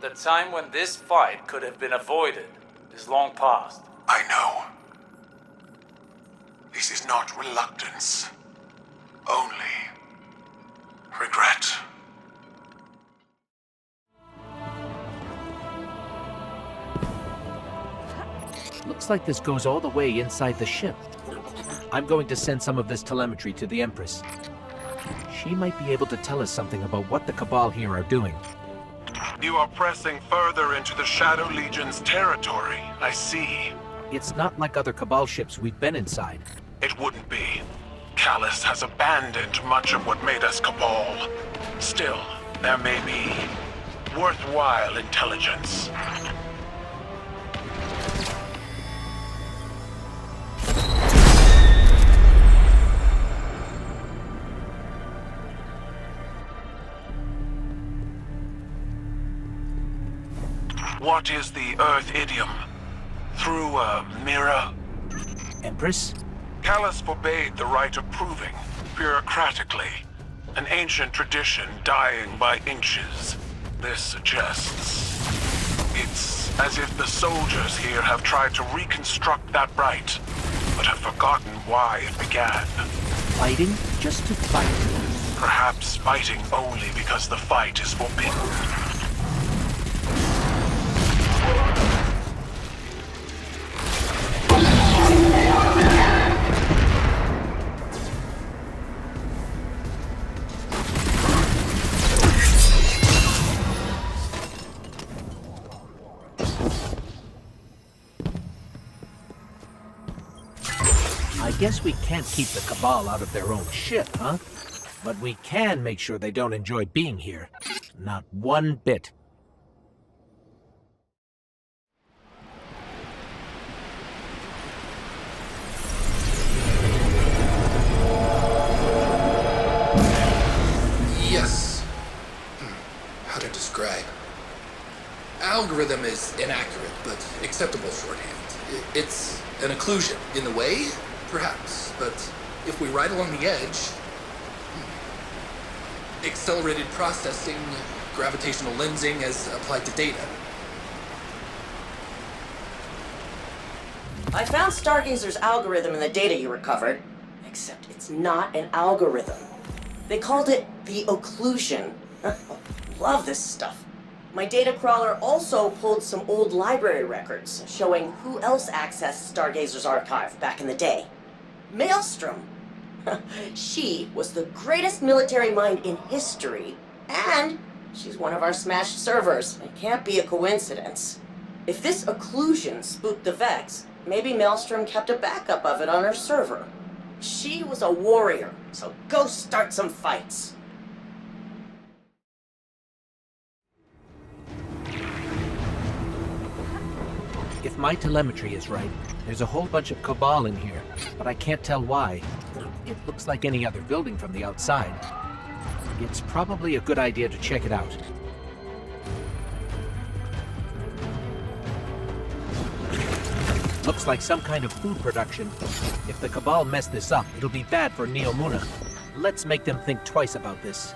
The time when this fight could have been avoided is long past. I know. This is not reluctance. Only regret. Looks like this goes all the way inside the ship. I'm going to send some of this telemetry to the Empress. She might be able to tell us something about what the Cabal here are doing. You are pressing further into the Shadow Legion's territory, I see. It's not like other Cabal ships we've been inside. It wouldn't be. Callus has abandoned much of what made us Cabal. Still, there may be worthwhile intelligence. What is the Earth idiom? Through a mirror? Empress? Callus forbade the right of proving, bureaucratically. An ancient tradition dying by inches. This suggests it's as if the soldiers here have tried to reconstruct that right, but have forgotten why it began. Fighting just to fight? Perhaps fighting only because the fight is forbidden. I guess we can't keep the Cabal out of their own ship, huh? But we can make sure they don't enjoy being here. Not one bit. Yes. How to describe? Algorithm is inaccurate, but acceptable shorthand. It's an occlusion. In the way, perhaps, but if we ride along the edge... Accelerated processing, gravitational lensing as applied to data. I found Stargazer's algorithm in the data you recovered, except it's not an algorithm. They called it the occlusion. Love this stuff. My data crawler also pulled some old library records showing who else accessed Stargazer's archive back in the day. Maelstrom. She was the greatest military mind in history, and she's one of our smashed servers. It can't be a coincidence. If this occlusion spooked the Vex, maybe Maelstrom kept a backup of it on her server. She was a warrior, so go start some fights. If my telemetry is right, there's a whole bunch of Cabal in here, but I can't tell why. It looks like any other building from the outside. It's probably a good idea to check it out. Looks like some kind of food production. If the Cabal mess this up, it'll be bad for Neomuna. Let's make them think twice about this.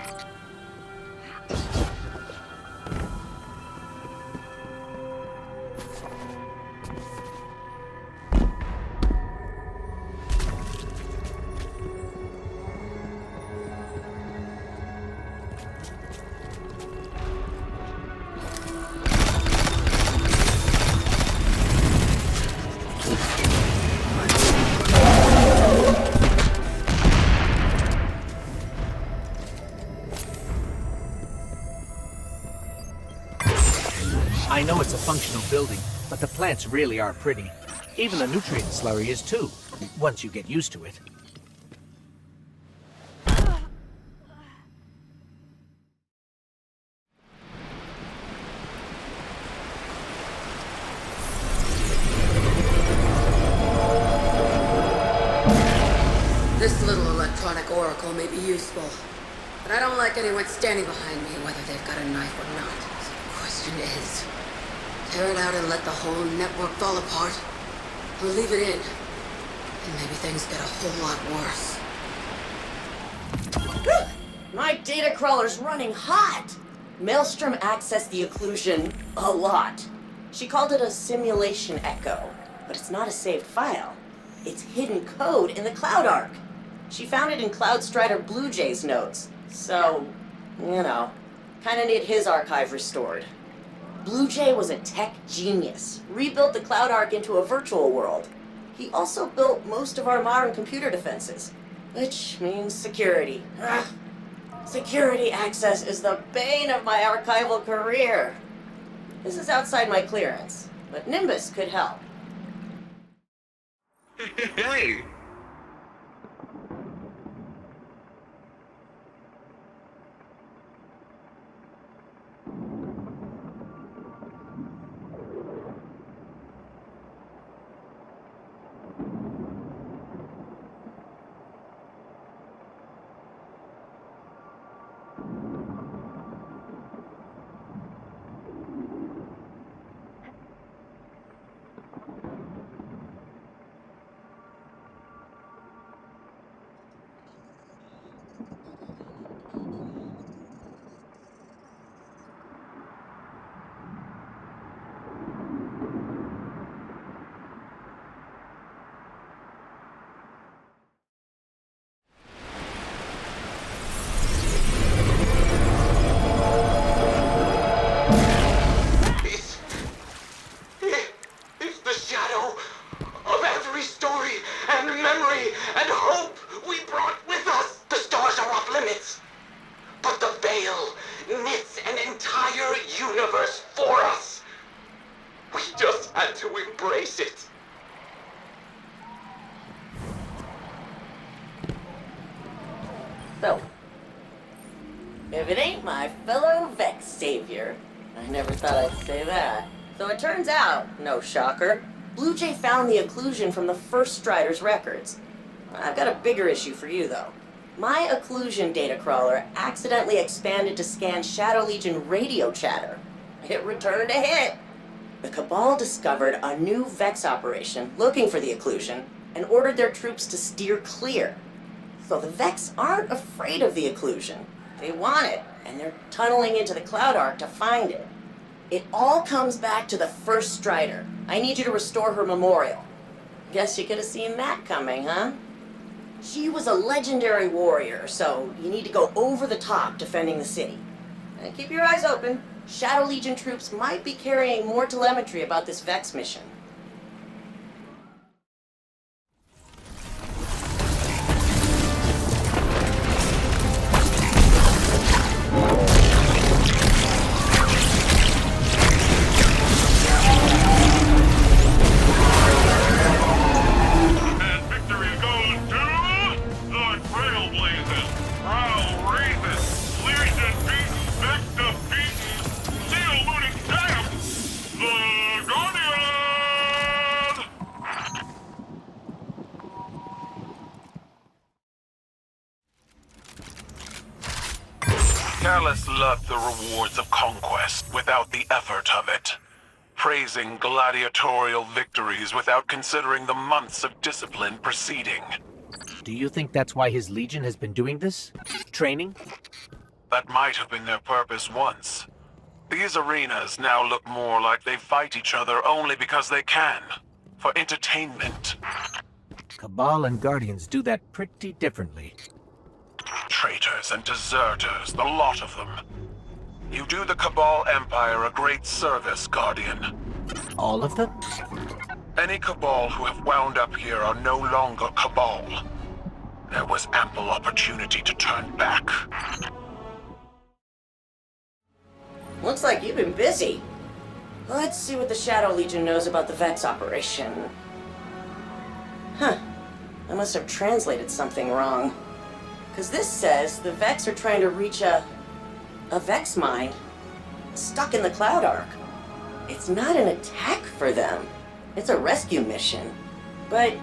I know it's a functional building, but the plants really are pretty. Even the nutrient slurry is too, once you get used to it. This little electronic oracle may be useful, but I don't like anyone standing behind me, whether they've got a knife or not. So the question is, tear it out and let the whole network fall apart, or leave it in, and maybe things get a whole lot worse. My data crawler's running hot! Maelstrom accessed the occlusion a lot. She called it a simulation echo, but it's not a saved file. It's hidden code in the Cloud Arc. She found it in Cloud Strider Blue Jay's notes, so, you know, kinda need his archive restored. Blue Jay was a tech genius, rebuilt the Cloud Arc into a virtual world. He also built most of our modern computer defenses, which means security. Ugh. Security access is the bane of my archival career. This is outside my clearance, but Nimbus could help. Hey! So, if it ain't my fellow Vex savior, I never thought I'd say that. So it turns out, no shocker, Blue Jay found the occlusion from the first Strider's records. I've got a bigger issue for you, though. My occlusion data crawler accidentally expanded to scan Shadow Legion radio chatter. It returned a hit. The Cabal discovered a new Vex operation looking for the occlusion and ordered their troops to steer clear. So the Vex aren't afraid of the occlusion. They want it, and they're tunneling into the Cloud Arc to find it. It all comes back to the first Strider. I need you to restore her memorial. Guess you could have seen that coming, huh? She was a legendary warrior, so you need to go over the top defending the city. And keep your eyes open. Shadow Legion troops might be carrying more telemetry about this Vex mission. Callus loved the rewards of conquest without the effort of it, praising gladiatorial victories without considering the months of discipline preceding. Do you think that's why his legion has been doing this? Training? That might have been their purpose once. These arenas now look more like they fight each other only because they can, for entertainment. Cabal and Guardians do that pretty differently. Traitors and deserters, the lot of them. You do the Cabal Empire a great service, Guardian. All of them? Any Cabal who have wound up here are no longer Cabal. There was ample opportunity to turn back. Looks like you've been busy. Let's see what the Shadow Legion knows about the Vex operation. Huh. I must have translated something wrong. Because this says the Vex are trying to reach a Vex mine stuck in the Cloud Arc. It's not an attack for them. It's a rescue mission. But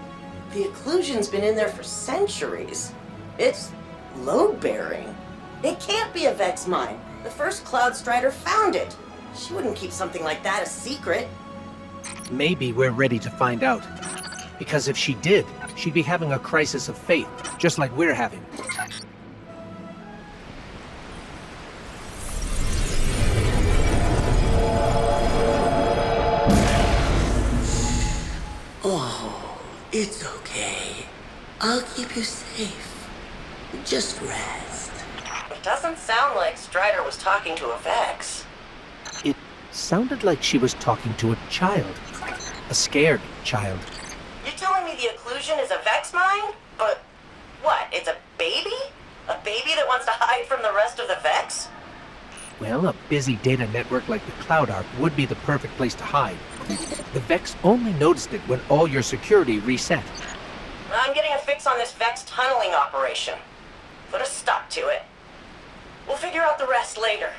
the occlusion's been in there for centuries. It's load-bearing. It can't be a Vex mine. The first Cloud Strider found it. She wouldn't keep something like that a secret. Maybe we're ready to find out. Because if she did, she'd be having a crisis of faith, just like we're having. Oh, it's okay. I'll keep you safe. Just rest. It doesn't sound like Strider was talking to a Vex. It sounded like she was talking to a child. A scared child. You're telling me the occlusion is a Vex mine? But what, it's a baby? A baby that wants to hide from the rest of the Vex? Well, a busy data network like the Cloud Arc would be the perfect place to hide. The Vex only noticed it when all your security reset. I'm getting a fix on this Vex tunneling operation. Put a stop to it. We'll figure out the rest later.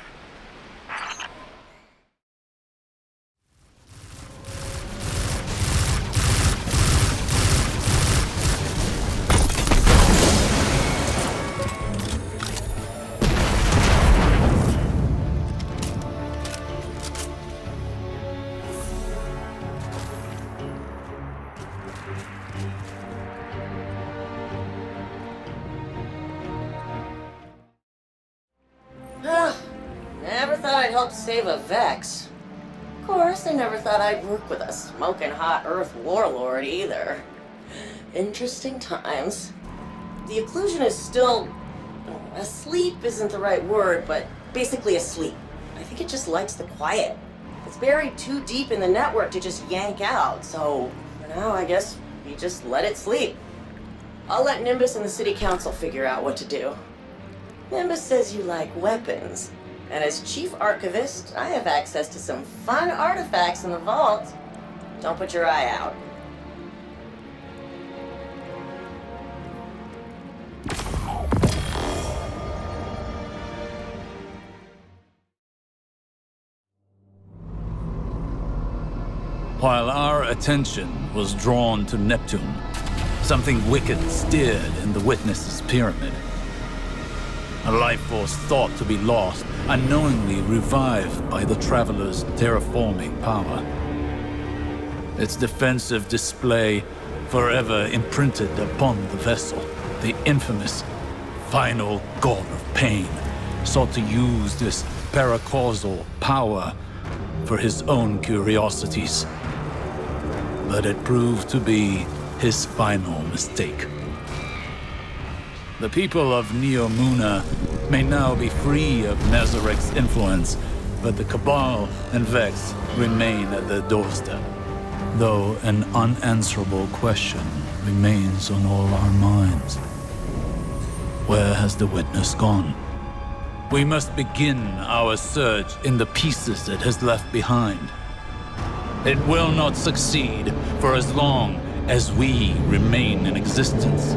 Never thought I'd help save a Vex. Of course, I never thought I'd work with a smoking hot Earth warlord either. Interesting times. The occlusion is still... asleep isn't the right word, but basically asleep. I think it just likes the quiet. It's buried too deep in the network to just yank out, so for now I guess we just let it sleep. I'll let Nimbus and the City Council figure out what to do. Nimbus says you like weapons, and as Chief Archivist, I have access to some fun artifacts in the vault. Don't put your eye out. While our attention was drawn to Neptune, something wicked stirred in the Witness's pyramid. A life force thought to be lost, unknowingly revived by the Traveler's terraforming power. Its defensive display forever imprinted upon the vessel. The infamous final god of pain sought to use this paracausal power for his own curiosities. But it proved to be his final mistake. The people of Neomuna may now be free of Nezarek's influence, but the Cabal and Vex remain at their doorstep. Though an unanswerable question remains on all our minds. Where has the witness gone? We must begin our search in the pieces it has left behind. It will not succeed for as long as we remain in existence.